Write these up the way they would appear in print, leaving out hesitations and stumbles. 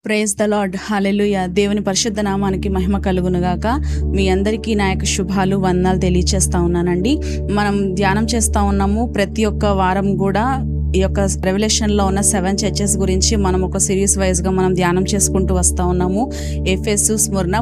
Praise the lord. హల్లెలూయా. దేవుని పరిశుద్ధ నామానికి మహిమ కలుగునుగాక. మీ అందరికీ నా యొక్క శుభాలు వందనాలు తెలియచేస్తా ఉన్నానండి. మనం ధ్యానం చేస్తూ ఉన్నాము. ప్రతి ఒక్క వారం కూడా ఈ యొక్క రెవల్యూషన్లో ఉన్న 7 చర్చెస్ గురించి మనం ఒక సిరీస్ వైజ్గా మనం ధ్యానం చేసుకుంటూ వస్తూ ఉన్నాము. ఎఫెసు, స్ముర్న,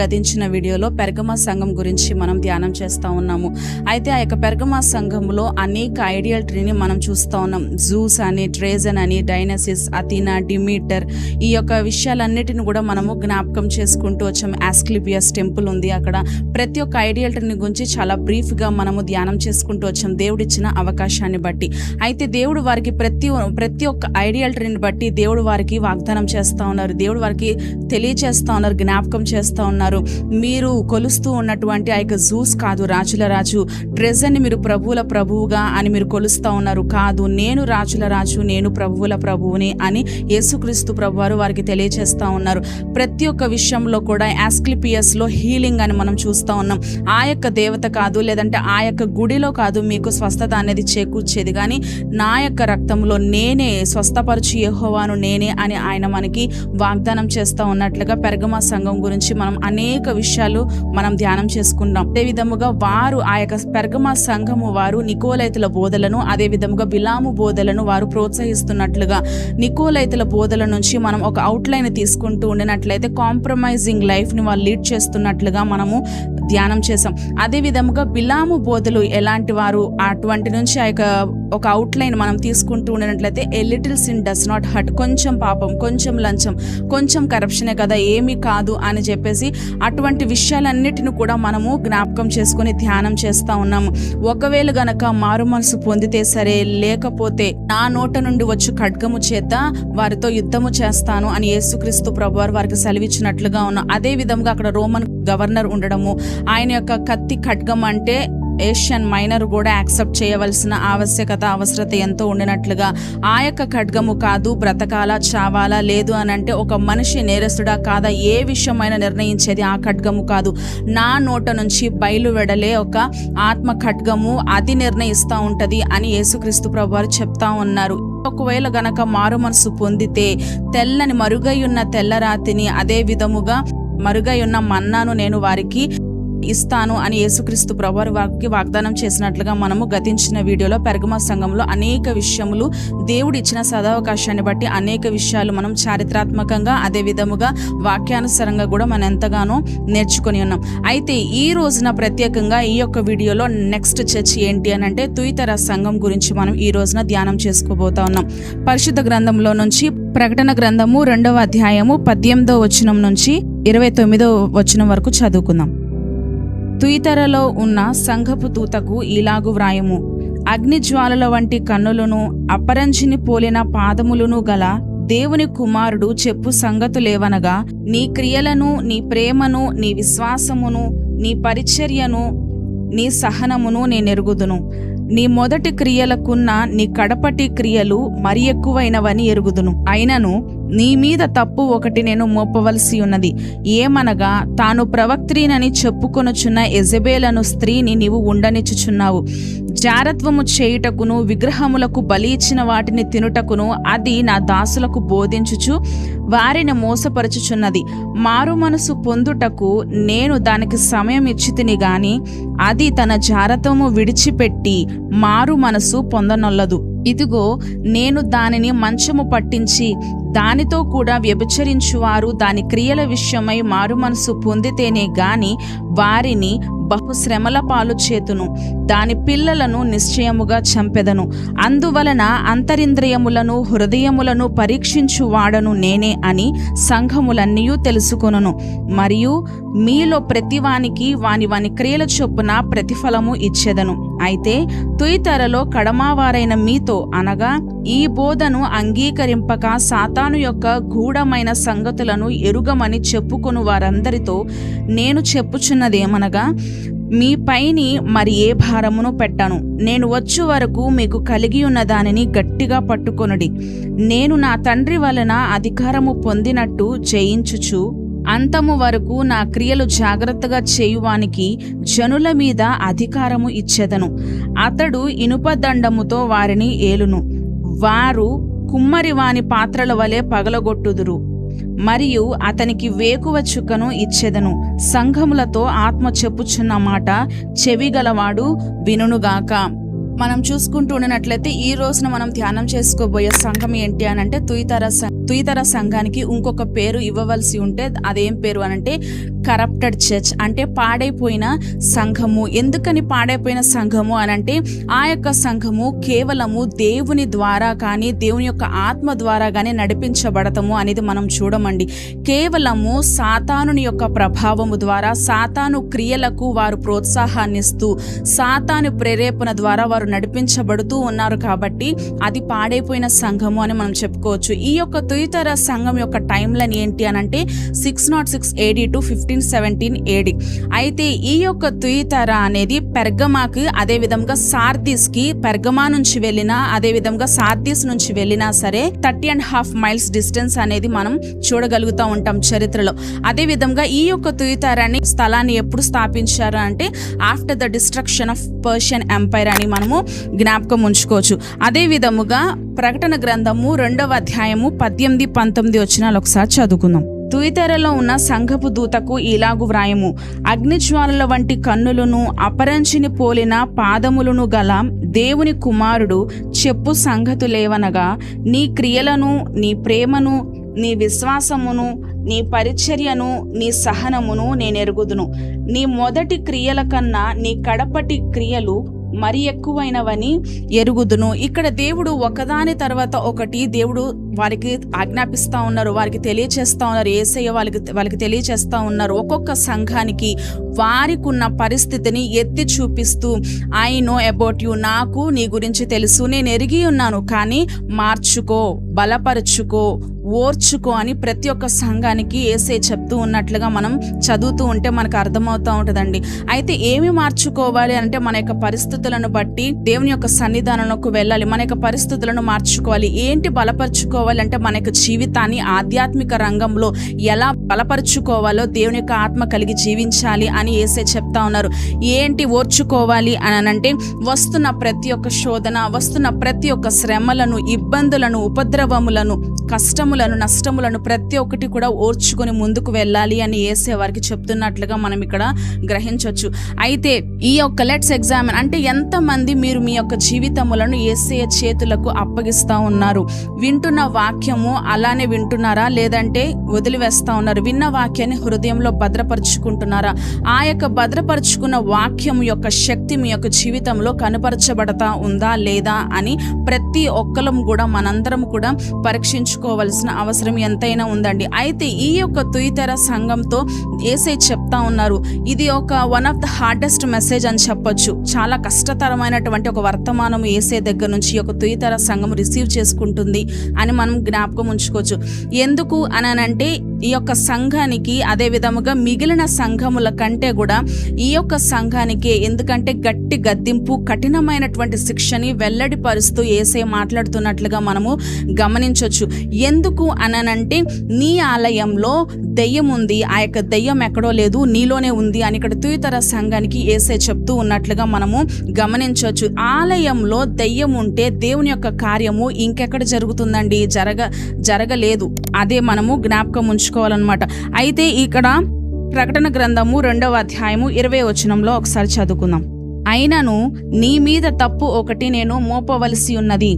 గతించిన వీడియోలో పెర్గమా సంఘం గురించి మనం ధ్యానం చేస్తూ ఉన్నాము. అయితే ఆ యొక్క పెర్గమా సంఘంలో అనేక ఐడియాలిటీని మనం చూస్తూ ఉన్నాం. జూస్ అని, ట్రేజన్ అని, డైనసిస్, అథీనా, డిమీటర్, ఈ యొక్క విషయాలన్నిటిని కూడా మనము జ్ఞాపకం చేసుకుంటూ వచ్చాము. ఆస్క్లిపియస్ టెంపుల్ ఉంది అక్కడ. ప్రతి ఒక్క ఐడియాలిటీని గురించి చాలా బ్రీఫ్గా మనము ధ్యానం చేసుకుంటూ వచ్చాం దేవుడిచ్చిన అవకాశాన్ని బట్టి. అయితే దేవుడు వారికి ప్రతి ఒక్క ఐడియాలిటీని బట్టి దేవుడు వారికి వాగ్దానం చేస్తూ ఉన్నారు. దేవుడు వారికి తెలియచేస్తూ ఉన్నారు, జ్ఞాపకం చేస్తూ ఉన్నారు. మీరు కొలుస్తూ ఉన్నటువంటి ఆ యొక్క జూస్ కాదు రాజుల రాజు, ట్రెజర్ని మీరు ప్రభువుల ప్రభువుగా అని మీరు కొలుస్తూ ఉన్నారు. కాదు, నేను రాజుల రాజు, నేను ప్రభువుల ప్రభువుని అని యేసుక్రీస్తు ప్రభువారు వారికి తెలియచేస్తూ ఉన్నారు. ప్రతి ఒక్క విషయంలో కూడా ఆస్క్లిపియస్లో హీలింగ్ అని మనం చూస్తూ ఉన్నాం. ఆ యొక్క దేవత కాదు, లేదంటే ఆ యొక్క గుడిలో కాదు మీకు స్వస్థత అనేది చేకూర్చేది, కానీ నా యొక్క రక్తంలో నేనే స్వస్థపరచు యెహోవాను నేనే అని ఆయన మనకి వాగ్దానం చేస్తూ ఉన్నట్లుగా పెర్గమా సంఘం గురించి మనం అనేక విషయాలు మనం ధ్యానం చేసుకుంటాం. అదే విధముగా వారు ఆ యొక్క పెర్గమా సంఘము వారు నికోలైతుల బోధలను, అదే విధముగా బిలాము బోధలను వారు ప్రోత్సహిస్తున్నట్లుగా, నికోలైతుల బోధల నుంచి మనం ఒక అవుట్లైన్ తీసుకుంటూ ఉండినట్లయితే కాంప్రమైజింగ్ లైఫ్ని వాళ్ళు లీడ్ చేస్తున్నట్లుగా మనము ధ్యానం చేసాం. అదే విధముగా బిలాము బోధలు ఎలాంటి వారు, అటువంటి నుంచి ఆ యొక్క ఒక అవుట్లైన్ మనం తీసుకుంటూ ఉండినట్లయితే a little sin does not hurt, కొంచెం పాపం, కొంచెం లంచం, కొంచెం కరప్షనే కదా, ఏమీ కాదు అని చెప్పేసి అటువంటి విషయాలన్నిటిని కూడా మనము జ్ఞాపకం చేసుకొని ధ్యానం చేస్తూ ఉన్నాము. ఒకవేళ గనక మారు మనసు పొందితే సరే, లేకపోతే నా నోట నుండి వచ్చు ఖడ్గము చేత వారితో యుద్ధము చేస్తాను అని యేసుక్రీస్తు ప్రభువారు వారికి సెలవిచ్చినట్లుగా ఉన్నాం. అదే విధంగా అక్కడ రోమన్ గవర్నర్ ఉండడము, ఆయన యొక్క కత్తి ఖడ్గం అంటే ఏషియన్ మైనర్ కూడా యాక్సెప్ట్ చేయవలసిన అవసరత ఎంతో ఉండినట్లుగా, ఆ యొక్క ఖడ్గము కాదు బ్రతకాలా చావాలా, లేదు అని అంటే ఒక మనిషి నేరస్తుడా కాదా, ఏ విషయమైనా నిర్ణయించేది ఆ ఖడ్గము కాదు, నా నోట నుంచి బయలు వెడలే ఒక ఆత్మ ఖడ్గము అది నిర్ణయిస్తూ ఉంటుంది అని యేసుక్రీస్తు ప్రభువారు చెప్తా ఉన్నారు. ఒకవేళ గనక మారు మనసు పొందితే తెల్లని మరుగై ఉన్న తెల్లరాతిని, అదే విధముగా మరుగై ఉన్న మన్నాను నేను వారికి ఇస్తాను అని యేసుక్రీస్తు ప్రభువారు వారికి వాగ్దానం చేసినట్లుగా మనము గతించిన వీడియోలో పెర్గమా సంఘంలో అనేక విషయములు దేవుడు ఇచ్చిన సదావకాశాన్ని బట్టి అనేక విషయాలు మనం చారిత్రాత్మకంగా, అదే విధముగా వాక్యానుసారంగా కూడా మనం ఎంతగానో నేర్చుకొని ఉన్నాం. అయితే ఈ రోజున ప్రత్యేకంగా ఈ యొక్క వీడియోలో నెక్స్ట్ చర్చ్ ఏంటి అని అంటే తుయితర సంఘం గురించి మనం ఈ రోజున ధ్యానం చేసుకోబోతా ఉన్నాం. పరిశుద్ధ గ్రంథంలో నుంచి ప్రకటన గ్రంథము 2వ అధ్యాయము 18వ వచనం నుంచి 29వ వచనం వరకు చదువుకుందాం. తుయితరలో ఉన్న సంఘపు దూతకు ఇలాగు వ్రాయము: అగ్నిజ్వాలల వంటి కన్నులను, అపరంజిని పోలిన పాదములను గల దేవుని కుమారుడు చెప్పు సంగతులేవనగా, నీ క్రియలను, నీ ప్రేమను, నీ విశ్వాసమును, నీ పరిచర్యను, నీ సహనమును నేనెరుగుదును. నీ మొదటి క్రియలకున్న నీ కడపటి క్రియలు మరి ఎక్కువైనవని ఎరుగుదును. అయినను నీ మీద తప్పు ఒకటి నేను మోపవలసి ఉన్నది. ఏమనగా, తాను ప్రవక్త్రినని చెప్పుకొనుచున్న యెజబెలను స్త్రీని నీవు ఉండనిచ్చుచున్నావు. జారత్వము చేయుటకును, విగ్రహములకు బలి ఇచ్చిన వాటిని తినుటకును అది నా దాసులకు బోధించుచు వారిని మోసపరచుచున్నది. మారు మనసు పొందుటకు నేను దానికి సమయం ఇచ్చితిని గాని అది తన జారత్వము విడిచిపెట్టి మారు మనసు పొందనొల్లదు. ఇదిగో, నేను దానిని మంచము పట్టించి దానితో కూడా వ్యభిచరించువారు దాని క్రియల విషయమై మారు మనసు పొందితేనే గాని వారిని బహుశ్రమల పాలు చేతును. దాని పిల్లలను నిశ్చయముగా చంపెదను. అందువలన అంతరింద్రియములను, హృదయములను పరీక్షించు వాడను నేనే అని సంఘములన్నీ తెలుసుకొనును. మరియు మీలో ప్రతివానికి వాని క్రియల చొప్పున ప్రతిఫలము ఇచ్చేదను. అయితే తుయితరలో కడమావారైన మీతో, అనగా ఈ బోధను అంగీకరింపక సాతాను యొక్క గూఢమైన సంగతులను ఎరుగమని చెప్పుకొను వారందరితో నేను చెప్పుచున్నదేమనగా, మీ పైని మరి ఏ భారమును పెట్టను. నేను వచ్చు వరకు మీకు కలిగి ఉన్న దానిని గట్టిగా పట్టుకొనుడి. నేను నా తండ్రి వలన అధికారము పొందినట్టు జయించుచు అంతము వరకు నా క్రియలు జాగ్రత్తగా చేయువానికి జనుల మీద అధికారము ఇచ్చెదను. అతడు ఇనుపదండముతో వారిని ఏలును. వారు కుమ్మరి వాని పాత్రల వలె పగలగొట్టుదురు. మరియు అతనికి వేకువ చుక్కను ఇచ్చెదను. సంఘములతో ఆత్మ చెప్పుచున్న మాట చెవిగలవాడు వినుగాక. మనం చూసుకుంటూ ఉండినట్లయితే ఈ రోజున మనం ధ్యానం చేసుకోబోయే సంఘం ఏంటి అని అంటే తుయితర సంఘానికి ఇంకొక పేరు ఇవ్వవలసి ఉంటే అదేం పేరు అనంటే కరప్టెడ్ చర్చ్, అంటే పాడైపోయిన సంఘము. ఎందుకని పాడైపోయిన సంఘము అనంటే ఆ యొక్క సంఘము కేవలము దేవుని ద్వారా కానీ దేవుని యొక్క ఆత్మ ద్వారా కానీ నడిపించబడతాము అనేది మనం చూడమండి. కేవలము సాతానుని యొక్క ప్రభావము ద్వారా, సాతాను క్రియలకు వారు ప్రోత్సాహాన్ని ఇస్తూ, సాతాను ప్రేరేపణ ద్వారా వారు నడిపించబడుతూ ఉన్నారు. కాబట్టి అది పాడైపోయిన సంఘము అని మనం చెప్పుకోవచ్చు. ఈ యొక్క తుయితర సంఘం యొక్క టైం లైన్ ఏంటి అనంటే 606 AD to 1517 AD. అయితే ఈ యొక్క తుయితర అనేది పెర్గమాకి, అదే విధంగా సార్దీస్కి, పెర్గమా నుంచి వెళ్ళినా అదే విధంగా సార్దీస్ నుంచి వెళ్ళినా సరే 30.5 miles డిస్టెన్స్ అనేది మనం చూడగలుగుతూ ఉంటాం చరిత్రలో. అదే విధంగా ఈ యొక్క తుయితరాన్ని స్థలాన్ని ఎప్పుడు స్థాపించారు అంటే after the destruction of Persian empire అని మనము జ్ఞాపకం ఉంచుకోవచ్చు. అదే విధముగా ప్రకటన గ్రంథము 2వ అధ్యాయము 18-19 వచనాలు ఒకసారి చదువుకుందాం. తుయితెరలో ఉన్న సంఘపు దూతకు ఇలాగు వ్రాయము: అగ్నిజ్వాలల వంటి కన్నులను అపరంచిని పోలిన పాదములను గల దేవుని కుమారుడు చెప్పు సంగతులేవనగా, నీ క్రియలను, నీ ప్రేమను, నీ విశ్వాసమును, నీ పరిచర్యను, నీ సహనమును నేనెరుగుదును. నీ మొదటి క్రియల కన్నా నీ కడపటి క్రియలు మరి ఎక్కువైనవని ఎరుగుదును. ఇక్కడ దేవుడు ఒకదాని తర్వాత ఒకటి దేవుడు వారికి ఆజ్ఞాపిస్తూ ఉన్నారు, వారికి తెలియచేస్తూ ఉన్నారు. యేసయ్య వాళ్ళకి తెలియచేస్తూ ఉన్నారు. ఒక్కొక్క సంఘానికి వారికి ఉన్న పరిస్థితిని ఎత్తి చూపిస్తూ, ఐ నో అబౌట్ యు, నాకు నీ గురించి తెలుసు, నేను ఎరిగి ఉన్నాను, కానీ మార్చుకో, బలపరుచుకో, ఓర్చుకో అని ప్రతి ఒక్క సంఘానికి యేసయ్య చెప్తూ ఉన్నట్లుగా మనం చదువుతూ ఉంటే మనకు అర్థమవుతూ ఉంటుందండి. అయితే ఏమి మార్చుకోవాలి అంటే మన యొక్క పరిస్థితులను బట్టి దేవుని యొక్క సన్నిధానంలోకి వెళ్ళాలి. మన యొక్క పరిస్థితులను మార్చుకోవాలి. ఏంటి బలపరుచుకోవాలి అంటే మన యొక్క జీవితాన్ని ఆధ్యాత్మిక రంగంలో ఎలా బలపరుచుకోవాలో దేవుని యొక్క ఆత్మ కలిగి జీవించాలి అని యేసయ్య చెప్తా ఉన్నారు. ఏంటి ఓర్చుకోవాలి అని అంటే వస్తున్న ప్రతి ఒక్క శోధన, వస్తున్న ప్రతి ఒక్క శ్రమలను, ఇబ్బందులను, ఉపద్రవములను, కష్టములను, నష్టములను ప్రతి ఒక్కటి కూడా ఓర్చుకొని ముందుకు వెళ్ళాలి అని యేసయ్య వారికి చెప్తున్నట్లుగా మనం ఇక్కడ గ్రహించవచ్చు. అయితే ఈ యొక్క లెట్స్ ఎగ్జామిన్ అంటే ఎంతమంది మీరు మీ యొక్క జీవితములను యేసయ్య చేతులకు అప్పగిస్తా ఉన్నారు? వింటున్న వాక్యము అలానే వింటున్నారా, లేదంటే వదిలివేస్తా ఉన్నారు? విన్న వాక్యాన్ని హృదయంలో భద్రపరుచుకుంటున్నారా? ఆ యొక్క భద్రపరుచుకున్న వాక్యం యొక్క శక్తి మీ యొక్క జీవితంలో కనపరచబడతా ఉందా లేదా అని ప్రతి ఒక్కరం కూడా మనందరం కూడా పరీక్షించుకోవాల్సిన అవసరం ఎంతైనా ఉందండి. అయితే ఈ యొక్క తుయితెర సంఘంతో యేసయ్య చెప్తా ఉన్నారు, ఇది ఒక one of the hardest message అని చెప్పొచ్చు. చాలా కష్టతరమైనటువంటి ఒక వర్తమానం యేసయ్య దగ్గర నుంచి ఈ యొక్క తుయితెర సంఘం రిసీవ్ చేసుకుంటుంది అని మనం జ్ఞాపకం ఉంచుకోవచ్చు. ఎందుకు అనంటే ఈ యొక్క సంఘానికి, అదే విధముగా మిగిలిన సంఘముల కంటే కూడా ఈ యొక్క సంఘానికి, ఎందుకంటే గట్టి గద్దింపు, కఠినమైనటువంటి శిక్షని వెల్లడిపరుస్తూ యేసయ్య మాట్లాడుతున్నట్లుగా మనము గమనించవచ్చు. ఎందుకు అనంటే నీ ఆలయంలో దెయ్యం ఉంది, ఆ యొక్క దెయ్యం ఎక్కడో లేదు, నీలోనే ఉంది అని ఇక్కడ తుయితెర సంఘానికి యేసయ్య చెప్తూ ఉన్నట్లుగా మనము గమనించవచ్చు. ఆలయంలో దెయ్యం ఉంటే దేవుని యొక్క కార్యము ఇంకెక్కడ జరుగుతుందండి? జరగలేదు. అదే మనము జ్ఞాపకం ఉంచుకోవాలన్నమాట. అయితే ఇక్కడ ప్రకటన గ్రంథము 2వ అధ్యాయము 20వ వచనంలో ఒకసారి చదువుకుందాం. అయినను నీ మీద తప్పు ఒకటి నేను మోపవలసి ఉన్నది,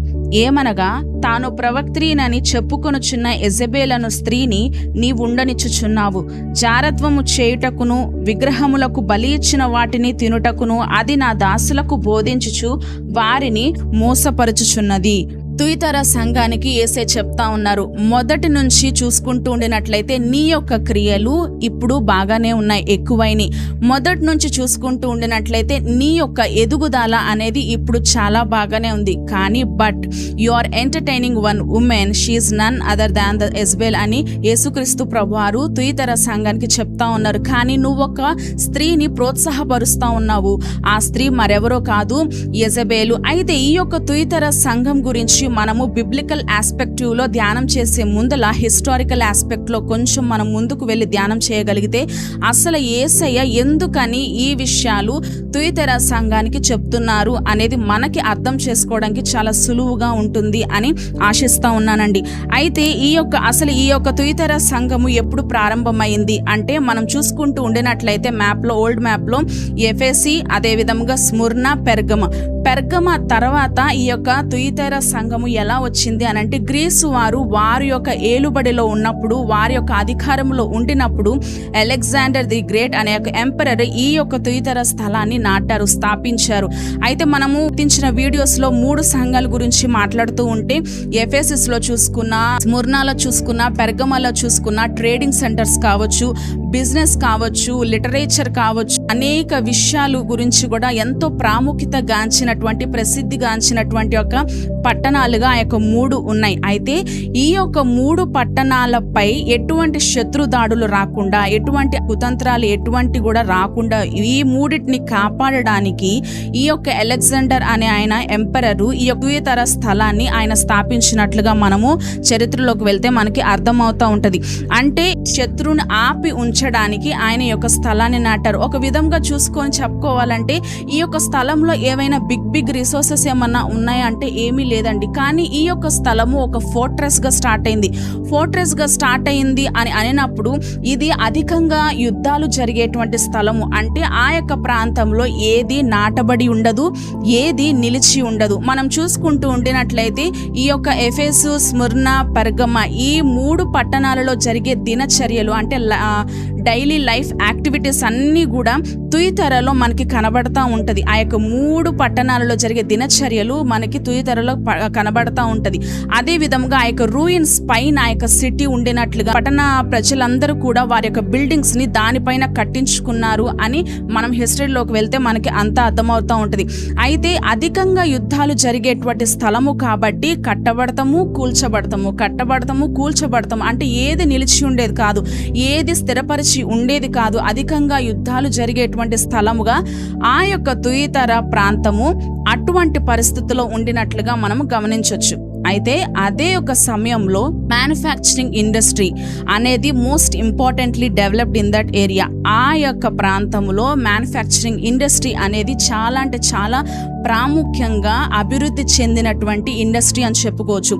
ఏమనగా తాను ప్రవక్త్రీనని చెప్పుకొనుచున్న యెజబెలను స్త్రీని నీవుండనిచ్చుచున్నావు. జారత్వము చేయుటకును విగ్రహములకు బలి ఇచ్చిన వాటిని తినుటకును అది నా దాసులకు బోధించుచు వారిని మోసపరుచుచున్నది. తుయితెర సంఘానికి యేసయ్య చెప్తా ఉన్నారు, మొదటి నుంచి చూసుకుంటూ ఉండినట్లయితే నీ యొక్క క్రియలు ఇప్పుడు బాగానే ఉన్నాయి, ఎక్కువైనాయి. మొదటి నుంచి చూసుకుంటూ ఉండినట్లయితే నీ యొక్క ఎదుగుదల అనేది ఇప్పుడు చాలా బాగానే ఉంది. కానీ but you are entertaining one woman, she's none other than the Jezebel అని యేసుక్రీస్తు ప్రభువారు తుయితెర సంఘానికి చెప్తా ఉన్నారు. కానీ నువ్వు ఒక స్త్రీని ప్రోత్సాహపరుస్తా ఉన్నావు. ఆ స్త్రీ మరెవరో కాదు, యెజబెలు. అయితే ఈ యొక్క తుయితెర సంఘం గురించి మనము బిబ్లికల్ ఆస్పెక్టివ్లో ధ్యానం చేసే ముందల హిస్టారికల్ ఆస్పెక్ట్లో కొంచెం మనం ముందుకు వెళ్ళి ధ్యానం చేయగలిగితే అసలు యేసయ్య ఎందుకని ఈ విషయాలు తుయతైర సంఘానికి చెప్తున్నారు అనేది మనకి అర్థం చేసుకోవడానికి చాలా సులువుగా ఉంటుంది అని ఆశిస్తూ ఉన్నానండి. అయితే ఈ యొక్క తుయతైర సంఘము ఎప్పుడు ప్రారంభమైంది అంటే మనం చూసుకుంటూ ఉండినట్లయితే ఓల్డ్ మ్యాప్లో ఎఫెసీ, అదేవిధంగా స్ముర్నా, పెర్గమ తర్వాత ఈ యొక్క తుయతైర సంఘము ఎలా వచ్చింది అని అంటే గ్రీసు వారి యొక్క ఏలుబడిలో ఉన్నప్పుడు, వారి యొక్క అధికారంలో ఉండినప్పుడు అలెగ్జాండర్ ది గ్రేట్ అనే ఒక ఎంపరర్ ఈ యొక్క తుయతైర స్థలాన్ని స్థాపించారు. అయితే మనము తీసిన వీడియోస్లో 3 సంఘాల గురించి మాట్లాడుతూ ఉంటే ఎఫెసస్లో చూసుకున్నా, స్ముర్నాలో చూసుకున్నా, పెర్గమలో చూసుకున్నా ట్రేడింగ్ సెంటర్స్ కావచ్చు, బిజినెస్ కావచ్చు, లిటరేచర్ కావచ్చు, అనేక విషయాల గురించి కూడా ఎంతో ప్రాముఖ్యత గాంచినటువంటి, ప్రసిద్ధి గాంచినటువంటి ఒక పట్టణాలుగా ఆ యొక్క 3 ఉన్నాయి. అయితే ఈ యొక్క 3 పట్టణాలపై ఎటువంటి శత్రు దాడులు రాకుండా, ఎటువంటి కుతంత్రాలు ఎటువంటి కూడా రాకుండా ఈ 3టిని కాపాడడానికి ఈ యొక్క అలెగ్జాండర్ అనే ఆయన ఎంపరరు ఈ యొక్క తుయతైర స్థలాన్ని ఆయన స్థాపించినట్లుగా మనము చరిత్రలోకి వెళ్తే మనకి అర్థమవుతూ ఉంటుంది. అంటే శత్రువుని ఆపి ఉంచడానికి ఆయన యొక్క స్థలాన్ని నాటారు. ఒక విధంగా చూసుకొని చెప్పుకోవాలంటే ఈ యొక్క స్థలంలో ఏవైనా బిగ్ రిసోర్సెస్ ఏమన్నా ఉన్నాయంటే ఏమీ లేదండి. కానీ ఈ యొక్క స్థలము ఒక ఫోర్ట్రెస్గా స్టార్ట్ అయింది అని అనినప్పుడు ఇది అధికంగా యుద్ధాలు జరిగేటువంటి స్థలము. అంటే ఆ యొక్క ప్రాంతంలో ఏది నాటబడి ఉండదు, ఏది నిలిచి ఉండదు. మనం చూసుకుంటూ ఉండినట్లయితే ఈ యొక్క ఎఫెసు, స్ముర్నా, పెర్గమ ఈ 3 పట్టణాలలో జరిగే దినచర్యలు అంటే డైలీ లైఫ్ యాక్టివిటీస్ అన్నీ కూడా తుయతైరలో మనకి కనబడతా ఉంటుంది. ఆ యొక్క 3 పట్టణాలలో జరిగే దినచర్యలు మనకి తుయతైరలో కనబడతా ఉంటుంది. అదే విధంగా ఆ యొక్క రూయిన్స్ పైన ఆ యొక్క సిటీ ఉండినట్లుగా పట్టణ ప్రజలందరూ కూడా వారి యొక్క బిల్డింగ్స్ ని దానిపైన కట్టించుకున్నారు అని మనం హిస్టరీలోకి వెళ్తే మనకి అంతా అర్థమవుతూ ఉంటుంది. అయితే అధికంగా యుద్ధాలు జరిగేటువంటి స్థలము కాబట్టి కట్టబడతాము, కూల్చబడతాము అంటే ఏది నిలిచి ఉండేది కాదు, ఏది స్థిరపరిచి ఉండేది కాదు. అధికంగా యుద్ధాలు జరిగేటువంటి స్థలముగా ఆ యొక్క తుయతైర ప్రాంతము అటువంటి పరిస్థితుల్లో ఉండినట్లుగా మనం గమనించవచ్చు. అయితే అదే ఒక సమయంలో మ్యానుఫ్యాక్చరింగ్ ఇండస్ట్రీ అనేది most importantly developed in that area. ఆ యొక్క ప్రాంతంలో మ్యానుఫ్యాక్చరింగ్ ఇండస్ట్రీ అనేది చాలా అంటే చాలా ప్రాముఖ్యంగా అభివృద్ధి చెందినటువంటి ఇండస్ట్రీ అని చెప్పుకోవచ్చు.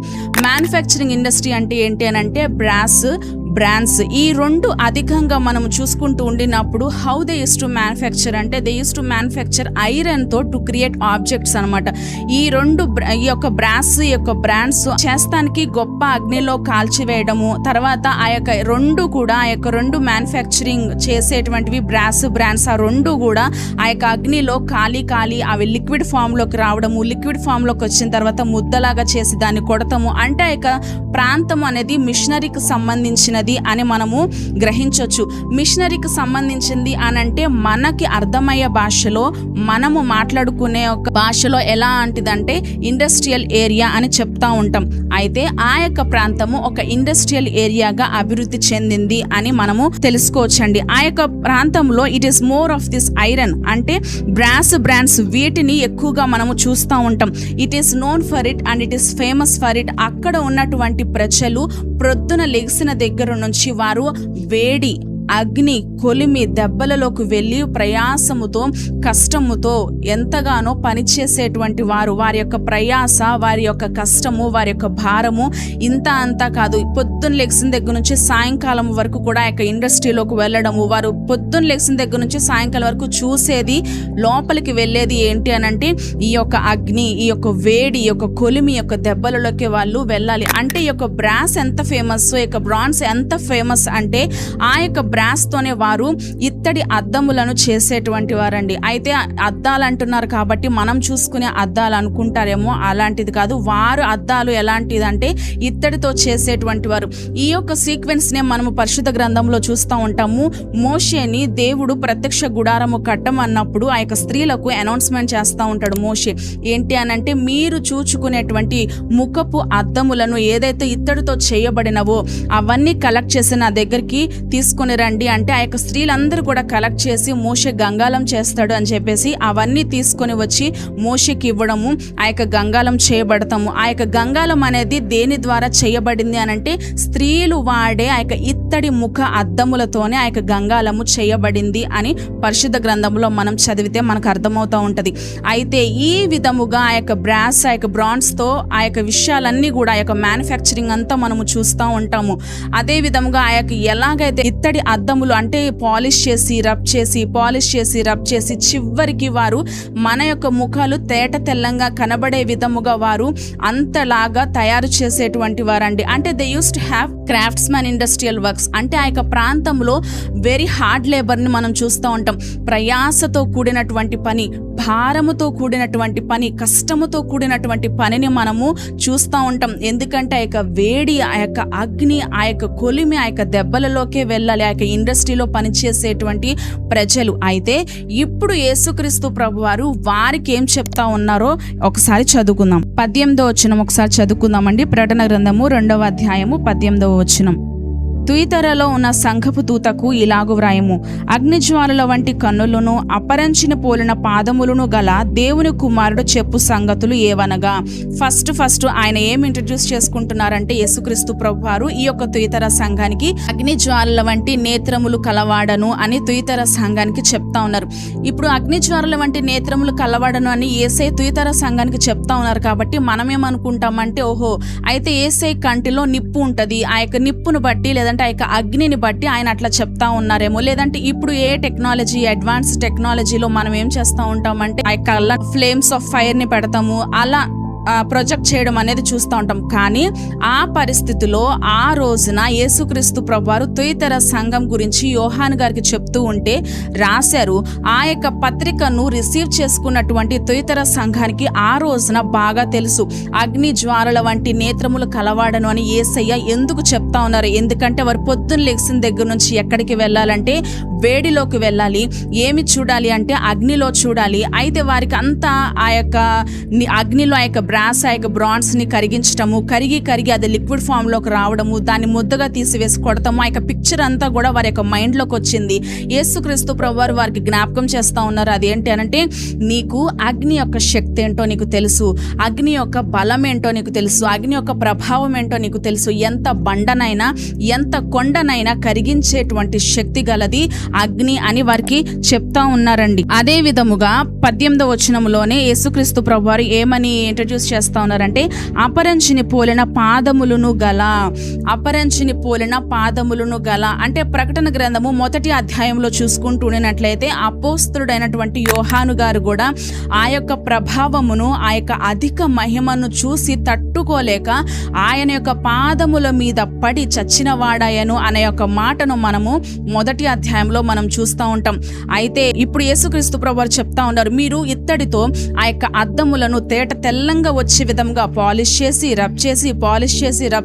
మ్యానుఫ్యాక్చరింగ్ ఇండస్ట్రీ అంటే ఏంటి అని అంటే బ్రాండ్స్ ఈ 2 అధికంగా మనం చూసుకుంటూ ఉండినప్పుడు how they used to manufacture అంటే they used to manufacture iron తో టు క్రియేట్ ఆబ్జెక్ట్స్ అనమాట. ఈ యొక్క బ్రాండ్స్ చేస్తానికి గొప్ప అగ్నిలో కాల్చివేయడము, తర్వాత ఆ యొక్క 2 మ్యానుఫ్యాక్చరింగ్ చేసేటువంటివి బ్రాండ్స్ ఆ 2 కూడా ఆ యొక్క అగ్నిలో కాలి అవి లిక్విడ్ ఫామ్లోకి రావడము, లిక్విడ్ ఫామ్లోకి వచ్చిన తర్వాత ముద్దలాగా చేసి దాన్ని కొడతాము. అంటే ఆ యొక్క ప్రాంతం అనేది మిషనరీకి సంబంధించినది అని మనము గ్రహించవచ్చు. మిషనరీకి సంబంధించింది అని అంటే మనకి అర్థమయ్యే భాషలో, మనము మాట్లాడుకునే ఒక భాషలో ఎలా అంటిదంటే ఇండస్ట్రియల్ ఏరియా అని చెప్తా ఉంటాం. అయితే ఆ యొక్క ప్రాంతము ఒక ఇండస్ట్రియల్ ఏరియాగా అభివృద్ధి చెందింది అని మనము తెలుసుకోవచ్చండి. ఆ యొక్క ప్రాంతంలో it is more of this iron అంటే బ్రాండ్స్ వీటిని ఎక్కువగా మనము చూస్తూ ఉంటాం. It is known for it and it is famous for it. అక్కడ ఉన్నటువంటి ప్రజలు ప్రొద్దున లెగిసిన దగ్గర నుంచి వారు వేడి, అగ్ని, కొలిమి, దెబ్బలలోకి వెళ్ళి ప్రయాసముతో, కష్టముతో ఎంతగానో పనిచేసేటువంటి వారి యొక్క ప్రయాస, వారి యొక్క కష్టము, వారి యొక్క భారము అంతా కాదు. పొద్దున్న లెగిసిన దగ్గర నుంచి సాయంకాలం వరకు కూడా ఆ యొక్క ఇండస్ట్రీలోకి వెళ్ళడము, వారు పొద్దున్న లెగిసిన దగ్గర నుంచి సాయంకాలం వరకు చూసేది, లోపలికి వెళ్ళేది ఏంటి అని అంటే ఈ యొక్క అగ్ని, ఈ యొక్క వేడి, ఈ యొక్క కొలిమి, యొక్క దెబ్బలలోకి వాళ్ళు వెళ్ళాలి. అంటే ఈ యొక్క బ్రాస్ ఎంత ఫేమస్, ఈ యొక్క బ్రాన్స్ ఎంత ఫేమస్ అంటే ఆ యొక్క బ్రాస్తోనే వారు ఇత్తడి అద్దములను చేసేటువంటి వారండి. అయితే అద్దాలు అంటున్నారు కాబట్టి మనం చూసుకునే అద్దాలు అనుకుంటారేమో, అలాంటిది కాదు. వారు అద్దాలు ఎలాంటిదంటే ఇత్తడితో చేసేటువంటి వారు. ఈ యొక్క సీక్వెన్స్ నే మనము పరిశుద్ధ గ్రంథంలో చూస్తూ ఉంటాము. మోషేని దేవుడు ప్రత్యక్ష గుడారము కట్టమన్నప్పుడు ఆ యొక్క స్త్రీలకు అనౌన్స్మెంట్ చేస్తూ ఉంటాడు మోషే. ఏంటి అనంటే మీరు చూచుకునేటువంటి ముఖపు అద్దములను ఏదైతే ఇత్తడితో చేయబడినవో అవన్నీ కలెక్ట్ చేసి నా దగ్గరికి తీసుకుని చేస్తారండి అంటే ఆ యొక్క స్త్రీలందరూ కూడా కలెక్ట్ చేసి మోషే గంగాలం చేస్తాడు అని చెప్పేసి అవన్నీ తీసుకొని వచ్చి మోషేకి ఇవ్వడము, ఆ యొక్క గంగాలం చేయబడతాము. ఆ యొక్క గంగాలం అనేది దేని ద్వారా చేయబడింది అని అంటే స్త్రీలు వాడే ఆ యొక్క ఇత్తడి ముఖ అద్దములతోనే ఆ యొక్క గంగాలము చేయబడింది అని పరిశుద్ధ గ్రంథంలో మనం చదివితే మనకు అర్థమవుతూ ఉంటుంది. అయితే ఈ విధముగా ఆ యొక్క బ్రాస్, ఆ యొక్క బ్రాంజ్తో ఆ యొక్క విషయాలన్నీ కూడా ఆ యొక్క మ్యానుఫ్యాక్చరింగ్ అంతా మనము చూస్తూ ఉంటాము. అదే విధముగా ఆ యొక్క ఎలాగైతే ఇత్తడి అద్దములు అంటే పాలిష్ చేసి రబ్ చేసి చివరికి వారు మన యొక్క ముఖాలు తేట తెల్లంగా కనబడే విధముగా వారు అంతలాగా తయారు చేసేటువంటి వారండి. అంటే they used to have craftsmen industrial works అంటే ఆ యొక్క ప్రాంతంలో వెరీ హార్డ్ లేబర్ని మనం చూస్తూ ఉంటాం. ప్రయాసతో కూడినటువంటి పని, భారముతో కూడినటువంటి పని, కష్టముతో కూడినటువంటి పనిని మనము చూస్తూ ఉంటాం. ఎందుకంటే ఆ యొక్క వేడి, ఆ యొక్క అగ్ని, ఆ యొక్క కొలిమి, ఆ యొక్క దెబ్బలలోకే వెళ్ళాలి ఆ యొక్క ఇండస్ట్రీలో పనిచేసేటువంటి ప్రజలు. అయితే ఇప్పుడు యేసుక్రీస్తు ప్రభు వారు వారికి ఏం చెప్తా ఉన్నారో ఒకసారి చదువుకుందాం. 18వ వచనం ఒకసారి చదువుకుందామండి. ప్రకటన గ్రంథము 2వ అధ్యాయము 18వ వచనం. తుయితరలో ఉన్న సంఘపు దూతకు ఇలాగు వ్రాయము, అగ్నిజ్వాలల వంటి కన్నులను అపరంచిన పోలిన పాదములను గల దేవుని కుమారుడు చెప్పు సంగతులు ఏవనగా. ఫస్ట్ ఆయన ఏం ఇంట్రడ్యూస్ చేసుకుంటున్నారంటే యేసుక్రీస్తు ప్రభువారు ఈ యొక్క తుయితర సంఘానికి అగ్నిజ్వాలల వంటి నేత్రములు కలవాడను అని తుయితర సంఘానికి చెప్తా ఉన్నారు. ఇప్పుడు అగ్నిజ్వాలల వంటి నేత్రములు కలవాడను అని యేసయ్య తుయితర సంఘానికి చెప్తా ఉన్నారు. కాబట్టి మనం ఏమనుకుంటామంటే ఓహో అయితే యేసయ్య కంటిలో నిప్పు ఉంటుంది, ఆ యొక్క నిప్పును బట్టి లేదంటే ఆ యొక్క అగ్నిని బట్టి ఆయన అట్లా చెప్తా ఉన్నారేమో. లేదంటే ఇప్పుడు ఏ టెక్నాలజీ, అడ్వాన్స్ టెక్నాలజీలో మనం ఏం చేస్తూ ఉంటామంటే ఆ యొక్క ఫ్లేమ్స్ ఆఫ్ ఫైర్ ని పెడతాము, అలా ప్రొజెక్ట్ చేయడం అనేది చూస్తూ ఉంటాం. కానీ ఆ పరిస్థితిలో ఆ రోజున యేసుక్రీస్తు ప్రభువారు తుయితర సంఘం గురించి యోహాను గారికి చెప్తూ ఉంటే రాశారు. ఆ యొక్క పత్రికను రిసీవ్ చేసుకున్నటువంటి తుయితర సంఘానికి ఆ రోజున బాగా తెలుసు అగ్ని జ్వాలల వంటి నేత్రములు కలవాడను అని యేసయ్య ఎందుకు చెప్తా ఉన్నారు. ఎందుకంటే వారు పొద్దున్న లెగ్సిన దగ్గర నుంచి ఎక్కడికి వెళ్ళాలంటే వేడిలోకి వెళ్ళాలి. ఏమి చూడాలి అంటే అగ్నిలో చూడాలి. అయితే వారికి అంతా ఆ యొక్క అగ్నిలో ఆ యొక్క బ్రాస్, ఆ యొక్క బ్రాన్స్ ని కరిగించటము, కరిగి అది లిక్విడ్ ఫామ్ లోకి రావడము, దాన్ని ముద్దగా తీసివేసి కొడతాము. ఆ యొక్క పిక్చర్ అంతా కూడా వారి యొక్క మైండ్ లోకి వచ్చింది. యేసుక్రీస్తు ప్రభువారు వారికి జ్ఞాపకం చేస్తా ఉన్నారు. అదేంటి అనంటే నీకు అగ్ని యొక్క శక్తి ఏంటో నీకు తెలుసు, అగ్ని యొక్క బలం ఏంటో నీకు తెలుసు, అగ్ని యొక్క ప్రభావం ఏంటో నీకు తెలుసు. ఎంత బండనైనా ఎంత కొండనైనా కరిగించేటువంటి శక్తి గలది అగ్ని అని వారికి చెప్తా ఉన్నారండి. అదే విధముగా 18వ వచనంలోనే యేసుక్రీస్తు ప్రభువారు ఏమని ఇంట్రడ్యూస్ చేస్తా ఉన్నారంటే అపరంచిని పోలిన పాదములను గల అంటే ప్రకటన గ్రంథము 1వ అధ్యాయంలో చూసుకుంటూనట్లయితే అపోస్తలుడైనటువంటి యోహాను గారు కూడా ఆ యొక్క ప్రభావమును, ఆ యొక్క అధిక మహిమను చూసి తట్టుకోలేక ఆయన యొక్క పాదముల మీద పడి చచ్చిన వాడాయను అనే యొక్క మాటను మనము 1వ అధ్యాయంలో మనం చూస్తూ ఉంటాం. అయితే ఇప్పుడు యేసుక్రీస్తు ప్రభువారు చెప్తా ఉన్నారు, మీరు ఇత్తడితో ఆ యొక్క అద్దములను తేట తెల్లంగా వచ్చే విధంగా పాలిష్ చేసి రబ్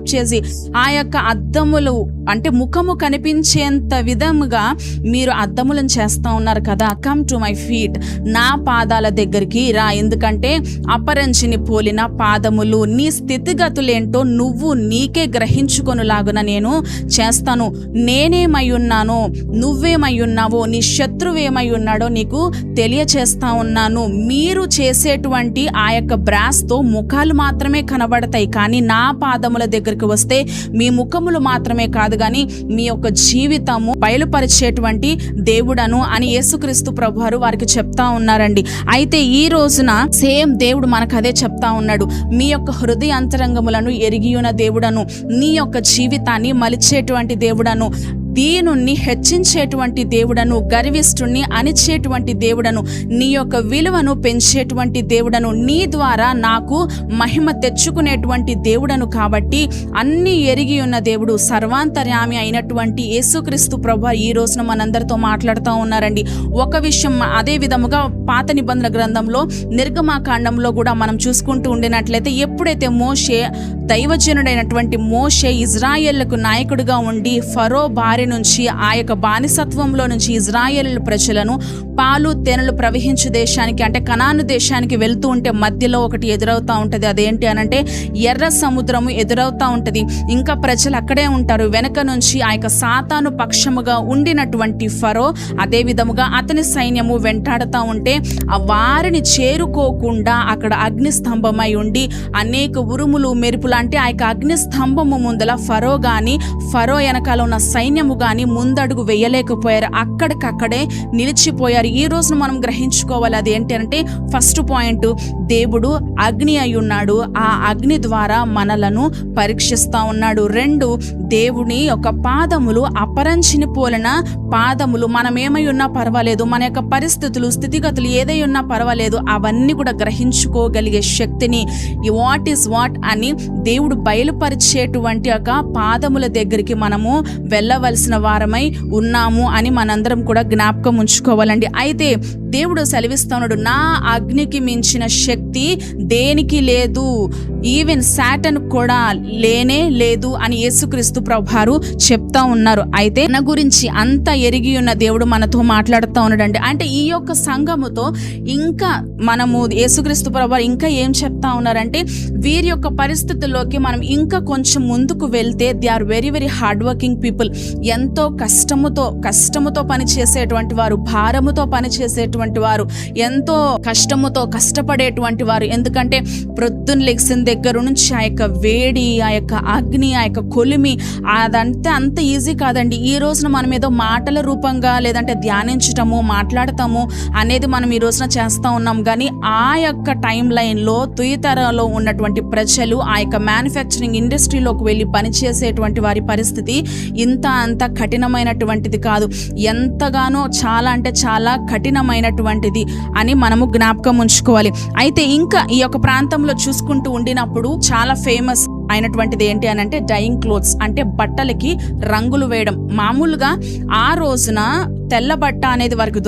చేసి ఆ యొక్క అద్దములు అంటే ముఖము కనిపించేంత విధముగా మీరు అద్దములను చేస్తా ఉన్నారు కదా. కమ్ టు మై ఫీట్, నా పాదాల దగ్గరికి రా, ఎందుకంటే అపరంచిని పోలిన పాదములు, నీ స్థితిగతులేంటో నువ్వు నీకే గ్రహించుకొనులాగున నేను చేస్తాను. నేనేమై ఉన్నానో, నువ్వేమై ఉన్నావో, నీ శత్రువేమై ఉన్నాడో నీకు తెలియచేస్తా ఉన్నాను. మీరు చేసేటువంటి ఆ యొక్క బ్రాస్తో ముఖాలు మాత్రమే కనబడతాయి, కానీ నా పాదముల దగ్గరికి వస్తే మీ ముఖములు మాత్రమే కాదు కానీ మీ యొక్క జీవితము బయలుపరిచేటువంటి దేవుడను అని యేసుక్రీస్తు ప్రభువారు వారికి చెప్తా ఉన్నారండి. అయితే ఈ రోజున సేమ్ దేవుడు మనకు అదే చెప్తా ఉన్నాడు, మీ యొక్క హృదయ అంతరంగములను ఎరిగియున్న దేవుడను, నీ యొక్క జీవితాన్ని మలిచేటువంటి దేవుడను, దీనుణ్ణి హెచ్చించేటువంటి దేవుడను, గర్విష్ఠుణ్ణి అణిచేటువంటి దేవుడను, నీ యొక్క విలువను పెంచేటువంటి దేవుడను, నీ ద్వారా నాకు మహిమ తెచ్చుకునేటువంటి దేవుడను. కాబట్టి అన్ని ఎరిగి ఉన్న దేవుడు, సర్వాంతర్యామి అయినటువంటి యేసుక్రీస్తు ప్రభువు ఈ రోజున మనందరితో మాట్లాడుతూ ఉన్నారండి. ఒక విషయం అదే విధముగా పాత నిబంధన గ్రంథంలో నిర్గమాకాండంలో కూడా మనం చూసుకుంటూ ఉండినట్లయితే ఎప్పుడైతే మోషే, దైవజనుడైనటువంటి మోషే ఇజ్రాయేళ్లకు నాయకుడిగా ఉండి ఫరో భార్య బారి నుంచి, ఆ యొక్క బానిసత్వంలో నుంచి ఇజ్రాయేలు ప్రజలను పాలు తేనెలు ప్రవహించే దేశానికి అంటే కనాను దేశానికి వెళ్తూ ఉంటే మధ్యలో ఒకటి ఎదురవుతూ ఉంటుంది. అదేంటి అనంటే ఎర్ర సముద్రము ఎదురవుతూ ఉంటుంది. ఇంకా ప్రజలు అక్కడే ఉంటారు. వెనక నుంచి ఆ యొక్క సాతాను పక్షముగా ఉండినటువంటి ఫరో, అదే విధముగా అతని సైన్యము వెంటాడుతూ ఉంటే ఆ వారిని చేరుకోకుండా అక్కడ అగ్నిస్తంభమై ఉండి అనేక ఉరుములు మెరుపులు అంటే ఆ యొక్క అగ్నిస్తంభము ముందల ఫరో కానీ ఫరో వెనకాల ఉన్న సైన్యము కానీ ముందడుగు వేయలేకపోయారు. అక్కడికక్కడే నిలిచిపోయారు. ఈ రోజున మనం గ్రహించుకోవాలి అది ఏంటి అంటే ఫస్ట్ పాయింట్, దేవుడు అగ్ని అయి ఉన్నాడు. ఆ అగ్ని ద్వారా మనలను పరీక్షిస్తా ఉన్నాడు. 2, దేవుని యొక్క పాదములు అపరంచిని పోలిన పాదములు. మనం ఏమై ఉన్నా పర్వాలేదు, మన యొక్క పరిస్థితులు స్థితిగతులు ఏదై ఉన్నా పర్వాలేదు, అవన్నీ కూడా గ్రహించుకోగలిగే శక్తిని వాట్ ఈస్ వాట్ అని దేవుడు బయలుపరిచేటువంటి యొక్క పాదముల దగ్గరికి మనము వెళ్ళవలసిన వారమై ఉన్నాము అని మనందరం కూడా జ్ఞాపకం ఉంచుకోవాలండి. అయితే దేవుడు సెలవిస్తున్నాడు, నా అగ్నికి మించిన శక్తి దేనికి లేదు, ఈవెన్ సాటన్ కూడా లేనే లేదు అని యేసుక్రీస్తు ప్రభువారు చెప్తా ఉన్నారు. అయితే నా గురించి అంత ఎరిగి ఉన్న దేవుడు మనతో మాట్లాడుతూ ఉన్నాడండి. అంటే ఈ యొక్క సంఘముతో ఇంకా మనము యేసుక్రీస్తు ప్రభువారు ఇంకా ఏం చెప్తా ఉన్నారంటే వీరి యొక్క పరిస్థితుల్లోకి మనం ఇంకా కొంచెం ముందుకు వెళ్తే they are very very hard working people. ఎంతో కష్టముతో పని చేసేటువంటి వారు, భారముతో పని చేసేటువంటి వారు, ఎంతో కష్టముతో కష్టపడేటువంటి వారు. ఎందుకంటే ప్రొద్దున లెగ్సిన దగ్గర నుంచి ఆ యొక్క వేడి, ఆ యొక్క అగ్ని, ఆ యొక్క కొలిమి, అదంతా అంత ఈజీ కాదండి. ఈ రోజున మనం ఏదో మాటల రూపంగా లేదంటే ధ్యానించటము మాట్లాడతాము అనేది మనం ఈ రోజున చేస్తూ ఉన్నాం. కానీ ఆ యొక్క టైం లైన్లో తుయితరలో ఉన్నటువంటి ప్రజలు ఆ యొక్క మ్యానుఫ్యాక్చరింగ్ ఇండస్ట్రీలోకి వెళ్ళి పనిచేసేటువంటి వారి పరిస్థితి అంత కఠినమైనటువంటిది కాదు. ఎంతగానో చాలా అంటే చాలా కఠినమైనటువంటిది అని మనము జ్ఞాపకం ఉంచుకోవాలి. అయితే ఇంకా ఈ యొక్క ప్రాంతంలో చూసుకుంటూ ఉండినప్పుడు చాలా ఫేమస్ అయినటువంటిది ఏంటి అని అంటే డైయింగ్ క్లోత్స్, అంటే బట్టలకి రంగులు వేయడం. మామూలుగా ఆ రోజున తెల్ల బట్ట అనేది వారికి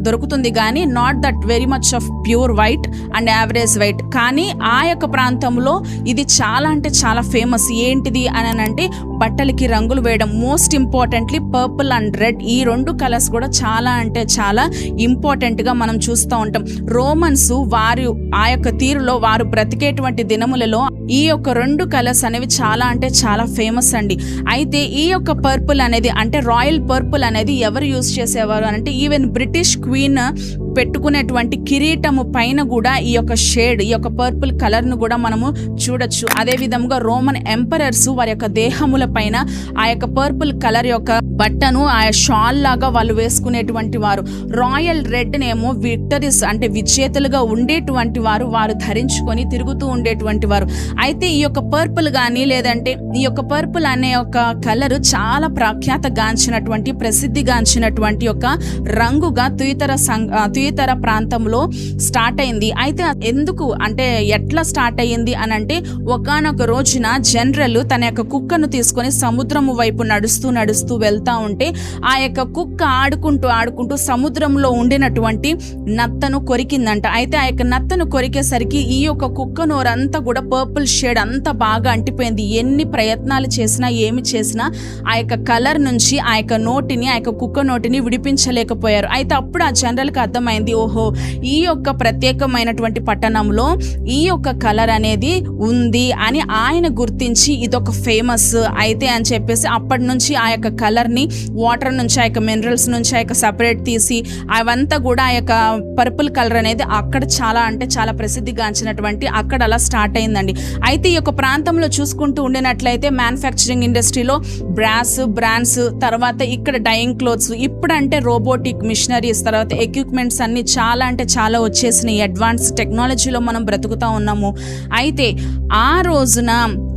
దొరుకుతుంది కానీ not that very much of pure white and average white. కానీ ఆ యొక్క ప్రాంతంలో ఇది చాలా అంటే చాలా ఫేమస్. ఏంటిది అని అంటే బట్టలకి రంగులు వేయడం. Most importantly purple and red, ఈ 2 కలర్స్ కూడా చాలా అంటే చాలా ఇంపార్టెంట్గా మనం చూస్తూ ఉంటాం. రోమన్స్ వారు ఆ యొక్క తీరులో వారు బ్రతికేటువంటి దినములలో ఈ యొక్క 2 కలర్స్ అనేవి చాలా అంటే చాలా ఫేమస్ అండి. అయితే ఈ యొక్క పర్పుల్ అనేది అంటే రాయల్ పర్పుల్ అనేది ఎవరు యూజ్ చేసేవారు అంటే ఈవెన్ బ్రిటిష్ క్వీన్ పెట్టుకునేటువంటి కిరీటము పైన కూడా ఈ యొక్క షేడ్, ఈ యొక్క పర్పుల్ కలర్ను కూడా మనము చూడొచ్చు. అదే విధంగా రోమన్ ఎంపరర్స్ వారి యొక్క దేహముల పైన ఆ యొక్క పర్పుల్ కలర్ యొక్క బట్టను ఆ షాల్ లాగా వాళ్ళు వేసుకునేటువంటి వారు. రాయల్ రెడ్ నేమో విక్టరీస్ అంటే విజేతలుగా ఉండేటువంటి వారు ధరించుకొని తిరుగుతూ ఉండేటువంటి వారు. అయితే ఈ యొక్క పర్పుల్ కానీ లేదంటే ఈ యొక్క పర్పుల్ అనే ఒక కలర్ చాలా ప్రఖ్యాతగాంచినటువంటి ప్రసిద్ధిగాంచినటువంటి యొక్క రంగుగా తుయితర ప్రాంతంలో స్టార్ట్ అయింది. అయితే ఎందుకు అంటే ఎట్లా స్టార్ట్ అయ్యింది అని అంటే ఒకానొక రోజున జనరల్ తన యొక్క కుక్కను తీసుకొని సముద్రము వైపు నడుస్తూ వెళ్తా ఉంటే ఆ యొక్క కుక్క ఆడుకుంటూ సముద్రంలో ఉండినటువంటి నత్తను కొరికిందంట. అయితే ఆ యొక్క నత్తను కొరికేసరికి ఈ యొక్క కుక్క నోరంతా కూడా పర్పుల్ షేడ్ అంతా బాగా అంటిపోయింది. ఎన్ని ప్రయత్నాలు చేసినా ఏమి చేసినా ఆ యొక్క కలర్ నుంచి ఆ యొక్క కుక్క నోటిని విడిపించలేకపోయారు. అయితే అప్పుడు ఆ జనరల్కి అర్థమైంది, ఓహో ఈ యొక్క ప్రత్యేకమైనటువంటి పట్టణంలో ఈ యొక్క కలర్ అనేది ఉంది అని ఆయన గుర్తించి ఇదొక ఫేమస్ అయితే అని చెప్పేసి అప్పటి నుంచి ఆ యొక్క కలర్ని వాటర్ నుంచి ఆ యొక్క మినరల్స్ నుంచి ఆ యొక్క సపరేట్ తీసి అవంతా కూడా ఆ యొక్క పర్పుల్ కలర్ అనేది అక్కడ చాలా అంటే చాలా ప్రసిద్ధిగాంచినటువంటి అక్కడ అలా స్టార్ట్ అయిందండి. అయితే ఈ యొక్క ప్రాంతంలో చూసుకుంటూ ఉండినట్లయితే మ్యానుఫ్యాక్చరింగ్ ఇండస్ట్రీలో బ్రాండ్స్ తర్వాత ఇక్కడ డైయింగ్ క్లోత్స్, ఇప్పుడంటే రోబోటిక్ మిషనరీస్ తర్వాత ఎక్విప్మెంట్స్ అన్ని చాలా అంటే చాలా వచ్చేసినాయి. అడ్వాన్స్ టెక్నాలజీలో మనం బ్రతుకుతూ ఉన్నాము. అయితే ఆ రోజున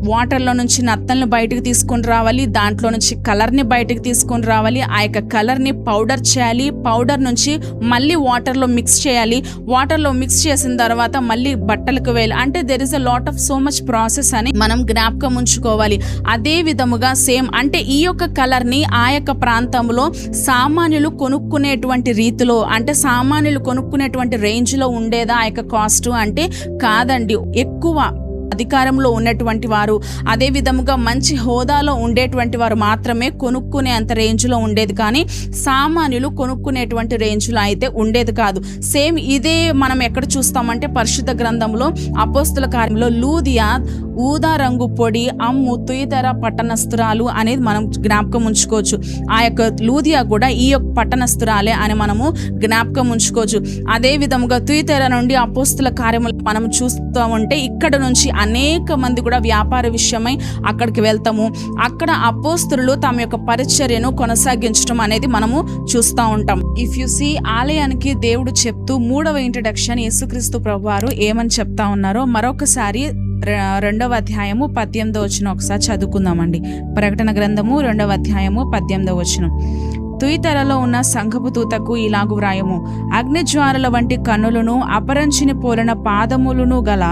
వాటర్లో నుంచి నత్తల్ని బయటకు తీసుకొని రావాలి, దాంట్లో నుంచి కలర్ని బయటకు తీసుకొని రావాలి, ఆ యొక్క కలర్ని పౌడర్ చేయాలి, పౌడర్ నుంచి మళ్ళీ వాటర్లో మిక్స్ చేయాలి, వాటర్లో మిక్స్ చేసిన తర్వాత మళ్ళీ బట్టలకు వేయాలి. అంటే there is a lot of so much process అని మనం జ్ఞాపకం ఉంచుకోవాలి. అదే విధముగా సేమ్ అంటే ఈ యొక్క కలర్ని ఆ యొక్క ప్రాంతంలో సామాన్యులు కొనుక్కునేటువంటి రీతిలో అంటే సామాన్యులు కొనుక్కునేటువంటి రేంజ్లో ఉండేదా ఆ యొక్క కాస్ట్ అంటే కాదండి. ఎక్కువ అధికారంలో ఉన్నటువంటి వారు, అదే విధముగా మంచి హోదాలో ఉండేటువంటి వారు మాత్రమే కొనుక్కునే అంత రేంజ్లో ఉండేది, కానీ సామాన్యులు కొనుక్కునేటువంటి రేంజ్లో అయితే ఉండేది కాదు. సేమ్ ఇదే మనం ఎక్కడ చూస్తామంటే పరిశుద్ధ గ్రంథంలో అపోస్తుల కార్యంలో లూదియా ఊదా రంగు పొడి అమ్ము తుయితెర పట్టణస్థురాలు అనేది మనం జ్ఞాపకం ఉంచుకోవచ్చు. ఆ యొక్క లూదియా కూడా ఈ యొక్క పట్టణస్థురాలే అని మనము జ్ఞాపకం ఉంచుకోవచ్చు. అదే విధముగా తుయితెర నుండి అపోస్తుల కార్యములు మనం చూస్తూ ఉంటే ఇక్కడ నుంచి అనేక మంది కూడా వ్యాపార విషయమై అక్కడికి వెళ్తాము. అక్కడ అపోస్తులు తమ యొక్క పరిచర్యను కొనసాగించడం అనేది మనము చూస్తూ ఉంటాం. ఇఫ్ యు సీ, ఆలయానికి దేవుడు చెప్తూ 3వ ఇంట్రడక్షన్ యేసుక్రీస్తు ప్రభువారు ఏమని చెప్తా ఉన్నారో మరొకసారి 2వ అధ్యాయము 18వ వచనం ఒకసారి చదువుకుందామండి. ప్రకటన గ్రంథము 2వ అధ్యాయము 18వ వచనం. తుయితెరలో ఉన్న సంఘపు దూతకు ఇలాగు వ్రాయము, అగ్నిజ్వాలల వంటి కన్నులను అపరంచిని పోలిన పాదములను గల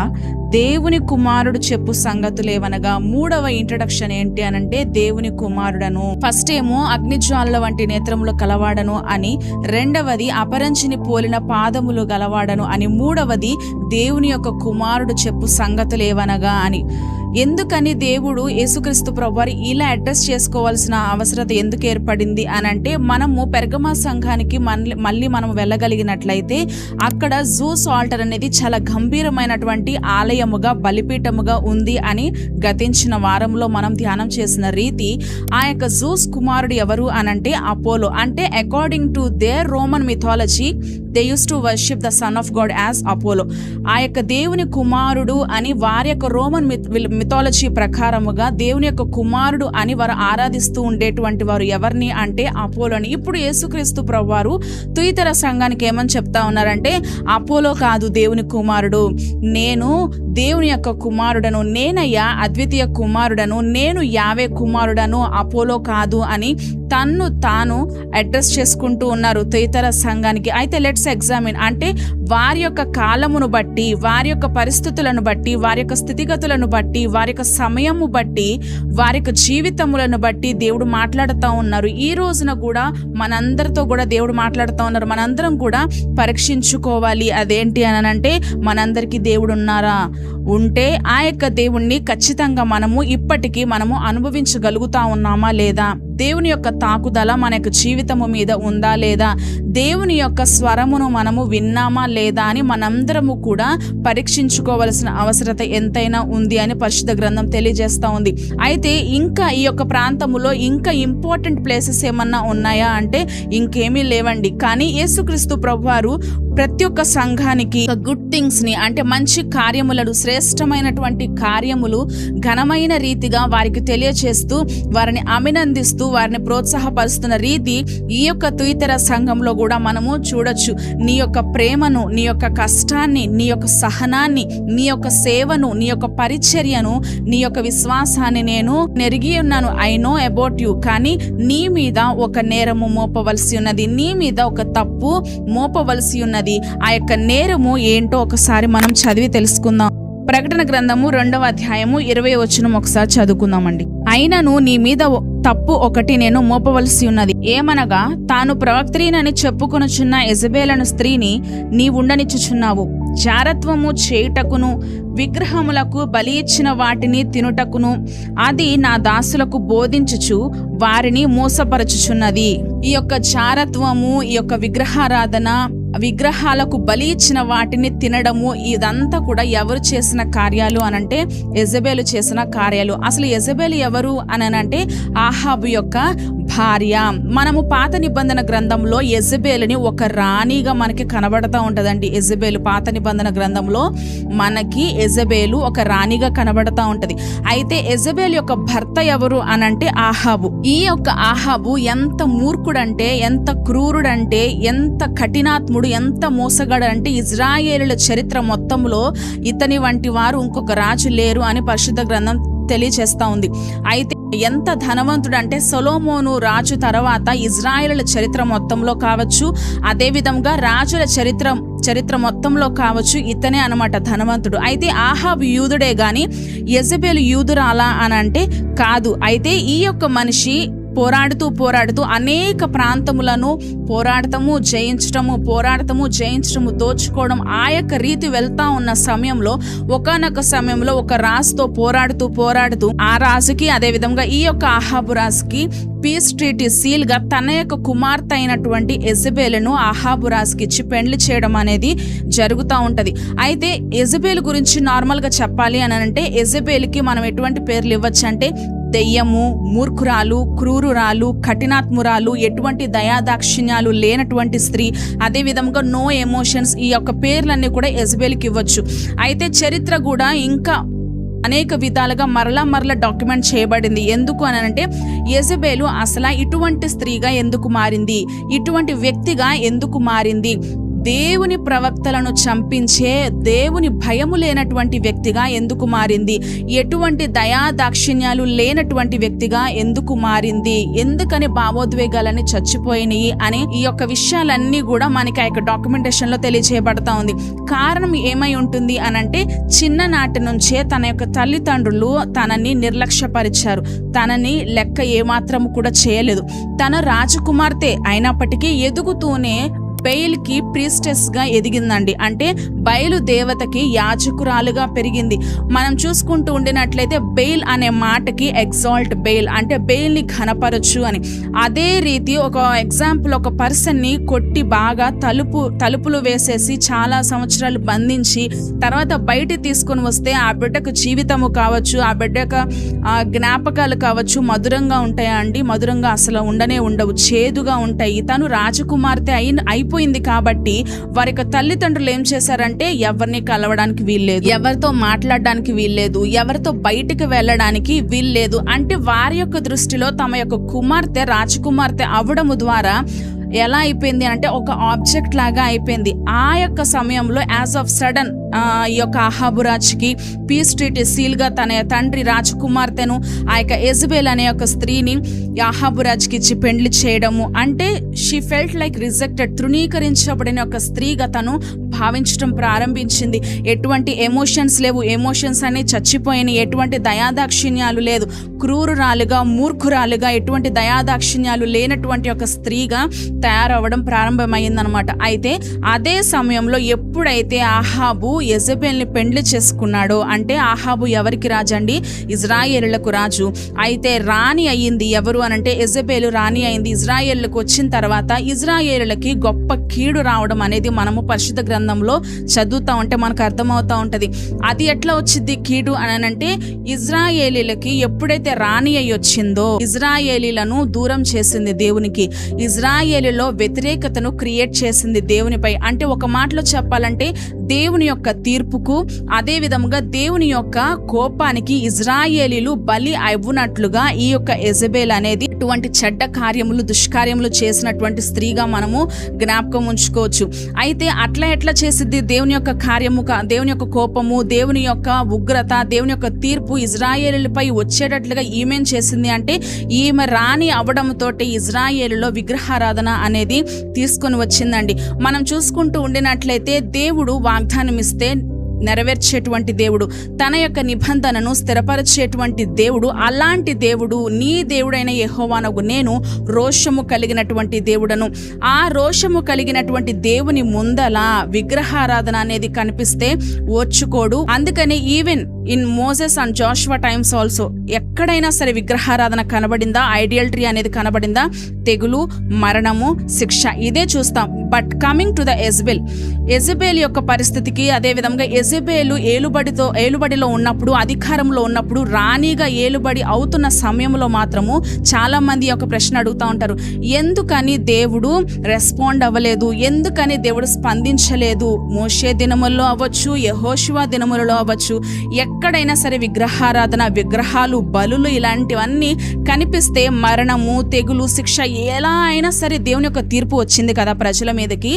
దేవుని కుమారుడు చెప్పు సంగతులేవనగా. 3వ ఇంట్రడక్షన్ ఏంటి అనంటే దేవుని కుమారుడను. ఫస్ట్ ఏమో అగ్నిజ్వాలల వంటి నేత్రములు కలవాడను అని, 2వది అపరంచిని పోలిన పాదములు గలవాడను అని, 3వది దేవుని యొక్క కుమారుడు చెప్పు సంగతులేవనగా అని. ఎందుకని దేవుడు యేసుక్రీస్తు ప్రభువారు ఇలా అడ్రస్ చేసుకోవాల్సిన అవసరత ఎందుకు ఏర్పడింది అని అంటే, మనము పెర్గమా సంఘానికి మళ్ళీ మనం వెళ్ళగలిగినట్లయితే అక్కడ జూస్ ఆల్టర్ అనేది చాలా గంభీరమైనటువంటి ఆలయముగా బలిపీఠముగా ఉంది అని గతించిన వారంలో మనం ధ్యానం చేసిన రీతి, ఆ యొక్క జూస్ కుమారుడు ఎవరు అనంటే అపోలో. అంటే according to their Roman mythology they used to worship the son of God as Apollo. ఆ యొక్క దేవుని కుమారుడు అని వారి యొక్క రోమన్ మిథాలజీ ప్రకారముగా దేవుని యొక్క కుమారుడు అని వారు ఆరాధిస్తూ ఉండేటువంటి వారు ఎవరిని అంటే అపోలోని. ఇప్పుడు యేసుక్రీస్తు ప్రభువారు తుయితెర సంఘానికి ఏమని చెప్తా ఉన్నారంటే, అపోలో కాదు దేవుని కుమారుడు, నేను దేవుని యొక్క కుమారుడను, నేనయ్యా అద్వితీయ కుమారుడను, నేను యావే కుమారుడను, అపోలో కాదు అని తన్ను తాను అడ్రస్ చేసుకుంటూ ఉన్నారు తుయితెర సంఘానికి. అయితే లెట్స్ ఎగ్జామిన్, అంటే వారి యొక్క కాలమును బట్టి, వారి యొక్క పరిస్థితులను బట్టి, వారి యొక్క స్థితిగతులను బట్టి, వారి యొక్క సమయము బట్టి, వారి యొక్క జీవితములను బట్టి దేవుడు మాట్లాడుతూ ఉన్నారు. ఈ రోజున కూడా మనందరితో కూడా దేవుడు మాట్లాడుతూ ఉన్నారు. మనందరం కూడా పరీక్షించుకోవాలి. అదేంటి అని అంటే, మనందరికీ దేవుడు ఉన్నారా? ఉంటే ఆ యొక్క దేవుణ్ణి ఖచ్చితంగా మనము ఇప్పటికీ మనము అనుభవించగలుగుతా ఉన్నామా లేదా? దేవుని యొక్క తాకుదల మన యొక్క జీవితము మీద ఉందా లేదా? దేవుని యొక్క స్వరమును మనము విన్నామా లేదా అని మనందరము కూడా పరీక్షించుకోవాల్సిన అవసరత ఎంతైనా ఉంది అని పరిశుద్ధ గ్రంథం తెలియజేస్తూ ఉంది. అయితే ఇంకా ఈ యొక్క ప్రాంతములో ఇంకా ఇంపార్టెంట్ ప్లేసెస్ ఏమన్నా ఉన్నాయా అంటే ఇంకేమీ లేవండి. కానీ యేసుక్రీస్తు ప్రభువారు ప్రతి ఒక్క సంఘానికి గుడ్ థింగ్స్ ని, అంటే మంచి కార్యములను, శ్రేష్టమైనటువంటి కార్యములు ఘనమైన రీతిగా వారికి తెలియచేస్తూ, వారిని అభినందిస్తూ, వారిని ప్రోత్సాహపరుస్తున్న రీతి ఈ యొక్క తుయితెర సంఘంలో కూడా మనము చూడొచ్చు. నీ యొక్క ప్రేమను, నీ యొక్క కష్టాన్ని, నీ యొక్క సహనాన్ని, నీ యొక్క సేవను, నీ యొక్క పరిచర్యను, నీ యొక్క విశ్వాసాన్ని నేను నెరిగి ఉన్నాను. I know about you. కానీ నీ మీద ఒక నేరము మోపవలసి ఉన్నది, నీ మీద ఒక తప్పు మోపవలసి ఉన్నది. ఆ యొక్క నేరము ఏంటో ఒకసారి మనం చదివి తెలుసుకుందాం. ప్రకటన గ్రంథము 2వ అధ్యాయము 20వ వచనం ఒకసారి చదువుకుందామండి. అయినను నీ మీద తప్పు ఒకటి నేను మోపవలసి ఉన్నది, ఏమనగా తాను ప్రవక్త్రీనని చెప్పుకొనుచున్న యెజబెలను స్త్రీని నీవుండనిచ్చుచున్నావు. జారత్వము చేయుటకును విగ్రహములకు బలి ఇచ్చిన వాటిని తినుటకును అది నా దాసులకు బోధించుచు వారిని మోసపరచుచున్నది. ఈ యొక్క జారత్వము, ఈ యొక్క విగ్రహారాధన, విగ్రహాలకు బలి ఇచ్చిన వాటిని తినడము, ఇదంతా కూడా ఎవరు చేసిన కార్యాలు అనంటే యెజబెలు చేసిన కార్యాలు. అసలు యెజబెలు ఎవరు అనంటే ఆహాబు యొక్క భార్య. మనము పాత నిబంధన గ్రంథంలో యెజబెలుని ఒక రాణిగా మనకి కనబడతా ఉంటదండి. యెజబెలు పాత నిబంధన గ్రంథంలో మనకి యెజబెలు ఒక రాణిగా కనబడతా ఉంటది. అయితే యెజబెలు యొక్క భర్త ఎవరు అనంటే ఆహాబు. ఈ యొక్క ఆహాబు ఎంత మూర్ఖుడంటే, ఎంత క్రూరుడంటే, ఎంత కఠినాత్ముడు, ఎంత మోసగాడు అంటే ఇజ్రాయేలుల చరిత్ర మొత్తంలో ఇతని వంటి వారు ఇంకొక రాజు లేరు అని పరిశుద్ధ గ్రంథం తెలియచేస్తా ఉంది. అయితే ఎంత ధనవంతుడు అంటే సొలొమోను రాజు తర్వాత ఇజ్రాయేలుల చరిత్ర మొత్తంలో కావచ్చు, అదే విధంగా రాజుల చరిత్ర మొత్తంలో కావచ్చు, ఇతనే అన్నమాట ధనవంతుడు. అయితే ఆహాబు యూదుడే గాని యెజబెలు యూదురాలా అని అంటే కాదు. అయితే ఈ యొక్క మనిషి పోరాడుతూ అనేక ప్రాంతములను జయించటము, దోచుకోవడం ఆ యొక్క రీతి వెళ్తా ఉన్న సమయంలో ఒకానొక సమయంలో ఒక రాజుతో పోరాడుతూ ఆ రాజుకి, అదే విధంగా ఈ యొక్క అహాబు రాజుకి పీస్ ట్రీటీ సీల్ గా తన యొక్క కుమార్తె అయినటువంటి యెజబెలును అహాబు రాజుకి ఇచ్చి పెండ్లి చేయడం అనేది జరుగుతూ ఉంటది. అయితే యెజబెలు గురించి నార్మల్ గా చెప్పాలి అని అంటే, యెజబెలుకి మనం ఎటువంటి పేర్లు ఇవ్వచ్చు అంటే దెయ్యము, మూర్ఖురాలు, క్రూరురాలు, కఠినాత్మురాలు, ఎటువంటి దయాదాక్షిణ్యాలు లేనటువంటి స్త్రీ, అదే విధంగా నో ఎమోషన్స్, ఈ యొక్క పేర్లన్నీ కూడా యెజబెలుకి ఇవ్వచ్చు. అయితే చరిత్ర కూడా ఇంకా అనేక విధాలుగా మరలా డాక్యుమెంట్ చేయబడింది. ఎందుకు అని అంటే, యెజబెలు అసలు ఇటువంటి స్త్రీగా ఎందుకు మారింది, ఇటువంటి వ్యక్తిగా ఎందుకు మారింది, దేవుని ప్రవక్తలను చంపించే దేవుని భయము లేనటువంటి వ్యక్తిగా ఎందుకు మారింది, ఎటువంటి దయాదాక్షిణ్యాలు లేనటువంటి వ్యక్తిగా ఎందుకు మారింది, ఎందుకని భావోద్వేగాలన్నీ చచ్చిపోయినాయి అని ఈ యొక్క విషయాలన్నీ కూడా మనకి ఆ యొక్క డాక్యుమెంటేషన్ లో తెలియజేయబడతా ఉంది. కారణం ఏమై ఉంటుంది అనంటే, చిన్ననాటి నుంచే తన యొక్క తల్లిదండ్రులు తనని నిర్లక్ష్యపరిచారు, తనని లెక్క ఏమాత్రం కూడా చేయలేదు. తన రాజకుమార్తె అయినప్పటికీ ఎదుగుతూనే బెయిల్కి ప్రీస్టెస్ గా ఎదిగిందండి. అంటే బయలు దేవతకి యాజకురాలుగా పెరిగింది. మనం చూసుకుంటూ ఉండినట్లయితే బెయిల్ అనే మాటకి ఎగ్జాల్ట్ బెయిల్ అంటే బెయిల్ని ఘనపరచు అని. అదే రీతి ఒక ఎగ్జాంపుల్, ఒక పర్సన్ని కొట్టి బాగా తలుపులు వేసేసి చాలా సంవత్సరాలు బంధించి తర్వాత బయట తీసుకొని వస్తే ఆ బిడ్డకు జీవితము కావచ్చు, ఆ బిడ్డకు జ్ఞాపకాలు కావచ్చు మధురంగా ఉంటాయా అండి? మధురంగా అసలు ఉండవు, చేదుగా ఉంటాయి. తను రాజకుమార్తె అయిపోయింది కాబట్టి వారి యొక్క తల్లిదండ్రులు ఏం చేశారంటే, ఎవరిని కలవడానికి వీల్లేదు, ఎవరితో మాట్లాడడానికి వీల్లేదు, ఎవరితో బయటికి వెళ్ళడానికి వీల్లేదు. అంటే వారి యొక్క దృష్టిలో తమ యొక్క కుమార్తె రాజకుమార్తె అవడము ద్వారా ఎలా అయిపోయింది అంటే ఒక ఆబ్జెక్ట్ లాగా అయిపోయింది. ఆ యొక్క సమయంలో యాజ్ ఆఫ్ సడన్ ఈ యొక్క అహాబు రాజుకి పీస్ ట్రీటీ సీల్ గా తన తండ్రి రాజకుమార్తెను ఆ యొక్క యెజబెల్ అనే యొక్క స్త్రీని అహాబు రాజుకి ఇచ్చి పెండ్లి చేయడము అంటే షీ ఫెల్ట్ లైక్ రిజెక్టెడ్, తృణీకరించబడిన ఒక స్త్రీగా తను భావించడం ప్రారంభించింది. ఎటువంటి ఎమోషన్స్ లేవు, ఎమోషన్స్ అన్ని చచ్చిపోయినాయి, ఎటువంటి దయాదాక్షిణ్యాలు లేదు, క్రూరురాలుగా, మూర్ఖురాలుగా, ఎటువంటి దయాదాక్షిణ్యాలు లేనటువంటి ఒక స్త్రీగా తయారవ్వడం ప్రారంభమైందనమాట. అయితే అదే సమయంలో ఎప్పుడైతే అహాబు యెజబెల్ని పెండ్లి చేసుకున్నాడో, అంటే అహాబు ఎవరికి రాజు అండి? ఇజ్రాయేలులకు రాజు. అయితే రాణి అయ్యింది ఎవరు అనంటే యెజబెలు రాణి అయింది. ఇజ్రాయేలులకు వచ్చిన తర్వాత ఇజ్రాయేలులకి గొప్ప కీడు రావడం అనేది మనము పరిశుద్ధ గ్రంథంలో చదువుతా ఉంటే మనకు అర్థమవుతా ఉంటది. అది ఎట్లా వచ్చింది కీడు అని అంటే, ఇజ్రాయేలీలకి ఎప్పుడైతే రాణి అయి వచ్చిందో ఇజ్రాయేలీలను దూరం చేసింది దేవునికి, ఇజ్రాయేలీలో వ్యతిరేకతను క్రియేట్ చేసింది దేవునిపై. అంటే ఒక మాటలో చెప్పాలంటే దేవుని యొక్క తీర్పుకు, అదే విధముగా దేవుని యొక్క కోపానికి ఇజ్రాయేలీలు బలి అవ్వునట్లుగా ఈ యొక్క యెజబెల్ అనేది ఇటువంటి చెడ్డ కార్యములు, దుష్కార్యములు చేసినటువంటి స్త్రీగా మనము జ్ఞాపకం ఉంచుకోవచ్చు. అయితే అట్లా ఎట్లా చేసిద్ది దేవుని యొక్క కార్యము, దేవుని యొక్క కోపము, దేవుని యొక్క ఉగ్రత, దేవుని యొక్క తీర్పు ఇజ్రాయేలుపై వచ్చేటట్లుగా ఈమె చేసింది అంటే, ఈమె రాణి అవడంతో ఇజ్రాయేలులో విగ్రహారాధన అనేది తీసుకొని వచ్చిందండి. మనం చూసుకుంటూ ఉండినట్లయితే దేవుడు వాగ్దానం ఇస్తే నెరవేర్చేటువంటి దేవుడు, తన యొక్క నిబంధనను స్థిరపరిచేటువంటి దేవుడు. అలాంటి దేవుడు, నీ దేవుడైన యెహోవానగు నేను రోషము కలిగినటువంటి దేవుడను. ఆ రోషము కలిగినటువంటి దేవుని ముందల విగ్రహారాధన అనేది కనిపిస్తే ఓర్చుకోడు. అందుకని even in Moses and Joshua times also ఎక్కడైనా సరే విగ్రహారాధన కనబడిందా, ఐడియల్ట్రీ అనేది కనబడిందా, తెగులు, మరణము, శిక్ష ఇదే చూస్తాం. But coming to the Jezebel యొక్క పరిస్థితికి, అదే విధంగా యెజబెలు ఏలుబడిలో ఉన్నప్పుడు, అధికారంలో ఉన్నప్పుడు, రాణిగా ఏలుబడి అవుతున్న సమయంలో మాత్రము చాలా మంది ఒక ప్రశ్న అడుగుతూ ఉంటారు, ఎందుకని దేవుడు రెస్పాండ్ అవ్వలేదు, ఎందుకని దేవుడు స్పందించలేదు? మోషే దినములలో అవ్వచ్చు, యెహోషువ దినములలో అవ్వచ్చు, ఎక్కడైనా సరే విగ్రహారాధన, విగ్రహాలు, బలులు ఇలాంటివన్నీ కనిపిస్తే మరణము, తెగులు, శిక్ష ఎలా అయినా సరే దేవుని యొక్క తీర్పు వచ్చింది కదా ప్రజల మీదకి.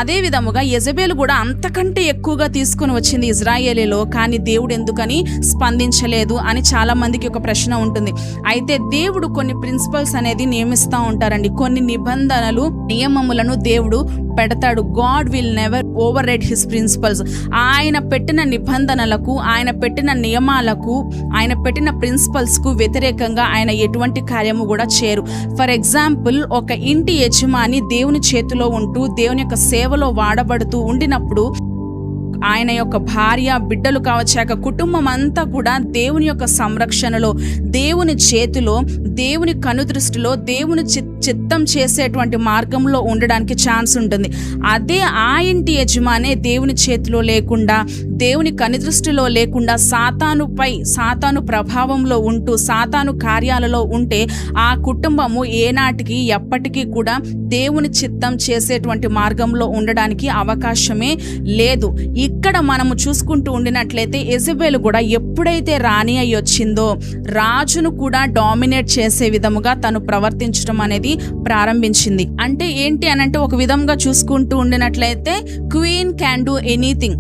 అదే విధముగా యెజబెలు కూడా అంతకంటే ఎక్కువగా తీసుకొని తీసుకొని వచ్చింది ఇజ్రాయేలీలో, కానీ దేవుడు ఎందుకని స్పందించలేదు అని చాలా మందికి ఒక ప్రశ్న ఉంటుంది. అయితే దేవుడు కొన్ని ప్రిన్సిపల్స్ అనేది నియమిస్తూ ఉంటారండి. కొన్ని నిబంధనలు నియమములను దేవుడు పెడతాడు. God will never override his principles. ఆయన పెట్టిన నిబంధనలకు, ఆయన పెట్టిన నియమాలకు, ఆయన పెట్టిన ప్రిన్సిపల్స్కు వ్యతిరేకంగా ఆయన ఎటువంటి కార్యము కూడా చేయరు. ఫర్ ఎగ్జాంపుల్, ఒక ఇంటి యజమాని దేవుని చేతిలో ఉంటూ దేవుని యొక్క సేవలో వాడబడుతూ ఉండినప్పుడు ఆయన యొక్క భార్య, బిడ్డలు కావచ్చాక కుటుంబం అంతా కూడా దేవుని యొక్క సంరక్షణలో, దేవుని చేతిలో, దేవుని కనుదృష్టిలో, దేవుని చిత్తం చేసేటువంటి మార్గంలో ఉండడానికి ఛాన్స్ ఉంటుంది. అదే ఆ ఇంటి యజమానే దేవుని చేతిలో లేకుండా, దేవుని కనుదృష్టిలో లేకుండా సాతాను ప్రభావంలో ఉంటూ, సాతాను కార్యాలలో ఉంటే ఆ కుటుంబము ఏనాటికి ఎప్పటికీ కూడా దేవుని చిత్తం చేసేటువంటి మార్గంలో ఉండడానికి అవకాశమే లేదు. ఇక్కడ మనము చూసుకుంటూ ఉండినట్లయితే యెజబెలు కూడా ఎప్పుడైతే రాణి అయి వచ్చిందో రాజును కూడా డామినేట్ చేసే విధముగా తను ప్రవర్తించడం అనేది ప్రారంభించింది. అంటే ఏంటి అనంటే, ఒక విధంగా చూసుకుంటూ ఉండినట్లయితే క్వీన్ క్యాన్ డూ ఎనీథింగ్,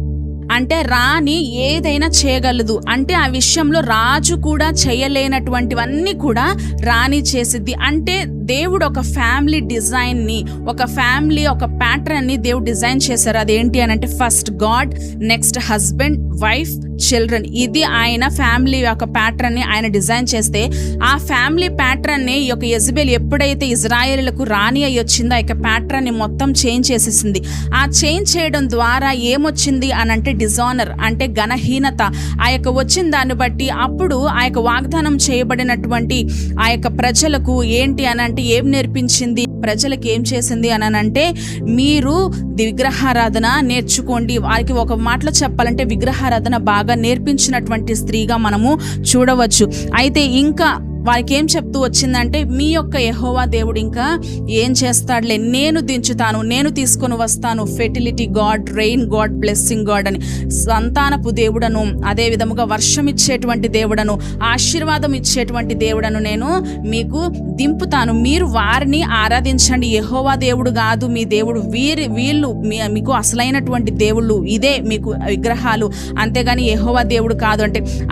అంటే రాణి ఏదైనా చేయగలదు. అంటే ఆ విషయంలో రాజు కూడా చేయలేనటువంటివన్నీ కూడా రాణి చేసిద్ది. అంటే దేవుడు ఒక ఫ్యామిలీ డిజైన్ని, ఒక ప్యాటర్న్ని దేవుడు డిజైన్ చేశారు. అదేంటి అనంటే, first God, next husband, wife, children. ఇది ఆయన ఫ్యామిలీ యొక్క ప్యాటర్న్ని ఆయన డిజైన్ చేస్తే, ఆ ఫ్యామిలీ ప్యాటర్న్ని ఈ యొక్క యెజబెల్ ఎప్పుడైతే ఇజ్రాయేలులకు రాణి అయి వచ్చిందో ఆ యొక్క ప్యాటర్న్ని మొత్తం చేంజ్ చేసేసింది. ఆ చేంజ్ చేయడం ద్వారా ఏమొచ్చింది అనంటే డిజానర్, అంటే ఘనహీనత ఆ యొక్క వచ్చిన దాన్ని బట్టి అప్పుడు ఆ యొక్క వాగ్దానం చేయబడినటువంటి ఆ యొక్క ప్రజలకు ఏంటి అనంటే ఏం నేర్పించింది, ప్రజలకు ఏం చేసింది అనంటే, మీరు విగ్రహారాధన నేర్చుకోండి. వారికి ఒక మాటలో చెప్పాలంటే విగ్రహారాధన బాగా నేర్పించినటువంటి స్త్రీగా మనము చూడవచ్చు. అయితే ఇంకా వారికి ఏం చెప్తూ వచ్చిందంటే, మీ యొక్క యెహోవా దేవుడు ఇంకా ఏం చేస్తాడులే, నేను దించుతాను, నేను తీసుకొని వస్తాను, fertility God, rain God, blessing God అని, సంతానపు దేవుడను, అదే విధముగా వర్షం ఇచ్చేటువంటి దేవుడను, ఆశీర్వాదం ఇచ్చేటువంటి దేవుడను నేను మీకు దింపుతాను. మీరు వారిని ఆరాధించండి. యెహోవా దేవుడు కాదు మీ దేవుడు, వీళ్ళు మీకు అసలైనటువంటి దేవుళ్ళు, ఇదే మీకు విగ్రహాలు, అంతేగాని యెహోవా దేవుడు కాదు.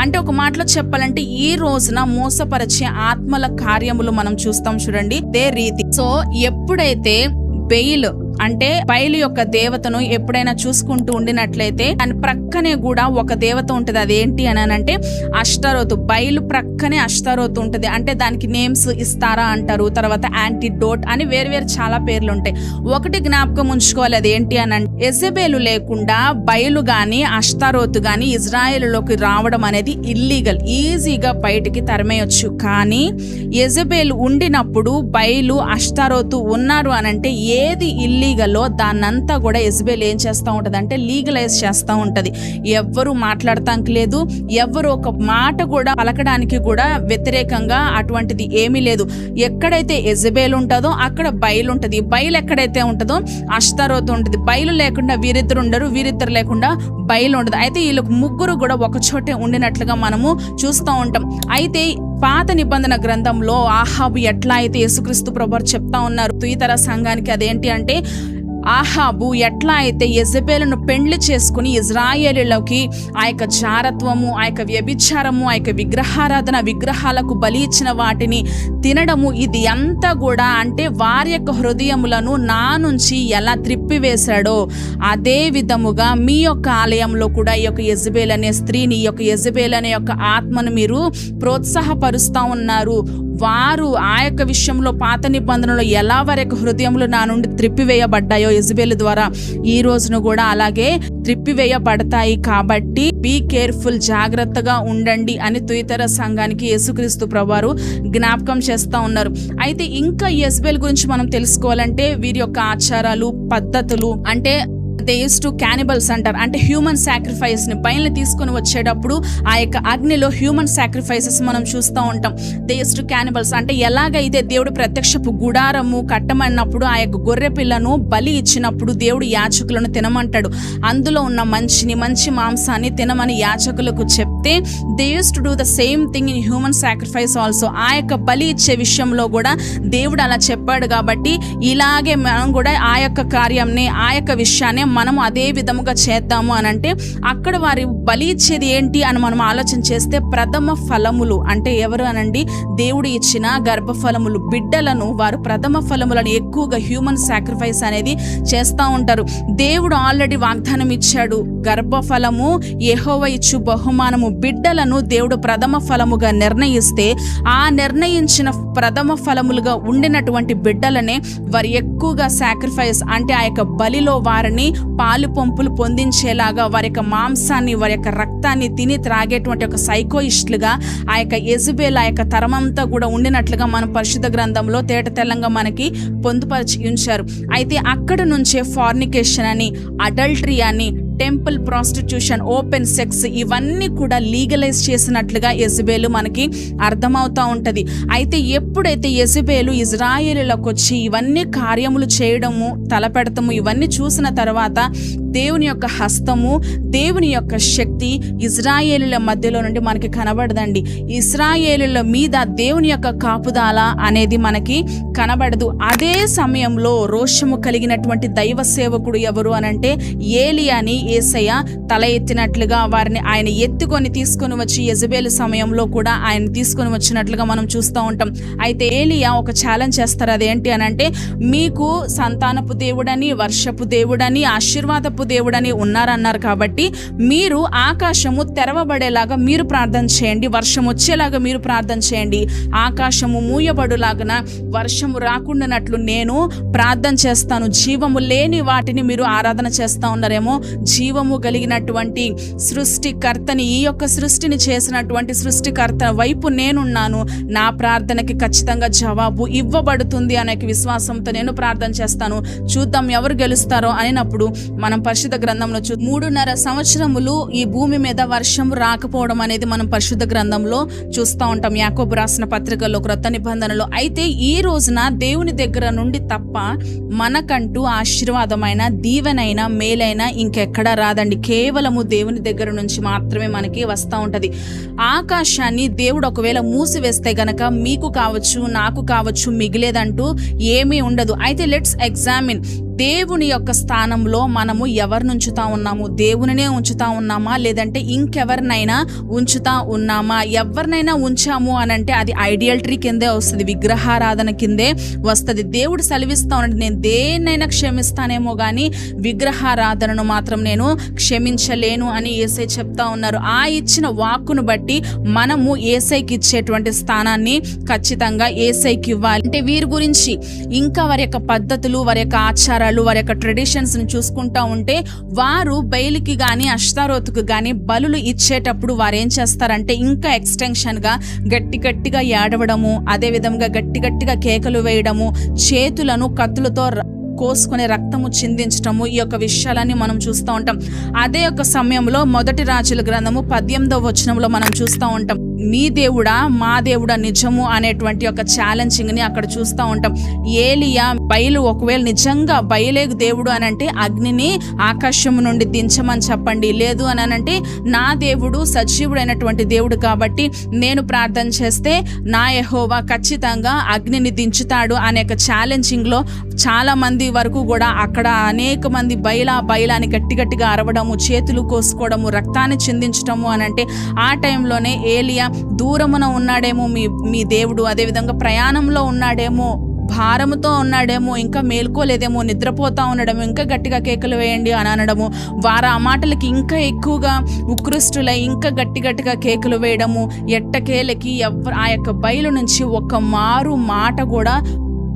అంటే ఒక మాటలో చెప్పాలంటే, ఈ రోజున మోసపరిచే ఆత్మల కార్యములు మనం చూస్తాం చూడండి. అదే రీతి సో ఎప్పుడైతే బయలు యొక్క దేవతను ఎప్పుడైనా చూసుకుంటూ ఉండినట్లయితే దాని ప్రక్కనే కూడా ఒక దేవత ఉంటుంది. అదేంటి అనంటే అష్టారోతు. బయలు ప్రక్కనే అష్టారోతు ఉంటుంది. అంటే దానికి నేమ్స్ ఇస్తారా అంటారు, తర్వాత యాంటీడోట్ అని వేరు చాలా పేర్లు ఉంటాయి. ఒకటి జ్ఞాపకం ఉంచుకోవాలి, అదేంటి అనంటే యెజబెలు లేకుండా బయలు గాని అష్టారోతు గాని ఇజ్రాయేలులోకి రావడం అనేది ఇల్లీగల్, ఈజీగా బయటికి తరిమేయొచ్చు. కానీ యెజబెలు ఉండినప్పుడు బయలు అష్టారోతు ఉన్నారు అనంటే ఏది ఇల్లీగల్లో దాన్నంతా కూడా యెజబెల్ ఏం చేస్తూ ఉంటుంది అంటే లీగలైజ్ చేస్తూ ఉంటుంది. ఎవ్వరు మాట్లాడటానికి లేదు, ఎవ్వరు ఒక మాట కూడా పలకడానికి కూడా వ్యతిరేకంగా అటువంటిది ఏమీ లేదు. ఎక్కడైతే యెజబెల్ ఉంటుందో అక్కడ బయలు ఉంటుంది, బయలు ఎక్కడైతే ఉంటుందో అష్తారోతు ఉంటుంది. బయలు లేకుండా వీరిద్దరు ఉండరు, వీరిద్దరు లేకుండా బయలు ఉండదు. అయితే వీళ్ళకు ముగ్గురు కూడా ఒక చోటే ఉండినట్లుగా మనము చూస్తూ ఉంటాం. అయితే పాత నిబంధన గ్రంథంలో ఆహాబు ఎట్లా అయితే యేసుక్రీస్తు ప్రభువారు చెప్తా ఉన్నారు తుయతర సంఘానికి, అదేంటి అంటే ఆహాబు ఎట్లా అయితే యెజబెలును పెండ్లి చేసుకుని ఇజ్రాయేలులోకి ఆ యొక్క జారత్వము, ఆ యొక్క వ్యభిచారము, ఆ యొక్క విగ్రహారాధన, విగ్రహాలకు బలి ఇచ్చిన వాటిని తినడము, ఇది అంతా కూడా అంటే వారి యొక్క హృదయములను నా నుంచి ఎలా త్రిప్పివేశాడో అదే విధముగా మీ యొక్క ఆలయంలో కూడా ఈ యొక్క యెజబెల్ అనే స్త్రీని, ఈ యొక్క యెజబెల్ అనే యొక్క ఆత్మను మీరు ప్రోత్సాహపరుస్తూ ఉన్నారు. వారు ఆ యొక్క విషయంలో పాత నిబంధనలో ఎలా వారి యొక్క హృదయంలో నా నుండి త్రిప్పివేయబడ్డాయో యెజబెల్ ద్వారా ఈ రోజును కూడా అలాగే త్రిప్పివేయబడతాయి. కాబట్టి బీ కేర్ఫుల్, జాగ్రత్తగా ఉండండి అని తుయతర సంఘానికి యేసుక్రీస్తు ప్రభువారు జ్ఞాపకం చేస్తూ ఉన్నారు. అయితే ఇంకా యెజబెల్ గురించి మనం తెలుసుకోవాలంటే వీరి యొక్క ఆచారాలు, పద్ధతులు, అంటే దే యూస్ టు క్యానిబల్స్ అంటారు. అంటే హ్యూమన్ సాక్రిఫైస్ ని బయలు తీసుకొని వచ్చేటప్పుడు ఆ యొక్క అగ్నిలో హ్యూమన్ సాక్రిఫైసెస్ మనం చూస్తూ ఉంటాం. దే యూస్ టు క్యానిబల్స్ అంటే ఎలాగైతే దేవుడు ప్రత్యక్షపు గుడారము కట్టమన్నప్పుడు ఆ యొక్క గొర్రె పిల్లను బలి ఇచ్చినప్పుడు దేవుడు యాజకులను తినమంటాడు. అందులో ఉన్న మంచి మాంసాన్ని తినమని యాజకులకు చెప్తే చెప్తే they used to do the same thing in human sacrifice also. ఆ యొక్క బలి ఇచ్చే విషయంలో కూడా దేవుడు అలా చెప్పాడు కాబట్టి ఇలాగే మనం కూడా ఆ యొక్క కార్యంని, ఆ యొక్క విషయాన్ని మనం అదే విధముగా చేద్దాము అని అంటే, అక్కడ వారి బలి ఇచ్చేది ఏంటి అని మనం ఆలోచన చేస్తే ప్రథమ ఫలములు అంటే ఎవరు అనండి, దేవుడు ఇచ్చిన గర్భఫలములు, బిడ్డలను వారు ప్రథమ ఫలములను ఎక్కువగా హ్యూమన్ సాక్రిఫైస్ అనేది చేస్తూ ఉంటారు. దేవుడు ఆల్రెడీ వాగ్దానం ఇచ్చాడు, గర్భఫలము యెహోవా ఇచ్చు బహుమానము. బిడ్డలను దేవుడు ప్రథమ ఫలముగా నిర్ణయిస్తే ఆ నిర్ణయించిన ప్రథమ ఫలములుగా ఉండినటువంటి బిడ్డలనే వారు ఎక్కువగా సాక్రిఫైస్ అంటే ఆ యొక్క బలిలో వారిని పాలు పంపులు పొందించేలాగా, వారి యొక్క మాంసాన్ని, వారి యొక్క రక్తాన్ని తిని త్రాగేటువంటి ఒక సైకోయిస్టులుగా ఆ యొక్క యెజబెల్ ఆ యొక్క తరమంతా కూడా ఉండినట్లుగా మనం పరిశుద్ధ గ్రంథంలో తేట తెల్లంగా మనకి పొందుపరిచి ఉంచారు. అయితే అక్కడ నుంచే ఫార్నికేషన్ అని, అడల్టరీ అని, టెంపుల్ ప్రాస్టిట్యూషన్, ఓపెన్ సెక్స్ ఇవన్నీ కూడా లీగలైజ్ చేసినట్లుగా యెజబెలు మనకి అర్థమవుతూ ఉంటుంది. అయితే ఎప్పుడైతే యెజబెలు ఇజ్రాయేలులకు వచ్చి ఇవన్నీ కార్యములు చేయడము, తలపెడతాము ఇవన్నీ చూసిన తర్వాత దేవుని యొక్క హస్తము, దేవుని యొక్క శక్తి ఇజ్రాయేలుల మధ్యలో నుండి మనకి కనబడదండి. ఇజ్రాయేలుల మీద దేవుని యొక్క కాపుదాల అనేది మనకి కనబడదు. అదే సమయంలో రోషము కలిగినటువంటి దైవ సేవకుడు ఎవరు అనంటే ఏలియాని యేసయ్య తల ఎత్తినట్లుగా వారిని ఆయన ఎత్తుకొని తీసుకొని వచ్చి యెజబెలు సమయంలో కూడా ఆయన తీసుకొని వచ్చినట్లుగా మనం చూస్తూ ఉంటాం. అయితే ఏలియా ఒక ఛాలెంజ్ చేస్తారు, అదేంటి అనంటే, మీకు సంతానపు దేవుడని, వర్షపు దేవుడని, ఆశీర్వాదపు దేవుడని ఉన్నారన్నారు కాబట్టి మీరు ఆకాశము తెరవబడేలాగా మీరు ప్రార్థన చేయండి, వర్షం వచ్చేలాగా మీరు ప్రార్థన చేయండి, ఆకాశము మూయబడులాగన వర్షము రాకుండానట్లు నేను ప్రార్థన చేస్తాను. జీవము లేని వాటిని మీరు ఆరాధన చేస్తూ ఉన్నారేమో, జీవము కలిగినటువంటి సృష్టికర్తని, ఈ యొక్క సృష్టిని చేసినటువంటి సృష్టికర్త వైపు నేనున్నాను, నా ప్రార్థనకి ఖచ్చితంగా జవాబు ఇవ్వబడుతుంది అనే విశ్వాసంతో నేను ప్రార్థన చేస్తాను, చూద్దాం ఎవరు గెలుస్తారో అనినప్పుడు మనం పరిశుద్ధ గ్రంథంలో 3.5 సంవత్సరములు ఈ భూమి మీద వర్షం రాకపోవడం అనేది మనం పరిశుద్ధ గ్రంథంలో చూస్తూ ఉంటాం, యాకోబు రాసిన పత్రికల్లో, క్రొత్త నిబంధనలో. అయితే ఈ రోజున దేవుని దగ్గర నుండి తప్ప మనకంటూ ఆశీర్వాదమైన, దీవెనైన, మేలైన ఇంకెక్కడా రాదండి. కేవలము దేవుని దగ్గర నుంచి మాత్రమే మనకి వస్తూ ఉంటుంది. ఆకాశాన్ని దేవుడు ఒకవేళ మూసివేస్తే గనక మీకు కావచ్చు, నాకు కావచ్చు, మిగిలేదంటూ ఏమీ ఉండదు. అయితే లెట్స్ ఎగ్జామిన్, దేవుని యొక్క స్థానంలో మనము ఎవరిని ఉంచుతా ఉన్నాము? దేవునినే ఉంచుతా ఉన్నామా, లేదంటే ఇంకెవరినైనా ఉంచుతా ఉన్నామా? ఎవరినైనా ఉంచాము అనంటే అది ఐడియల్టరీ కిందే వస్తుంది, విగ్రహారాధన కిందే వస్తుంది. దేవుడు సెలవిస్తా ఉన్నాడు, నేను దేన్నైనా క్షమిస్తానేమో కానీ విగ్రహారాధనను మాత్రం నేను క్షమించలేను అని యేసయ్య చెప్తా ఉన్నారు. ఆ ఇచ్చిన వాక్కును బట్టి మనము యేసయ్యకి ఇచ్చేటువంటి స్థానాన్ని ఖచ్చితంగా యేసయ్యకి ఇవ్వాలి. అంటే వీరి గురించి ఇంకా వారి యొక్క పద్ధతులు, వారి యొక్క ఆచారాలు, వారి యొక్క ట్రెడిషన్స్ ని చూసుకుంటా ఉంటే, వారు బయలుకి కానీ అష్తారోతుకు కానీ బలులు ఇచ్చేటప్పుడు వారు ఏం చేస్తారంటే ఇంకా ఎక్స్టెన్షన్ గా గట్టిగా ఏడవడము, అదే విధంగా గట్టిగా కేకలు వేయడము, చేతులను కత్తులతో కోసుకునే రక్తము చిందించటము, ఈ యొక్క విషయాలన్నీ మనం చూస్తూ ఉంటాం. అదే యొక్క సమయంలో మొదటి రాజుల గ్రంథము 18వ వచనంలో మనం చూస్తూ ఉంటాం, మీ దేవుడా మా దేవుడా నిజము అనేటువంటి ఒక ఛాలెంజింగ్ ని అక్కడ చూస్తూ ఉంటాం. ఏలియా బయలు ఒకవేళ నిజంగా బయలే దేవుడు అనంటే అగ్నిని ఆకాశం నుండి దించమని చెప్పండి, లేదు అని అనంటే నా దేవుడు సజీవుడైనటువంటి దేవుడు కాబట్టి నేను ప్రార్థన చేస్తే నా యెహోవా ఖచ్చితంగా అగ్నిని దించుతాడు అనే ఒక ఛాలెంజింగ్ లో చాలా మంది వరకు కూడా అక్కడ అనేక మంది బయలాని గట్టిగా అరవడము, చేతులు కోసుకోవడము, రక్తాన్ని చిందించటము అనంటే ఆ టైంలోనే ఏలియా దూరమున ఉన్నాడేమో మీ దేవుడు, అదేవిధంగా ప్రయాణంలో ఉన్నాడేమో, భారముతో ఉన్నాడేమో, ఇంకా మేల్కోలేదేమో, నిద్రపోతా ఉండడము, ఇంకా గట్టిగా కేకలు వేయండి అని అనడము, వారు ఆ మాటలకి ఇంకా ఎక్కువగా ఉత్కృష్టులై ఇంకా గట్టిగా కేకలు వేయడము, ఎట్టకేలకి ఆ యొక్క బయలు నుంచి ఒక మారు మాట కూడా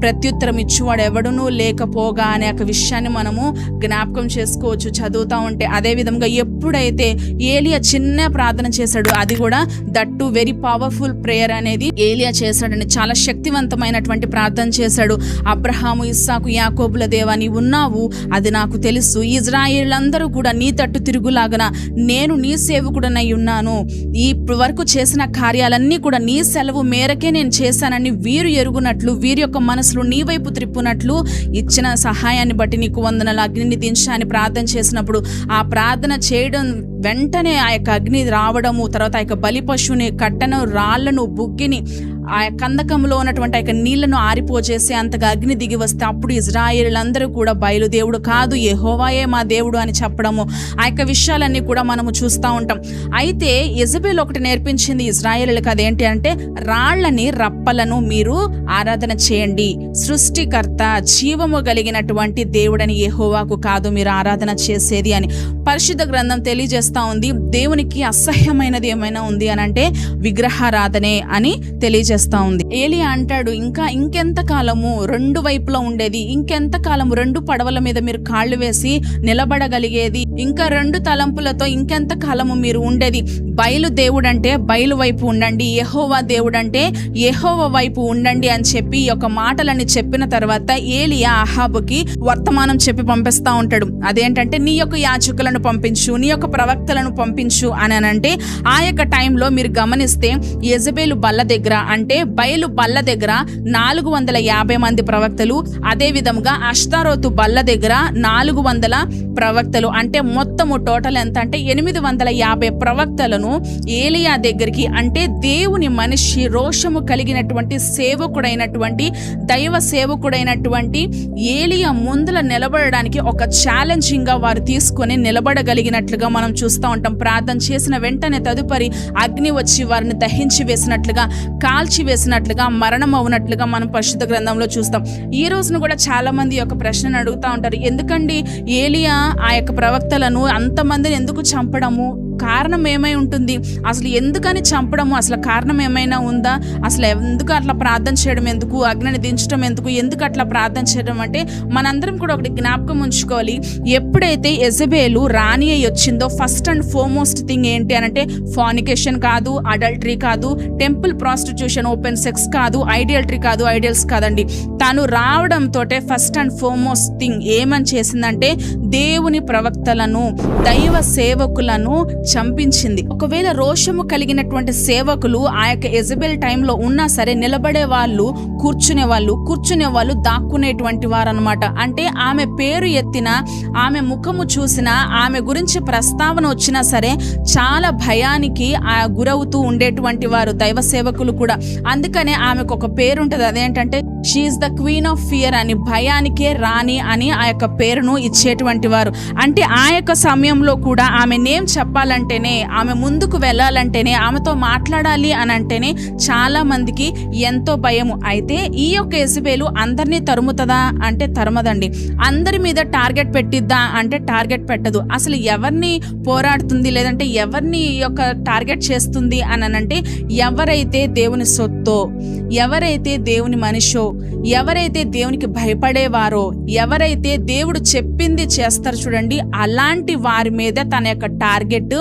ప్రత్యుత్తరం ఇచ్చేవాడు ఎవడునూ లేకపోగా అనే ఒక విషయాన్ని మనము జ్ఞాపకం చేసుకోవచ్చు చదువుతా ఉంటే. అదేవిధంగా ఎప్పుడైతే ఏలియా చిన్న ప్రార్థన చేశాడు, అది కూడా దట్టు వెరీ పవర్ఫుల్ ప్రేయర్ అనేది ఏలియా చేశాడని, చాలా శక్తివంతమైనటువంటి ప్రార్థన చేశాడు. అబ్రహాము, ఇస్సాకు, యాకోబుల దేవా నీవు ఉన్నావు, అది నాకు తెలుసు, ఇజ్రాయేలులందరూ కూడా నీ తట్టు తిరుగులాగన నేను నీ సేవకుడనై ఉన్నాను, ఈ వరకు చేసిన కార్యాలన్నీ కూడా నీ సెలవు మేరకే నేను చేశానని వీరు ఎరుగునట్లు, వీరి యొక్క మనసు అసలు నీ వైపు త్రిప్పునట్లు ఇచ్చిన సహాయాన్ని బట్టి నీకు వందనాలు. అగ్నిని దించు అని ప్రార్థన చేసినప్పుడు ఆ ప్రార్థన చేయడం వెంటనే ఆ యొక్క అగ్ని రావడము, తర్వాత ఆ యొక్క బలి పశువుని, కట్టను, రాళ్లను, బుగ్గిని, ఆ కందకంలో ఉన్నటువంటి ఆ యొక్క నీళ్లను ఆరిపోచేసి అంతగా అగ్ని దిగి వస్తే అప్పుడు ఇజ్రాయేలీలందరూ కూడా బయలుదేవుడు కాదు యెహోవాయే మా దేవుడు అని చెప్పడము, ఆ యొక్క విషయాలన్నీ కూడా మనము చూస్తూ ఉంటాం. అయితే యెజబెల్ ఒకటి నేర్పించింది ఇజ్రాయేలీలకు, అదేంటి అంటే రాళ్లని, రప్పలను మీరు ఆరాధన చేయండి, సృష్టికర్త జీవము కలిగినటువంటి దేవుడని యెహోవాకు కాదు మీరు ఆరాధన చేసేది అని పరిశుద్ధ గ్రంథం తెలియజేస్తా ఉంది. దేవునికి అసహ్యమైనది ఏమైనా ఉంది అని అంటే విగ్రహారాధనే అని తెలియజేస్తా ఉంది. ఏలియా అంటాడు, ఇంకెంత కాలము రెండు వైపులా ఉండేది, ఇంకెంత కాలము రెండు పడవల మీద మీరు కాళ్ళు వేసి నిలబడగలిగేది, ఇంకా రెండు తలంపులతో ఇంకెంత కాలము మీరు ఉండేది, బయలు దేవుడు అంటే బయలు వైపు ఉండండి, యెహోవా దేవుడు అంటే యెహోవా వైపు ఉండండి అని చెప్పి ఈ యొక్క మాటలని చెప్పిన తర్వాత ఏలియా అహాబుకి వర్తమానం చెప్పి పంపిస్తా ఉంటాడు. అదేంటంటే నీ యొక్క యాజకులను పంపించు, నీ యొక్క ప్రవక్తలను పంపించు అని అంటే ఆ యొక్క టైంలో మీరు గమనిస్తే యెజబెలు బల్ల దగ్గర అంటే బయలు బల్ల దగ్గర 450 మంది ప్రవక్తలు, అదే విధంగా అష్తారోతు బల్ల దగ్గర 400 ప్రవక్తలు, అంటే మొత్తము టోటల్ ఎంత అంటే 850 ప్రవక్తలను ఏలియా దగ్గరికి, అంటే దేవుని మనిషి రోషము కలిగినటువంటి సేవకుడైనటువంటి దైవ సేవకుడైనటువంటి ఏలియా ముందల నిలబడడానికి ఒక ఛాలెంజింగ్ గా వారు తీసుకొని నిలబడగలిగినట్లుగా మనం చూస్తూ ఉంటాం. ప్రార్థన చేసిన వెంటనే తదుపరి అగ్ని వచ్చి వారిని దహించి వేసినట్లుగా, కాల్చి వేసినట్లుగా, మరణం అవునట్లుగా మనం పరిశుద్ధ గ్రంథంలో చూస్తాం. ఈ రోజున కూడా చాలా మంది యొక్క ప్రశ్నను అడుగుతూ ఉంటారు, ఎందుకండి ఏలియా ఆ యొక్క ప్రవక్తలను అంతమందిని ఎందుకు చంపడము, కారణం ఏమై ఉంటుంది, అసలు ఎందుకని చంపడము, అసలు కారణం ఏమైనా ఉందా, అసలు ఎందుకు అట్లా ప్రార్థన చేయడం ఎందుకు, అగ్నిని దించడం ఎందుకు అట్లా ప్రార్థన చేయడం అంటే మనందరం కూడా ఒకటి జ్ఞాపకం ఉంచుకోవాలి. ఎప్పుడైతే యెజబెలు రాణి అయి వచ్చిందో ఫస్ట్ అండ్ ఫార్మోస్ట్ థింగ్ ఏంటి అని అంటే ఫార్నికేషన్ కాదు, అడల్టరీ కాదు, టెంపుల్ ప్రాస్టిట్యూషన్, ఓపెన్ సెక్స్ కాదు, ఐడియల్టరీ కాదు, ఐడియల్స్ కాదండి. తను రావడంతో ఫస్ట్ అండ్ ఫార్మోస్ట్ థింగ్ ఏమని చేసిందంటే దేవుని ప్రవక్తలను, దైవ సేవకులను చంపించింది. ఒకవేళ రోషము కలిగినటువంటి సేవకులు ఆ యొక్క యెజబెల్ టైంలో ఉన్నా సరే నిలబడే వాళ్ళు, కూర్చునే వాళ్ళు దాక్కునేటువంటి వారు అనమాట. అంటే ఆమె పేరు ఎత్తినా, ఆమె ముఖము చూసినా, ఆమె గురించి ప్రస్తావన వచ్చినా సరే చాలా భయానికి గురవుతూ ఉండేటువంటి వారు దైవ సేవకులు కూడా. అందుకనే ఆమెకు ఒక పేరు ఉంటుంది, అదేంటంటే she's the queen of fear అని, భయానికే రాణి అని ఆ యొక్క పేరును ఇచ్చేటువంటి వారు. అంటే ఆ యొక్క సమయంలో కూడా ఆమె నేమ్ చెప్పాలంటేనే, ఆమె ముందుకు వెళ్ళాలంటేనే, ఆమెతో మాట్లాడాలి అని అంటేనే చాలా మందికి ఎంతో భయము. అయితే ఈ యొక్క యెజబెలు అందరినీ తరుముతుందా అంటే తరుమదండి. అందరి మీద టార్గెట్ పెట్టిద్దా అంటే టార్గెట్ పెట్టదు. అసలు ఎవరిని పోరాడుతుంది లేదంటే ఎవరిని ఈ యొక్క టార్గెట్ చేస్తుంది అని అంటే ఎవరైతే దేవుని సొత్తో, ఎవరైతే దేవుని మనిషో, ఎవరైతే దేవునికి భయపడేవారో, ఎవరైతే దేవుడు చెప్పింది చేస్తారు చూడండి, అలాంటి వారి మీద తన యొక్క టార్గెట్,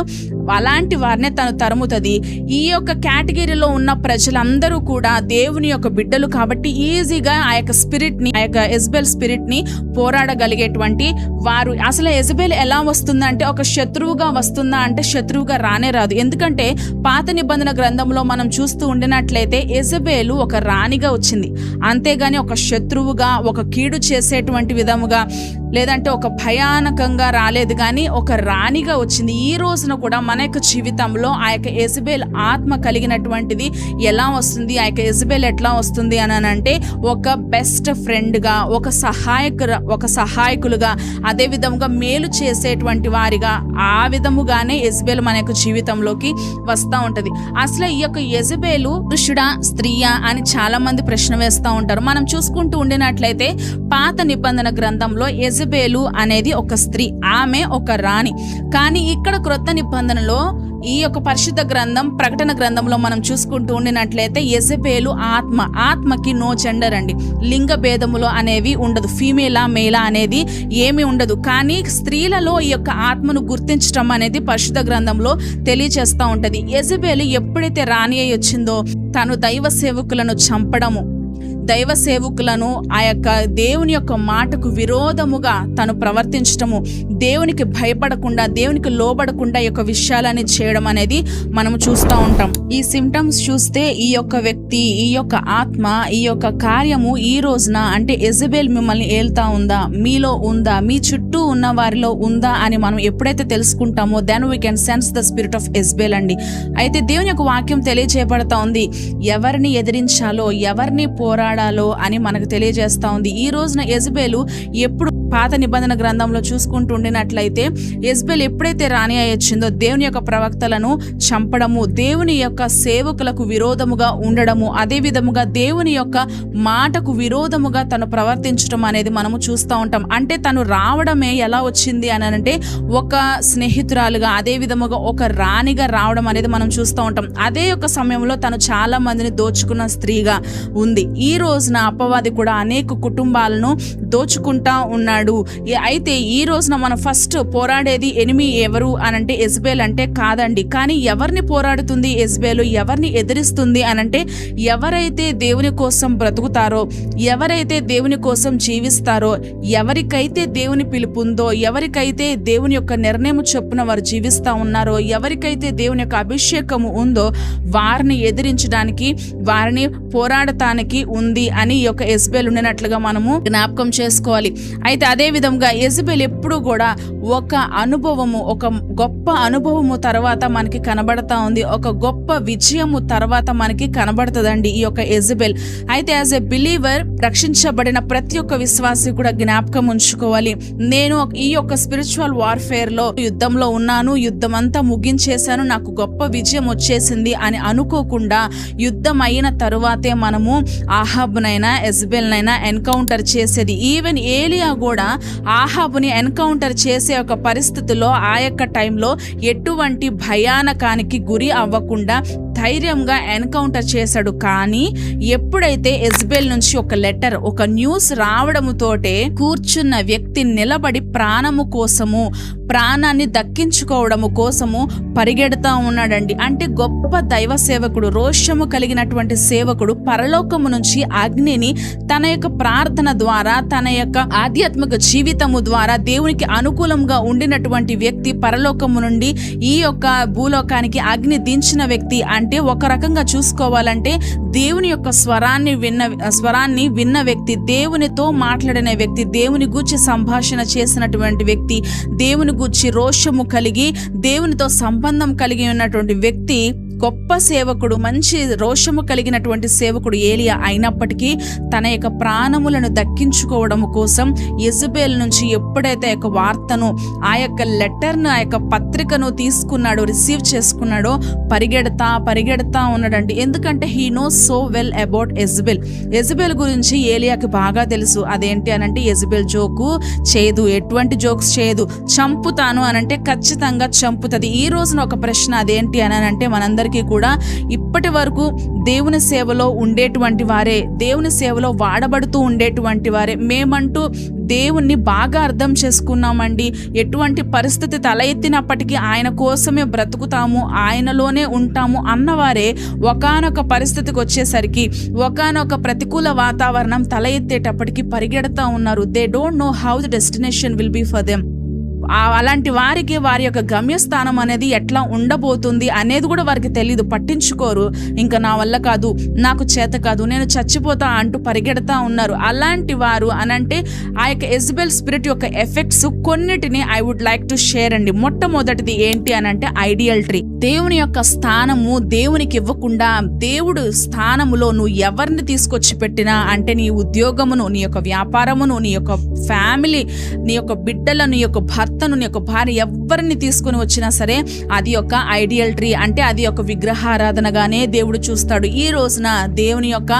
అలాంటి వారినే తను తరుముతుంది. ఈ యొక్క కేటగిరీలో ఉన్న ప్రజలందరూ కూడా దేవుని యొక్క బిడ్డలు కాబట్టి ఈజీగా ఆ యొక్క స్పిరిట్ని, ఆ యొక్క యెజబెల్ స్పిరిట్ని పోరాడగలిగేటువంటి వారు. అసలు యెజబెల్ ఎలా వస్తుందంటే ఒక శత్రువుగా వస్తుందా అంటే శత్రువుగా రానే రాదు. ఎందుకంటే పాత నిబంధన గ్రంథంలో మనం చూస్తూ ఉండినట్లయితే యెజబెలు ఒక రాణిగా వచ్చింది, అంతేగాని ఒక శత్రువుగా, ఒక కీడు చేసేటువంటి విధముగా, లేదంటే ఒక భయానకంగా రాలేదు, కానీ ఒక రాణిగా వచ్చింది. ఈ రోజున కూడా మన యొక్క జీవితంలో ఆ యొక్క యెజబెల్ ఆత్మ కలిగినటువంటిది ఎలా వస్తుంది, ఆ యొక్క యెజబెల్ ఎట్లా వస్తుంది అని అంటే ఒక బెస్ట్ ఫ్రెండ్గా, ఒక సహాయకులుగా, అదే విధముగా మేలు చేసేటువంటి వారిగా, ఆ విధముగానే యెజబెల్ మన యొక్క జీవితంలోకి వస్తూ ఉంటుంది. అసలు ఈ యొక్క యెజబెలు పురుషుడా స్త్రీయా అని చాలా మంది ప్రశ్న వేస్తూ ఉంటారు. మనం చూసుకుంటూ ఉండినట్లయితే పాత నిబంధన గ్రంథంలో యెజబెలు అనేది ఒక స్త్రీ, ఆమె ఒక రాణి. కానీ ఇక్కడ క్రొత్త నిబంధనలో ఈ యొక్క పరిశుద్ధ గ్రంథం, ప్రకటన గ్రంథంలో మనం చూసుకుంటూ ఉండినట్లయితే యెజబెలు ఆత్మకి నో జెండర్ అండి, లింగ భేదములు అనేవి ఉండదు, ఫీమేలా మేలా అనేది ఏమీ ఉండదు. కానీ స్త్రీలలో ఈ యొక్క ఆత్మను గుర్తించడం అనేది పరిశుద్ధ గ్రంథంలో తెలియజేస్తూ ఉంటది. యెజబెలు ఎప్పుడైతే రాణి అయి వచ్చిందో తను దైవ సేవకులను చంపడము, దైవ సేవకులను ఆ యొక్క దేవుని యొక్క మాటకు విరోధముగా తను ప్రవర్తించటము, దేవునికి భయపడకుండా దేవునికి లోబడకుండా ఈ యొక్క విషయాలని చేయడం అనేది మనము చూస్తూ ఉంటాం. ఈ సిమ్టమ్స్ చూస్తే ఈ యొక్క వ్యక్తి, ఈ యొక్క ఆత్మ, ఈ యొక్క కార్యము ఈ రోజున అంటే యెజబెల్ మిమ్మల్ని ఏల్తా ఉందా, మీలో ఉందా, మీ చుట్టూ ఉన్న వారిలో ఉందా అని మనం ఎప్పుడైతే తెలుసుకుంటామో then we can sense the spirit of Jezebel అండి. అయితే దేవుని యొక్క వాక్యం తెలియజేయబడతా ఉంది, ఎవరిని ఎదిరించాలో ఎవరిని పోరాడాలో అని మనకు తెలియజేస్తా ఉంది. ఈ రోజున యెజబెలు ఎప్పుడు పాత నిబంధన గ్రంథంలో చూసుకుంటుండినట్లయితే యెజబెల్ ఎప్పుడైతే రాణి అయి వచ్చిందో దేవుని యొక్క ప్రవక్తలను చంపడము, దేవుని యొక్క సేవకులకు విరోధముగా ఉండడము, అదే విధముగా దేవుని యొక్క మాటకు విరోధముగా తను ప్రవర్తించడం అనేది మనము చూస్తూ ఉంటాం. అంటే తను రావడమే ఎలా వచ్చింది అని అంటే ఒక స్నేహితురాలుగా, అదే విధముగా ఒక రాణిగా రావడం అనేది మనం చూస్తూ ఉంటాం. అదే యొక్క సమయంలో తను చాలా మందిని దోచుకున్న స్త్రీగా ఉంది. ఈ రోజున అపవాది కూడా అనేక కుటుంబాలను దోచుకుంటా ఉన్నాడు. అయితే ఈ రోజున మనం ఫస్ట్ పోరాడేది ఎనిమి ఎవరు అనంటే యెజబెల్ అంటే కాదండి. కానీ ఎవరిని పోరాడుతుంది యెజబెల్, ఎవరిని ఎదిరిస్తుంది అనంటే ఎవరైతే దేవుని కోసం బ్రతుకుతారో, ఎవరైతే దేవుని కోసం జీవిస్తారో, ఎవరికైతే దేవుని పిలుపుందో, ఎవరికైతే దేవుని యొక్క నిర్ణయం చొప్పున వారు జీవిస్తూ ఉన్నారో, ఎవరికైతే దేవుని యొక్క అభిషేకము ఉందో వారిని ఎదిరించడానికి, వారిని పోరాడటానికి ఉంది అని ఈ యొక్క యెజబెల్ ఉండినట్లుగా మనము జ్ఞాపకం చేసుకోవాలి. అయితే అదే విధంగా యెజబెల్ ఎప్పుడు కూడా ఒక అనుభవము, ఒక గొప్ప అనుభవము తర్వాత మనకి కనబడతా ఉంది, ఒక గొప్ప విజయము తర్వాత మనకి కనబడుతుందండి ఈ యొక్క యెజబెల్. అయితే యాజ్ ఎ బిలీవర్ రక్షించబడిన ప్రతి ఒక్క విశ్వాసి కూడా జ్ఞాపకం ఉంచుకోవాలి, నేను ఈ యొక్క స్పిరిచువల్ వార్ఫేర్ లో యుద్ధంలో ఉన్నాను, యుద్ధం అంతా ముగించేశాను, నాకు గొప్ప విజయం వచ్చేసింది అని అనుకోకుండా యుద్ధం అయిన తరువాతే మనము ఆహాబునైనా యెజబెల్నైనా ఎన్కౌంటర్ చేసేది. ఈవెన్ ఏలియా కూడా ఆహాబుని ఎన్కౌంటర్ చేసే ఒక పరిస్థితిలో ఆ యొక్క టైంలో ఎటువంటి భయానకానికి గురి అవ్వకుండా ధైర్యంగా ఎన్కౌంటర్ చేశాడు. కానీ ఎప్పుడైతే యెజబెల్ నుంచి ఒక లెటర్, ఒక న్యూస్ రావడముతోటే కూర్చున్న వ్యక్తి నిలబడి ప్రాణము కోసము, ప్రాణాన్ని దక్కించుకోవడము కోసము పరిగెడతా ఉన్నాడండి. అంటే గొప్ప దైవ సేవకుడు, రోషము కలిగినటువంటి సేవకుడు పరలోకము నుంచి అగ్నిని తన యొక్క ప్రార్థన ద్వారా, తన యొక్క ఆధ్యాత్మిక జీవితము ద్వారా దేవునికి అనుకూలంగా ఉండినటువంటి వ్యక్తి పరలోకము నుండి ఈ యొక్క భూలోకానికి అగ్ని దించిన వ్యక్తి. అంటే ఒక రకంగా చూసుకోవాలంటే దేవుని యొక్క స్వరాన్ని విన్న వ్యక్తి, దేవునితో మాట్లాడిన వ్యక్తి, దేవుని గూర్చి సంభాషణ చేసినటువంటి వ్యక్తి, దేవుని గూర్చి రోషము కలిగి దేవునితో సంబంధం కలిగి ఉన్నటువంటి వ్యక్తి, గొప్ప సేవకుడు, మంచి రోషము కలిగినటువంటి సేవకుడు ఏలియా అయినప్పటికీ తన యొక్క ప్రాణములను దక్కించుకోవడం కోసం యెజబెల్ నుంచి ఎప్పుడైతే యొక్క వార్తను, ఆ యొక్క లెటర్ను, ఆ యొక్క పత్రికను తీసుకున్నాడో, రిసీవ్ చేసుకున్నాడో పరిగెడతా ఉన్నాడండి. ఎందుకంటే he knows so well about Jezebel. Jezebel గురించి ఏలియాకి బాగా తెలుసు. అదేంటి అనంటే యెజబెల్ జోకు చేయదు, ఎటువంటి జోక్స్ చేయదు, చంపుతాను అనంటే ఖచ్చితంగా చంపుతుంది. ఈ రోజున ఒక ప్రశ్న, అదేంటి అనంటే మనందరికీ కూడా ఇప్పటి వరకు దేవుని సేవలో ఉండేటువంటి వారే, దేవుని సేవలో వాడబడుతూ ఉండేటువంటి వారే, మేమంటూ దేవుణ్ణి బాగా అర్థం చేసుకున్నామండి, ఎటువంటి పరిస్థితి తల ఎత్తినప్పటికీ ఆయన కోసమే బ్రతుకుతాము, ఆయనలోనే ఉంటాము అన్నవారే ఒకానొక పరిస్థితికి వచ్చేసరికి, ఒకానొక ప్రతికూల వాతావరణం తల ఎత్తేటప్పటికి పరిగెడతా ఉన్నారు. They don't know how the destination will be for them. అలాంటి వారికి వారి యొక్క గమ్యస్థానం అనేది ఎట్లా ఉండబోతుంది అనేది కూడా వారికి తెలియదు, పట్టించుకోరు. ఇంకా నా వల్ల కాదు, నాకు చేత కాదు, నేను చచ్చిపోతా అంటూ పరిగెడతా ఉన్నారు. అలాంటి వారు అనంటే ఆ యొక్క యెజబెల్ స్పిరిట్ యొక్క ఎఫెక్ట్స్ కొన్నిటిని I would like to share అండి. మొట్టమొదటిది ఏంటి అనంటే ఐడియల్ట్రీ. దేవుని యొక్క స్థానము దేవునికి ఇవ్వకుండా, దేవుడు స్థానములో నువ్వు ఎవరిని తీసుకొచ్చి పెట్టినా, అంటే నీ ఉద్యోగమును, నీ యొక్క వ్యాపారమును, నీ యొక్క ఫ్యామిలీ, నీ యొక్క బిడ్డలను, నీ యొక్క భర్తను, నీ యొక్క భార్య, ఎవరిని తీసుకుని వచ్చినా సరే అది ఒక ఐడియల్ట్రీ, అంటే అది ఒక విగ్రహారాధనగానే దేవుడు చూస్తాడు. ఈ రోజున దేవుని యొక్క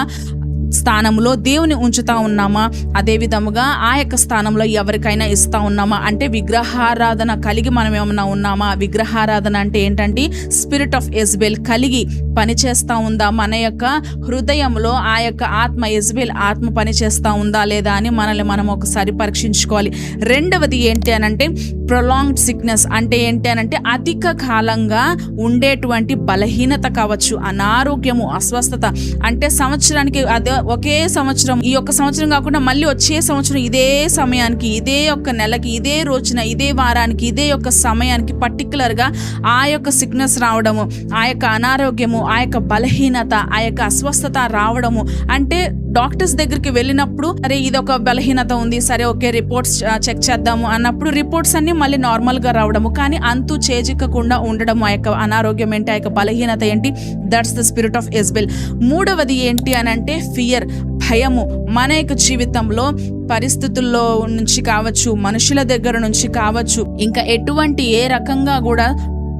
స్థానంలో దేవుని ఉంచుతా ఉన్నామా, అదే విధముగా ఆ యొక్క స్థానంలో ఎవరికైనా ఇస్తా ఉన్నామా అంటే విగ్రహారాధన కలిగి మనం ఏమన్నా ఉన్నామా? విగ్రహారాధన అంటే ఏంటంటే స్పిరిట్ ఆఫ్ యెజబెల్ కలిగి పనిచేస్తూ ఉందా? మన యొక్క హృదయంలో ఆ యొక్క ఆత్మ, యెజబెల్ ఆత్మ పనిచేస్తూ ఉందా లేదా అని మనల్ని మనం ఒకసారి పరీక్షించుకోవాలి. రెండవది ఏంటి అనంటే ప్రొలాంగ్డ్ సిక్నెస్ అంటే ఏంటి అనంటే అధిక కాలంగా ఉండేటువంటి బలహీనత కావచ్చు, అనారోగ్యము, అస్వస్థత. అంటే సంవత్సరానికి అదే ఒకే సంవత్సరం, ఈ ఒక్క సంవత్సరం కాకుండా మళ్ళీ వచ్చే సంవత్సరం ఇదే సమయానికి, ఇదే ఒక్క నెలకి, ఇదే రోజున, ఇదే వారానికి, ఇదే యొక్క సమయానికి పర్టికులర్గా ఆ యొక్క సిక్నెస్ రావడము, ఆ యొక్క అనారోగ్యము, ఆ యొక్క బలహీనత, ఆ యొక్క అస్వస్థత రావడము. అంటే డాక్టర్స్ దగ్గరికి వెళ్ళినప్పుడు అరే ఇది ఒక బలహీనత ఉంది, సరే ఓకే రిపోర్ట్స్ చెక్ చేద్దాము అన్నప్పుడు రిపోర్ట్స్ అన్ని మళ్ళీ నార్మల్గా రావడము, కానీ అంతు చేజిక్కకుండా ఉండడము. ఆ యొక్క అనారోగ్యం ఏంటి, ఆ యొక్క బలహీనత ఏంటి? That's the spirit of Jezebel. మూడవది ఏంటి అనంటే ఫియర్, భయము. మన యొక్క జీవితంలో పరిస్థితుల్లో నుంచి కావచ్చు, మనుషుల దగ్గర నుంచి కావచ్చు, ఇంకా ఎటువంటి ఏ రకంగా కూడా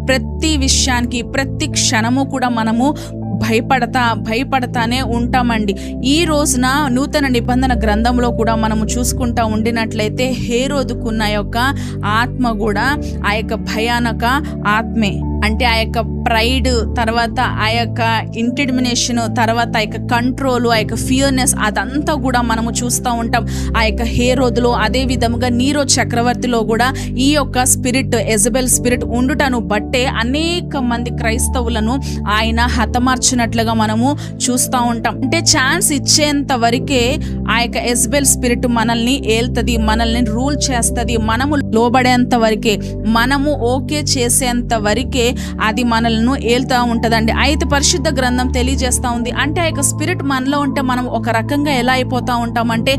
ప్రతి విషయానికి ప్రతి క్షణము కూడా మనము భయపడతానే ఉంటామండి. ఈ రోజున నూతన నిబంధన గ్రంథంలో కూడా మనము చూసుకుంటా ఉండినట్లయితే హేరోదుకున్న యొక్క ఆత్మ కూడా ఆ యొక్క భయానక ఆత్మే. అంటే ఆ యొక్క ప్రైడ్, తర్వాత ఆ యొక్క ఇంటిమినేషన్, తర్వాత ఆ యొక్క కంట్రోల్, ఆ యొక్క ఫియర్నెస్, అదంతా కూడా మనము చూస్తూ ఉంటాం ఆ యొక్క హేరోదులో. అదే విధముగా నీరో చక్రవర్తిలో కూడా ఈ యొక్క స్పిరిట్, యెజబెల్ స్పిరిట్ ఉండుటను బట్టే అనేక మంది క్రైస్తవులను ఆయన హతమార్చినట్లుగా మనము చూస్తూ ఉంటాం. అంటే ఛాన్స్ ఇచ్చేంత వరకే ఆ యొక్క యెజబెల్ స్పిరిట్ మనల్ని ఏల్తది, మనల్ని రూల్ చేస్తుంది. మనము లోబడేంత వరకే, మనము ఓకే చేసేంత వరకే అది మనల్ని ఏల్తా ఉంటదండి. అయితే పరిశుద్ధ గ్రంథం తెలియజేస్తా ఉంది, అంటే ఆ యొక్క స్పిరిట్ మనలో ఉంటే మనం ఒక రకంగా ఎలా అయిపోతా ఉంటామంటే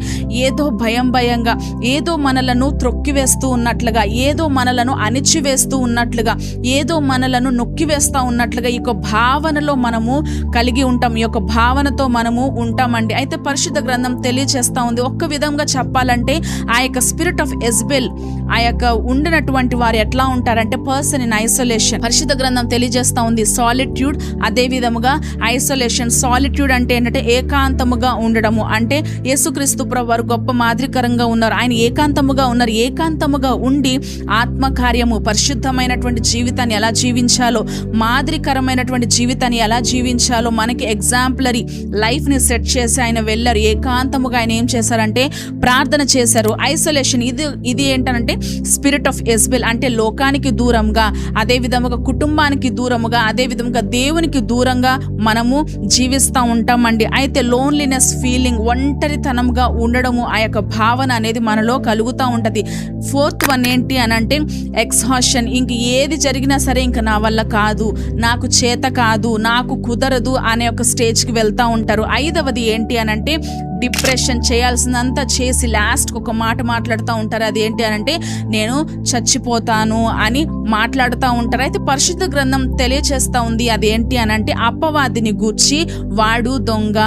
ఏదో భయంగా, ఏదో మనలను త్రొక్కివేస్తూ ఉన్నట్లుగా, ఏదో మనలను అణిచివేస్తూ ఉన్నట్లుగా, ఏదో మనలను నొక్కివేస్తూ ఉన్నట్లుగా ఈ యొక్క భావనలో మనము కలిగి ఉంటాం, ఈ యొక్క భావనతో మనము ఉంటామండి. అయితే పరిశుద్ధ గ్రంథం తెలియజేస్తా ఉంది, ఒక్క విధంగా చెప్పాలంటే ఆ యొక్క స్పిరిట్ ఆఫ్ యెజబెల్ ఆ యొక్క ఉండినటువంటి వారు ఎట్లా ఉంటారంటే పర్సన్ ఇన్ ఐసోలేషన్. పరిశుద్ధ గ్రంథం తెలియజేస్తా ఉంది సాలిట్యూడ్, అదే విధముగా ఐసోలేషన్. సాలిట్యూడ్ అంటే ఏంటంటే ఏకాంతముగా ఉండడము. అంటే యేసుక్రీస్తు ప్రభువు వారు గొప్ప మాదిరికరంగా ఉన్నారు, ఆయన ఏకాంతముగా ఉన్నారు. ఏకాంతముగా ఉండి ఆత్మకార్యము, పరిశుద్ధమైనటువంటి జీవితాన్ని ఎలా జీవించాలో, మాదిరికరమైనటువంటి జీవితాన్ని ఎలా జీవించాలో మనకి ఎగ్జాంపులరీ లైఫ్ని సెట్ చేసి ఆయన వెళ్ళారు. ఏకాంతముగా ఆయన ఏం చేశారంటే ప్రార్థన చేశారు. ఐసోలేషన్ ఇది ఏంటంటే స్పిరిట్ ఆఫ్ యెజబెల్, అంటే లోకానికి దూరంగా, అదే విధముగా కుటుంబానికి దూరముగా, అదే విధంగా దేవునికి దూరంగా మనము జీవిస్తూ ఉంటామండి. అయితే లోన్లీనెస్ ఫీలింగ్, ఒంటరితనంగా ఉండడము, ఆ యొక్క భావన అనేది మనలో కలుగుతూ ఉంటుంది. ఫోర్త్ వన్ ఏంటి అని అంటే ఎక్స్హాషన్. ఇంక ఏది జరిగినా సరే ఇంక నా వల్ల కాదు, నాకు చేత కాదు, నాకు కుదరదు అనే ఒక స్టేజ్కి వెళ్తూ ఉంటారు. ఐదవది ఏంటి అని అంటే డిప్రెషన్. చేయాల్సిందంతా చేసి లాస్ట్కి ఒక మాట మాట్లాడుతూ ఉంటారు, అది ఏంటి అని అంటే నేను చచ్చిపోతాను అని మాట్లాడుతూ ఉంటారు. అయితే పరిశుద్ధ గ్రంథం తెలియచేస్తూ ఉంది అదేంటి అని అంటే అపవాదిని గూర్చి వాడు దొంగ,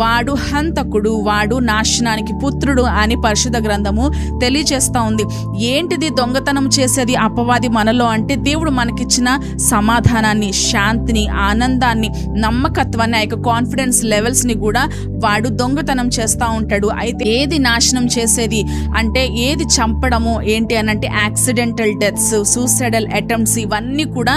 వాడు హంతకుడు, వాడు నాశనానికి పుత్రుడు అని పరిశుద్ధ గ్రంథము తెలియచేస్తూ ఉంది. ఏంటిది దొంగతనం చేసేది అపవాది మనలో అంటే దేవుడు మనకిచ్చిన సమాధానాన్ని, శాంతిని, ఆనందాన్ని, నమ్మకత్వాన్ని, ఆ యొక్క కాన్ఫిడెన్స్ లెవెల్స్ని కూడా వాడు దొంగతనం చేస్తూ ఉంటాడు. అయితే ఏది నాశనం చేసేది అంటే ఏది చంపడము ఏంటి అని అంటే యాక్సిడెంటల్ డెత్స్, సూసైడల్ అటెంప్ట్స్, ఇవన్నీ కూడా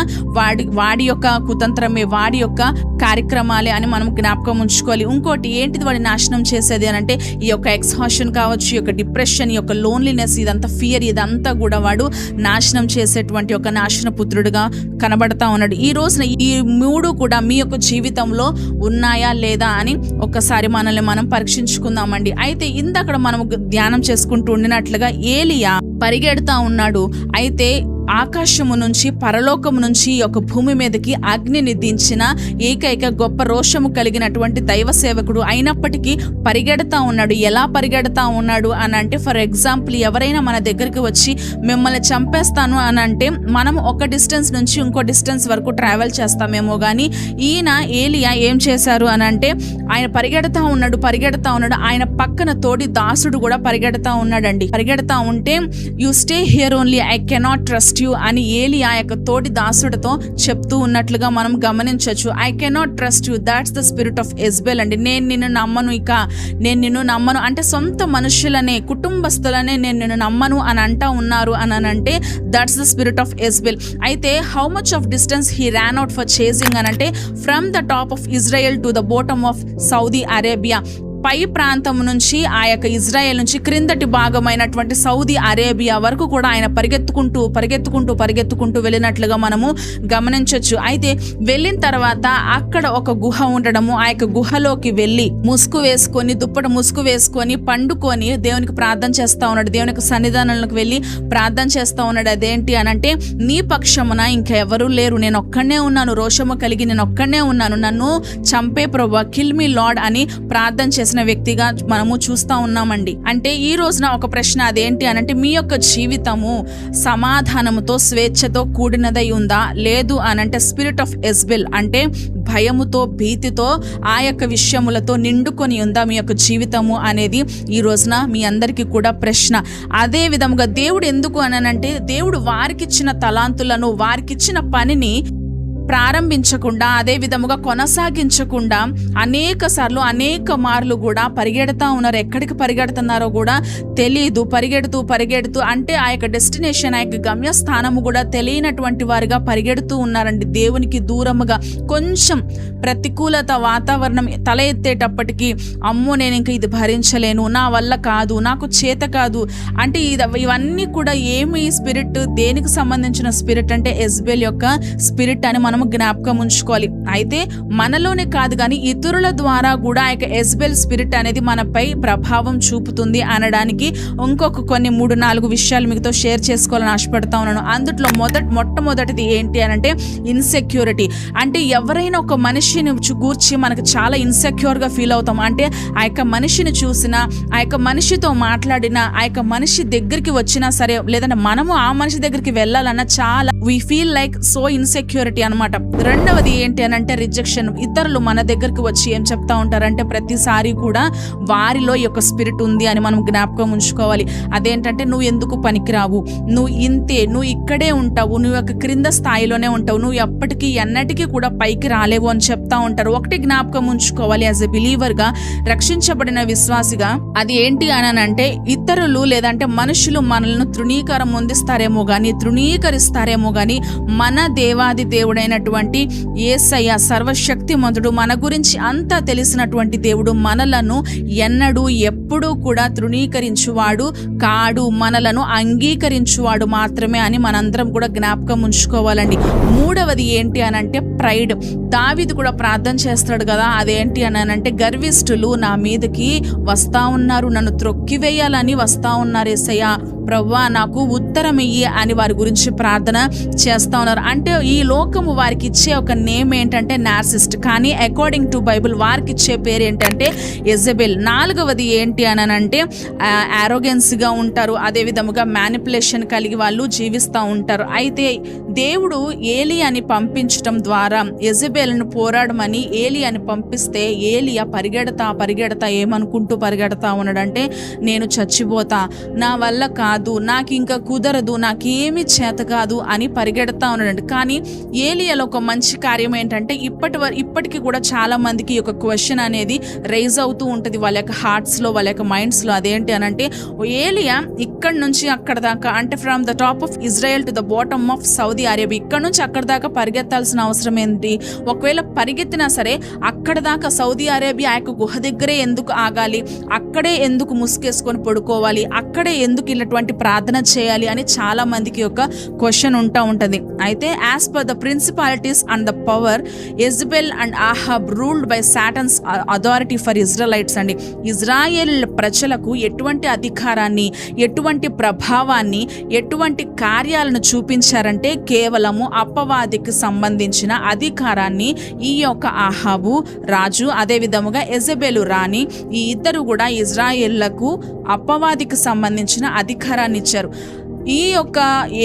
వాడి యొక్క కుతంత్రమే, వాడి యొక్క కార్యక్రమాలే అని మనం జ్ఞాపకం ఉంచుకోవాలి. ఇంకోటి ఏంటిది వాడి నాశనం చేసేది అని అంటే ఈ యొక్క ఎక్స్హాషన్ కావచ్చు, ఈ యొక్క డిప్రెషన్, ఈ యొక్క లోన్లీనెస్, ఇదంతా ఫియర్, ఇదంతా కూడా వాడు నాశనం చేసేటువంటి ఒక నాశన పుత్రుడుగా కనబడతా ఉన్నాడు. ఈ రోజున ఈ మూడు కూడా మీ యొక్క జీవితంలో ఉన్నాయా లేదా అని ఒక్కసారి మనల్ని మనం పరీక్షించుకుందామండి. అయితే ఇందక్కడ మనం ధ్యానం చేసుకుంటూ ఉండినట్లుగా ఏలియా పరిగెడతా ఉన్నాడు. అయితే ఆకాశము నుంచి, పరలోకము నుంచి ఒక భూమి మీదకి అగ్నిని దించిన ఏకైక గొప్ప రోషము కలిగినటువంటి దైవ సేవకుడు అయినప్పటికీ పరిగెడతా ఉన్నాడు. ఎలా పరిగెడతా ఉన్నాడు అని అంటే ఫర్ ఎగ్జాంపుల్ ఎవరైనా మన దగ్గరికి వచ్చి మిమ్మల్ని చంపేస్తాను అని అంటే మనం ఒక డిస్టెన్స్ నుంచి ఇంకో డిస్టెన్స్ వరకు ట్రావెల్ చేస్తామేమో, కానీ ఈయన ఏలియా ఏం చేశారు అని అంటే ఆయన పరిగెడతా ఉన్నాడు. ఆయన పక్కన తోడి దాసుడు కూడా పరిగెడతా ఉన్నాడండి. పరిగెడతా ఉంటే you stay here only, I cannot trust you అని ఏలియా యొక్క తోటి దాసుడితో చెప్తూ ఉన్నట్లుగా మనం గమనించవచ్చు. I cannot trust you, that's the spirit of Jezebel అండి. నేను నిన్ను నమ్మను అంటే సొంత మనుషులనే, కుటుంబస్తులనే నేను నిన్ను నమ్మను అని అంటా ఉన్నారు అని అంటే that's the spirit of Jezebel. అయితే how much of distance he ran out for chasing అని అంటే from the top of Israel to the bottom of Saudi Arabia, పై ప్రాంతం నుంచి ఆ యొక్క ఇజ్రాయెల్ నుంచి క్రిందటి భాగమైనటువంటి సౌదీ అరేబియా వరకు కూడా ఆయన పరిగెత్తుకుంటూ వెళ్ళినట్లుగా మనము గమనించవచ్చు. అయితే వెళ్ళిన తర్వాత అక్కడ ఒక గుహ ఉండడము, ఆ యొక్క గుహలోకి వెళ్ళి దుప్పట ముసుగు వేసుకొని పండుకొని దేవునికి ప్రార్థన చేస్తా ఉన్నాడు. దేవునికి సన్నిధానంలోకి వెళ్ళి ప్రార్థన చేస్తా ఉన్నాడు. అదేంటి అనంటే, నీ పక్షమున ఇంకెవరూ లేరు, నేను ఒక్కడనే ఉన్నాను, రోషము కలిగి నేను ఒక్కడనే ఉన్నాను, నన్ను చంపే ప్రభువా, కిల్ మీ లార్డ్ అని ప్రార్థన చేసిన వ్యక్తిగా మనము చూస్తా ఉన్నామండి. అంటే ఈ రోజున ఒక ప్రశ్న, అదేంటి అనంటే, మీ యొక్క జీవితము సమాధానముతో స్వేచ్ఛతో కూడినదై ఉందా? లేదు అనంటే స్పిరిట్ ఆఫ్ ఎజ్బెల్ అంటే భయముతో భీతితో ఆ యొక్క విషయములతో నిండుకొని ఉందా మీ యొక్క జీవితము అనేది ఈ రోజున మీ అందరికీ కూడా ప్రశ్న. అదే విధముగా దేవుడు ఎందుకు అనంటే, దేవుడు వారికిచ్చిన తలాంతులను, వారికిచ్చిన పనిని ప్రారంభించకుండా, అదే విధముగా కొనసాగించకుండా అనేక మార్లు కూడా పరిగెడతా ఉన్నారు. ఎక్కడికి పరిగెడుతున్నారో కూడా తెలియదు. పరిగెడుతూ అంటే ఆ యొక్క డెస్టినేషన్, ఆ యొక్క గమ్యస్థానము కూడా తెలియనటువంటి వారిగా పరిగెడుతూ ఉన్నారండి. దేవునికి దూరముగా కొంచెం ప్రతికూలత వాతావరణం తల ఎత్తేటప్పటికీ, అమ్మో నేను ఇంకా ఇది భరించలేను, నా వల్ల కాదు, నాకు చేత కాదు అంటే ఇవన్నీ కూడా ఏమి స్పిరిట్, దేనికి సంబంధించిన స్పిరిట్ అంటే ఎజ్బెల్ యొక్క స్పిరిట్ అని మనం జ్ఞాపకం ఉంచుకోవాలి. అయితే మనలోనే కాదు కానీ ఇతరుల ద్వారా కూడా ఆ యొక్క ఎజ్బెల్ స్పిరిట్ అనేది మనపై ప్రభావం చూపుతుంది అనడానికి ఇంకొక కొన్ని 3-4 విషయాలు మీతో షేర్ చేసుకోవాలని ఆశపడతా ఉన్నాను. అందుట్లో మొట్టమొదటిది ఏంటి అనంటే ఇన్సెక్యూరిటీ. అంటే ఎవరైనా ఒక మనిషిని గూర్చి మనకు చాలా ఇన్సెక్యూర్గా ఫీల్ అవుతాం. అంటే ఆ యొక్క మనిషిని చూసినా, ఆ యొక్క మనిషితో మాట్లాడినా, ఆ యొక్క మనిషి దగ్గరికి వచ్చినా సరే, లేదంటే మనము ఆ మనిషి దగ్గరికి వెళ్ళాలన్నా చాలా we feel like so insecurity అనమాట. రెండవది ఏంటి అనంటే రిజెక్షన్. ఇతరులు మన దగ్గరికి వచ్చి ఏం చెప్తా ఉంటారంటే, ప్రతిసారి కూడా వారిలో ఈ యొక్క స్పిరిట్ ఉంది అని మనం జ్ఞాపకం ఉంచుకోవాలి. అదేంటంటే, నువ్వు ఎందుకు పనికిరావు, నువ్వు ఇంతే, నువ్వు ఇక్కడే ఉంటావు, నువ్వు యొక్క క్రింద స్థాయిలోనే ఉంటావు, నువ్వు ఎన్నటికీ కూడా పైకి రాలేవు అని చెప్తా ఉంటారు. ఒకటి జ్ఞాపకం ఉంచుకోవాలి, యాజ్ ఎ బిలీవర్గా, రక్షించబడిన విశ్వాసిగా. అది ఏంటి అనంటే, ఇతరులు లేదంటే మనుషులు మనల్ని తృణీకరిస్తారేమో గాని మన దేవాది దేవుడైనటువంటి యేసయ్య సర్వశక్తిమంతుడు, మన గురించి అంతా తెలిసినటువంటి దేవుడు మనలను ఎన్నడూ ఎప్పుడూ కూడా తృణీకరించువాడు కాడు, మనలను అంగీకరించువాడు మాత్రమే అని మనందరం కూడా జ్ఞాపకం ఉంచుకోవాలండి. మూడవది ఏంటి అనంటే ప్రైడ్. దావీదు కూడా ప్రార్థన చేస్తాడు కదా, అదేంటి అనంటే, గర్విష్ఠులు నా మీదకి వస్తా ఉన్నారు, నన్ను త్రొక్కివేయాలని వస్తా ఉన్నారు, యేసయ్య ప్రభువా నాకు ఉత్తరం ఇయ్యి అని వారి గురించి ప్రార్థన చేస్తా ఉన్నారు. అంటే ఈ లోకము వారికి ఇచ్చే ఒక నేమ్ ఏంటంటే నార్సిస్ట్, కానీ అకార్డింగ్ టు బైబిల్ వారికి ఇచ్చే పేరు ఏంటంటే ఎజబెల్. నాలుగవది ఏంటి అనంటే ఆరోగెన్స్గా ఉంటారు, అదే విధముగా మ్యానిపులేషన్ కలిగి వాళ్ళు జీవిస్తూ ఉంటారు. అయితే దేవుడు ఏలియాని పంపించడం ద్వారా ఎజబెల్ను పోరాడమని ఏలియాని పంపిస్తే, ఏలియా పరిగెడతా ఏమనుకుంటూ పరిగెడతా ఉన్నాడంటే, నేను చచ్చిపోతా, నా వల్ల కాదు, నాకు ఇంకా కుదరదు, నాకేమీ చేత కాదు అని పరిగెడతా ఉన్నాడండి. కానీ ఏలియాలో ఒక మంచి కార్యం ఏంటంటే, ఇప్పటికీ కూడా చాలా మందికి ఒక క్వశ్చన్ అనేది రైజ్ అవుతూ ఉంటుంది వాళ్ళ యొక్క హార్ట్స్లో, వాళ్ళ యొక్క మైండ్స్లో. అదేంటి అనంటే, ఏలియా ఇక్కడ నుంచి అక్కడ దాకా, అంటే from the top of Israel to the bottom of Saudi Arabia, ఇక్కడ నుంచి అక్కడ దాకా పరిగెత్తాల్సిన అవసరం ఏంటి? ఒకవేళ పరిగెత్తినా సరే అక్కడ దాకా సౌదీ అరేబియా ఆ యొక్క గుహ దగ్గరే ఎందుకు ఆగాలి, అక్కడే ఎందుకు ముసుగేసుకొని పడుకోవాలి, అక్కడే ఎందుకు ఇలాంటి ప్రార్థన చేయాలి అని చాలా మందికి ఒక క్వశ్చన్ ఉంటుంది. అయితే as per the principalities and the power, ఎజబెల్ and Ahab ruled by Saturn's authority for Israelites అండి. ఇజ్రాయెల్ ప్రజలకు ఎటువంటి అధికారాన్ని, ఎటువంటి ప్రభావాన్ని, ఎటువంటి కార్యాలను చూపించారంటే కేవలము అపవాదికి సంబంధించిన అధికారాన్ని ఈ యొక్క ఆహాబు రాజు, అదే విధముగా ఎజబెలు రాణి, ఈ ఇద్దరు కూడా ఇజ్రాయెళ్లకు అపవాదికి సంబంధించిన అధికారాన్ని ఇచ్చారు. ఈ యొక్క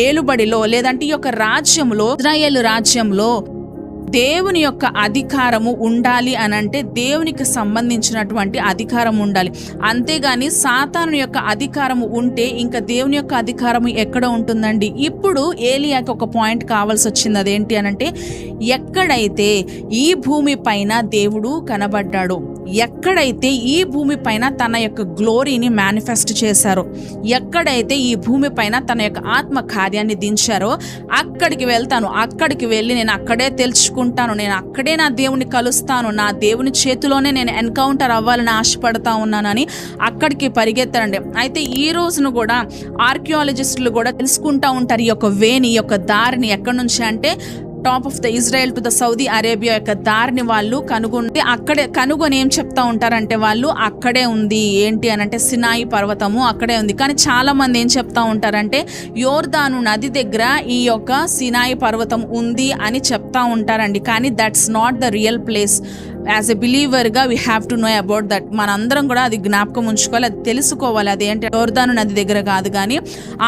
ఏలుబడిలో లేదంటే ఈ యొక్క రాజ్యంలో, ఇజ్రాయేలు రాజ్యంలో దేవుని యొక్క అధికారము ఉండాలి అనంటే దేవునికి సంబంధించినటువంటి అధికారం ఉండాలి. అంతేగాని సాతాను యొక్క అధికారము ఉంటే ఇంకా దేవుని యొక్క అధికారము ఎక్కడ ఉంటుందండి? ఇప్పుడు ఏలియాకి ఒక పాయింట్ కావాల్సి వచ్చింది. అదేంటి అనంటే, ఎక్కడైతే ఈ భూమి పైన దేవుడు కనబడ్డాడు, ఎక్కడైతే ఈ భూమి పైన తన యొక్క గ్లోరీని మేనిఫెస్ట్ చేశారో, ఎక్కడైతే ఈ భూమి పైన తన యొక్క ఆత్మ కార్యాన్ని దించారో అక్కడికి వెళ్తాను, అక్కడికి వెళ్ళి నేను అక్కడే తెలుసుకుంటాను, నేను అక్కడే నా దేవుని కలుస్తాను, నా దేవుని చేతిలోనే నేను ఎన్కౌంటర్ అవ్వాలని ఆశపడతా ఉన్నానని అక్కడికి పరిగెత్తారండి. అయితే ఈ రోజును కూడా ఆర్కియాలజిస్టులు కూడా తెలుసుకుంటూ ఉంటారు ఈ యొక్క వేని, ఈ యొక్క దారిని ఎక్కడి నుంచి అంటే top of the Israel to the Saudi Arabia యొక్క దారిని వాళ్ళు కనుగొని ఏం చెప్తా ఉంటారంటే వాళ్ళు అక్కడే ఉంది ఏంటి అని అంటే సినాయి పర్వతము అక్కడే ఉంది. కానీ చాలా మంది ఏం చెప్తా ఉంటారంటే యోర్దాను నది దగ్గర ఈ యొక్క సినాయి పర్వతం ఉంది అని చెప్తా ఉంటారండి. కానీ that's not the real place. As a బిలీవర్గా we have to know about that. మనందరం కూడా అది జ్ఞాపకం ఉంచుకోవాలి, అది తెలుసుకోవాలి. అదేంటి యోర్దాను నది దగ్గర కాదు, కానీ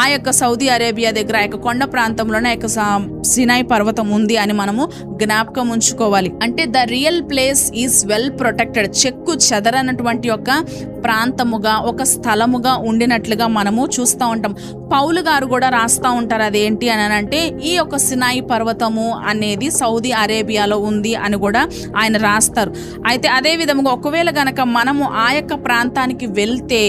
ఆ యొక్క సౌదీ అరేబియా దగ్గర ఆ యొక్క కొండ ప్రాంతంలోనే ఆ యొక్క సినాయి పర్వతం ఉంది అని మనము జ్ఞాపకం ఉంచుకోవాలి. అంటే the real place is well protected, చెక్కు చెదరనటువంటి ఒక ప్రాంతముగా, ఒక స్థలముగా ఉండినట్లుగా మనము చూస్తూ ఉంటాం. పౌలు గారు కూడా రాస్తూ ఉంటారు అదేంటి అని అంటే ఈ యొక్క సినాయి పర్వతము అనేది సౌదీ అరేబియాలో ఉంది అని కూడా ఆయన రాస్తారు. అయితే అదే విధంగా ఒకవేళ గనక మనము ఆ యొక్క ప్రాంతానికి వెళ్తే,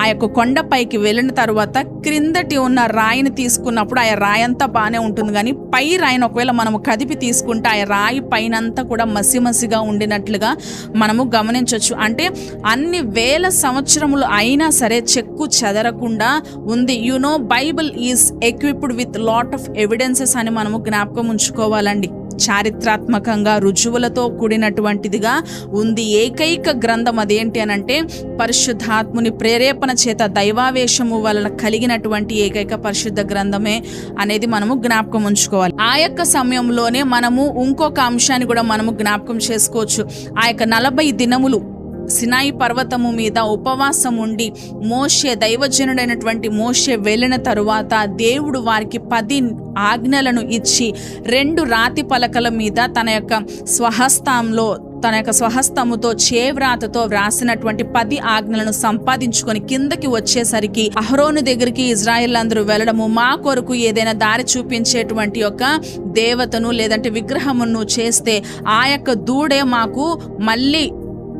ఆ యొక్క కొండపైకి వెళ్ళిన తర్వాత క్రిందటి ఉన్న రాయిని తీసుకున్నప్పుడు ఆ రాయి అంతా బాగానే ఉంటుంది, కానీ పై రాయిని ఒకవేళ మనము కదిపి తీసుకుంటే ఆ రాయి పైనంతా కూడా మసిమసిగా ఉండినట్లుగా మనము గమనించవచ్చు. అంటే అన్ని వేల సంవత్సరములు అయినా సరే చెక్కు చెదరకుండా ఉంది. Bible is equipped with lot of evidences అని మనము జ్ఞాపకం ఉంచుకోవాలండి. చారిత్రాత్మకంగా రుజువులతో కూడినటువంటిదిగా ఉంది. ఏకైక గ్రంథం అదేంటి అని అంటే పరిశుద్ధాత్ముని ప్రేరేపణ చేత దైవావేశము వలన కలిగినటువంటి ఏకైక పరిశుద్ధ గ్రంథమే అనేది మనము జ్ఞాపకం ఉంచుకోవాలి. ఆ యొక్క సమయంలోనే మనము ఇంకొక అంశాన్ని కూడా మనము జ్ఞాపకం చేసుకోవచ్చు. ఆ యొక్క 40 దినములు సినాయి పర్వతము మీద ఉపవాసం ఉండి మోషే, దైవజనుడైనటువంటి మోషే వెళ్ళిన తరువాత దేవుడు వారికి 10 ఆజ్ఞలను ఇచ్చి 2 రాతి పలకల మీద తన యొక్క స్వహస్తముతో చేవ్రాతతో వ్రాసినటువంటి 10 ఆజ్ఞలను సంపాదించుకొని కిందకి వచ్చేసరికి అహరోను దగ్గరికి ఇజ్రాయెల్ అందరూ వెళ్ళడము, మా కొరకు ఏదైనా దారి చూపించేటువంటి యొక్క దేవతను లేదంటే విగ్రహమును చేస్తే ఆ యొక్క దూడే మాకు మళ్ళీ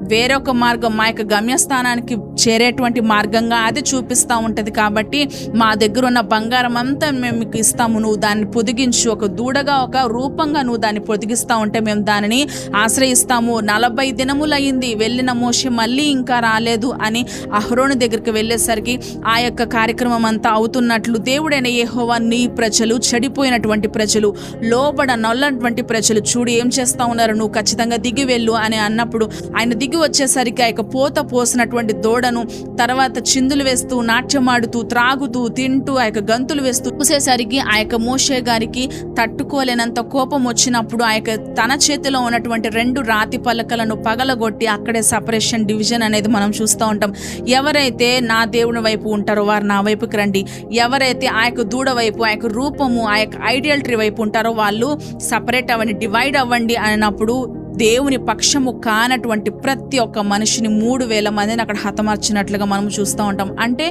వేరొక మార్గం, మా యొక్క గమ్యస్థానానికి చేరేటువంటి మార్గంగా అది చూపిస్తూ ఉంటుంది. కాబట్టి మా దగ్గర ఉన్న బంగారం అంతా మేము మీకు ఇస్తాము, నువ్వు దాన్ని పొదిగించు, ఒక దూడగా ఒక రూపంగా నువ్వు దాన్ని పొదిగిస్తూ ఉంటే మేము దానిని ఆశ్రయిస్తాము. 40 దినములయ్యింది వెళ్ళిన మోషే మళ్ళీ ఇంకా రాలేదు అని అహరోను దగ్గరికి వెళ్ళేసరికి ఆ యొక్క కార్యక్రమం అంతా అవుతున్నట్లు దేవుడైన యెహోవా, నీ ప్రజలు చెడిపోయినటువంటి ప్రజలు, లోబడనొల్లటువంటి ప్రజలు చూడు ఏం చేస్తా ఉన్నారు, నువ్వు ఖచ్చితంగా దిగి వెళ్ళు అని అన్నప్పుడు ఆయన దిగి వచ్చేసరికి ఆ యొక్క పోత పోసినటువంటి దూడను తర్వాత చిందులు వేస్తూ, నాట్యమాడుతూ, త్రాగుతూ, తింటూ, ఆ యొక్క గంతులు వేస్తూ చూసేసరికి ఆ యొక్క మోషే గారికి తట్టుకోలేనంత కోపం వచ్చినప్పుడు ఆ యొక్క తన చేతిలో ఉన్నటువంటి 2 రాతి పలకలను పగలగొట్టి అక్కడే సపరేషన్, డివిజన్ అనేది మనం చూస్తూ ఉంటాం. ఎవరైతే నా దేవుని వైపు ఉంటారో వారు నా వైపుకి రండి, ఎవరైతే ఆ యొక్క దూడ వైపు, ఆ యొక్క రూపము, ఆ యొక్క ఐడియాలిటీ వైపు ఉంటారో వాళ్ళు సపరేట్ అవ్వండి, డివైడ్ అవ్వండి అన్నప్పుడు దేవుని పక్షము కానటువంటి ప్రతి ఒక్క మనిషిని 3000 మందిని అక్కడ హతమార్చినట్లుగా మనం చూస్తూ ఉంటాం. అంటే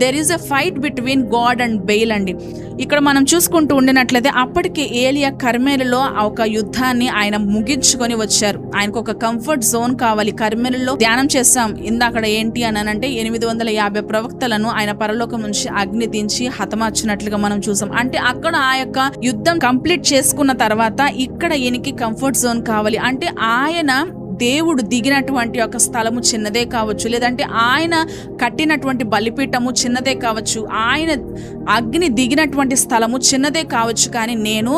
there is a fight between God and bail అండి. ఇక్కడ మనం చూసుకుంటూ ఉండినట్లయితే అప్పటికి ఏలియా కర్మెలులో ఒక యుద్ధాన్ని ఆయన ముగించుకొని వచ్చారు. ఆయనకు ఒక కంఫర్ట్ జోన్ కావాలి. కర్మెలులో ధ్యానం చేస్తాం ఇందాక ఏంటి అని అంటే 850 ప్రవక్తలను ఆయన పరలోకం నుంచి అగ్ని దించి హతమార్చినట్లుగా మనం చూసాం. అంటే అక్కడ ఆ యొక్క యుద్ధం కంప్లీట్ చేసుకున్న తర్వాత ఇక్కడ ఈయనకి కంఫర్ట్ జోన్ కావాలి. అంటే ఆయన దేవుడు దిగినటువంటి ఒక స్థలము చిన్నదే కావచ్చు, లేదంటే ఆయన కట్టినటువంటి బలిపీఠము చిన్నదే కావచ్చు, ఆయన అగ్ని దిగినటువంటి స్థలము చిన్నదే కావచ్చు, కానీ నేను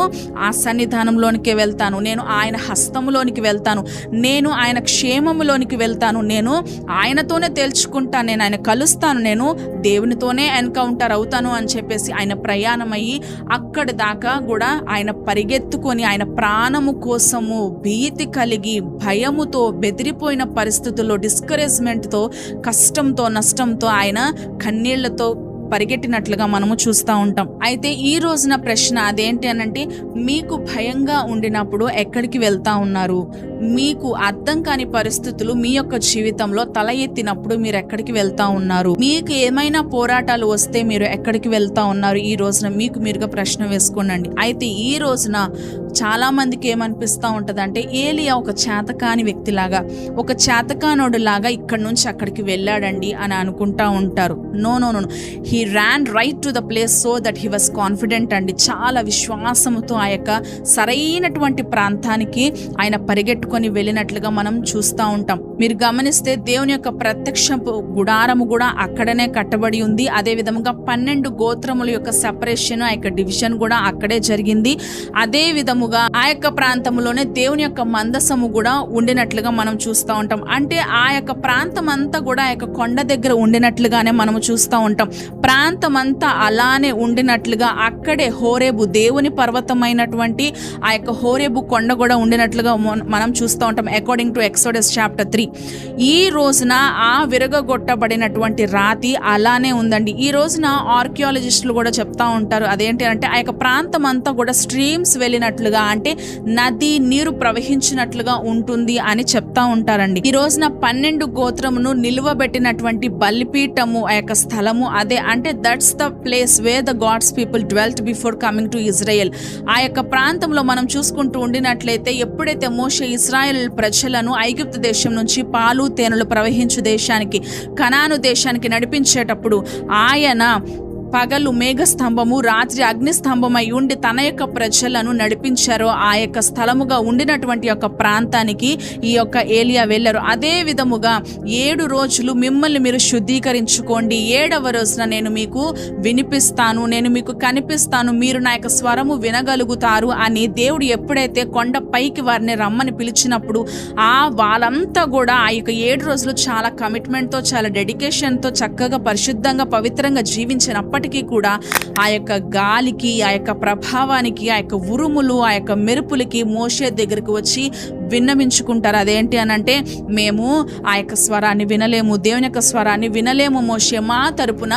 ఆ సన్నిధానంలోనికి వెళ్తాను, నేను ఆయన హస్తములోనికి వెళ్తాను, నేను ఆయన క్షేమములోనికి వెళ్తాను, నేను ఆయనతోనే తేల్చుకుంటాను, నేను ఆయన కలుస్తాను, నేను దేవునితోనే ఎన్కౌంటర్ అవుతాను అని చెప్పేసి ఆయన ప్రయాణమయ్యి అక్కడి దాకా కూడా ఆయన పరిగెత్తుకొని ఆయన ప్రాణము కోసము భీతి కలిగి భయముతో బెదిరిపోయిన పరిస్థితుల్లో డిస్కరేజ్మెంట్తో కష్టంతో నష్టంతో ఆయన కన్నీళ్లతో పరిగెట్టినట్లుగా మనము చూస్తూ ఉంటాం. అయితే ఈ రోజున ప్రశ్న అదేంటి అనంటే మీకు భయంగా ఉండినప్పుడు ఎక్కడికి వెళ్తా ఉన్నారు? మీకు అర్థం కాని పరిస్థితులు మీ యొక్క జీవితంలో తల ఎత్తినప్పుడు మీరు ఎక్కడికి వెళ్తా ఉన్నారు? మీకు ఏమైనా పోరాటాలు వస్తే మీరు ఎక్కడికి వెళ్తా ఉన్నారు? ఈ రోజున మీకు మీరుగా ప్రశ్న వేసుకోండి. అయితే ఈ రోజున చాలా మందికి ఏమనిపిస్తూ ఉంటుందంటే, ఏలియా ఒక చేతకాని వ్యక్తిలాగా, ఒక చేతకానోడు లాగా ఇక్కడి నుంచి అక్కడికి వెళ్ళాడండి అని అనుకుంటా ఉంటారు. No, he ran right to the place so that he was confident అండి. చాలా విశ్వాసముతో ఆ యొక్క సరైనటువంటి ప్రాంతానికి ఆయన పరిగెట్టుకొని వెళ్ళినట్లుగా మనం చూస్తూ ఉంటాం. మీరు గమనిస్తే దేవుని యొక్క ప్రత్యక్ష గుడారము కూడా అక్కడనే కట్టబడి ఉంది. అదే విధంగా 12 గోత్రముల యొక్క సెపరేషన్, ఆ యొక్క డివిజన్ కూడా అక్కడే జరిగింది. అదే విధముగా ఆ యొక్క ప్రాంతంలోనే దేవుని యొక్క మందసము కూడా ఉండినట్లుగా మనం చూస్తూ ఉంటాం. అంటే ఆ యొక్క ప్రాంతం అంతా కూడా ఆ యొక్క కొండ దగ్గర ఉండినట్లుగానే మనము చూస్తూ ఉంటాం. ప్రాంతం అంతా అలానే ఉండినట్లుగా అక్కడే హోరేబు, దేవుని పర్వతమైనటువంటి ఆ యొక్క హోరేబు కొండ కూడా ఉండినట్లుగా మనం చూస్తూ ఉంటాం. According to exodus chapter 3. ఈ రోజున ఆ విరగొట్టబడినటువంటి రాతి అలానే ఉందండి. ఈ రోజున ఆర్కియాలజిస్టులు కూడా చెప్తా ఉంటారు, అదేంటి అంటే ఆ యొక్క ప్రాంతం అంతా కూడా స్ట్రీమ్స్ వెళ్ళినట్లుగా, అంటే నది నీరు ప్రవహించినట్లుగా ఉంటుంది అని చెప్తా ఉంటారండి. ఈ రోజున 12 గోత్రమును నిలువబెట్టినటువంటి బలిపీఠము ఆ యొక్క స్థలము అదే. అంటే that's the place where the God's people dwelt before coming to Israel. ఆ యొక్క ప్రాంతంలో మనం చూసుకుంటూ ఉండినట్లయితే, ఎప్పుడైతే మోషే ఇజ్రాయెల్ ప్రజలను ఐగుప్తు దేశం నుంచి పాలు తేనెలు ప్రవహించు దేశానికి, కనాను దేశానికి నడిపించేటప్పుడు ఆయన పగలు మేఘస్తంభము, రాత్రి అగ్నిస్తంభమై ఉండి తన యొక్క ప్రజలను నడిపించారో ఆ యొక్క స్థలముగా ఉండినటువంటి యొక్క ప్రాంతానికి ఈ యొక్క ఏలియా వెళ్ళారు. అదే విధముగా 7 రోజులు మిమ్మల్ని మీరు శుద్ధీకరించుకోండి, 7వ రోజున నేను మీకు వినిపిస్తాను, నేను మీకు కనిపిస్తాను, మీరు నా యొక్క స్వరము వినగలుగుతారు అని దేవుడు ఎప్పుడైతే కొండ పైకి వారిని రమ్మని పిలిచినప్పుడు వాళ్ళంతా కూడా ఆ యొక్క 7 రోజులు చాలా కమిట్మెంట్తో, చాలా డెడికేషన్తో చక్కగా పరిశుద్ధంగా పవిత్రంగా జీవించినప్పటికీ కూడా ఆ యొక్క గాలికి, ఆ యొక్క ప్రభావానికి, ఆ యొక్క ఉరుములు, ఆ యొక్క మెరుపులకి మోషే దగ్గరికి వచ్చి విన్నవించుకుంటారు. అదేంటి అనంటే, మేము ఆ యొక్క స్వరాన్ని వినలేము, దేవుని యొక్క స్వరాన్ని వినలేము మోషే, మా తరపున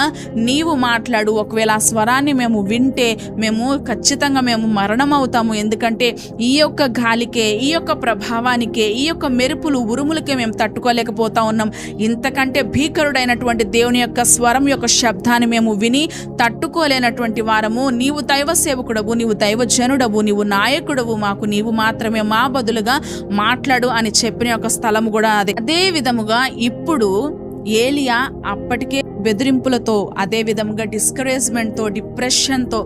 నీవు మాట్లాడు. ఒకవేళ ఆ స్వరాన్ని మేము వింటే మేము ఖచ్చితంగా మరణం అవుతాము. ఎందుకంటే ఈ యొక్క గాలికే, ఈ యొక్క ప్రభావానికే, ఈ యొక్క మెరుపులు ఉరుములకే మేము తట్టుకోలేకపోతా ఉన్నాం. ఇంతకంటే భీకరుడైనటువంటి దేవుని యొక్క స్వరం యొక్క శబ్దాన్ని మేము విని తట్టుకోలేనటువంటి వారము. నీవు దైవ సేవకుడవు, నీవు దైవ జనుడవు, నీవు నాయకుడవు, మాకు నీవు మాత్రమే మా బదులుగా మాట్లాడు అని చెప్పిన ఒక స్థలము కూడా అదే. అదే విధముగా ఇప్పుడు ఏలియా అప్పటికే బెదిరింపులతో, అదే విధంగా డిస్కరేజ్మెంట్తో, డిప్రెషన్తో,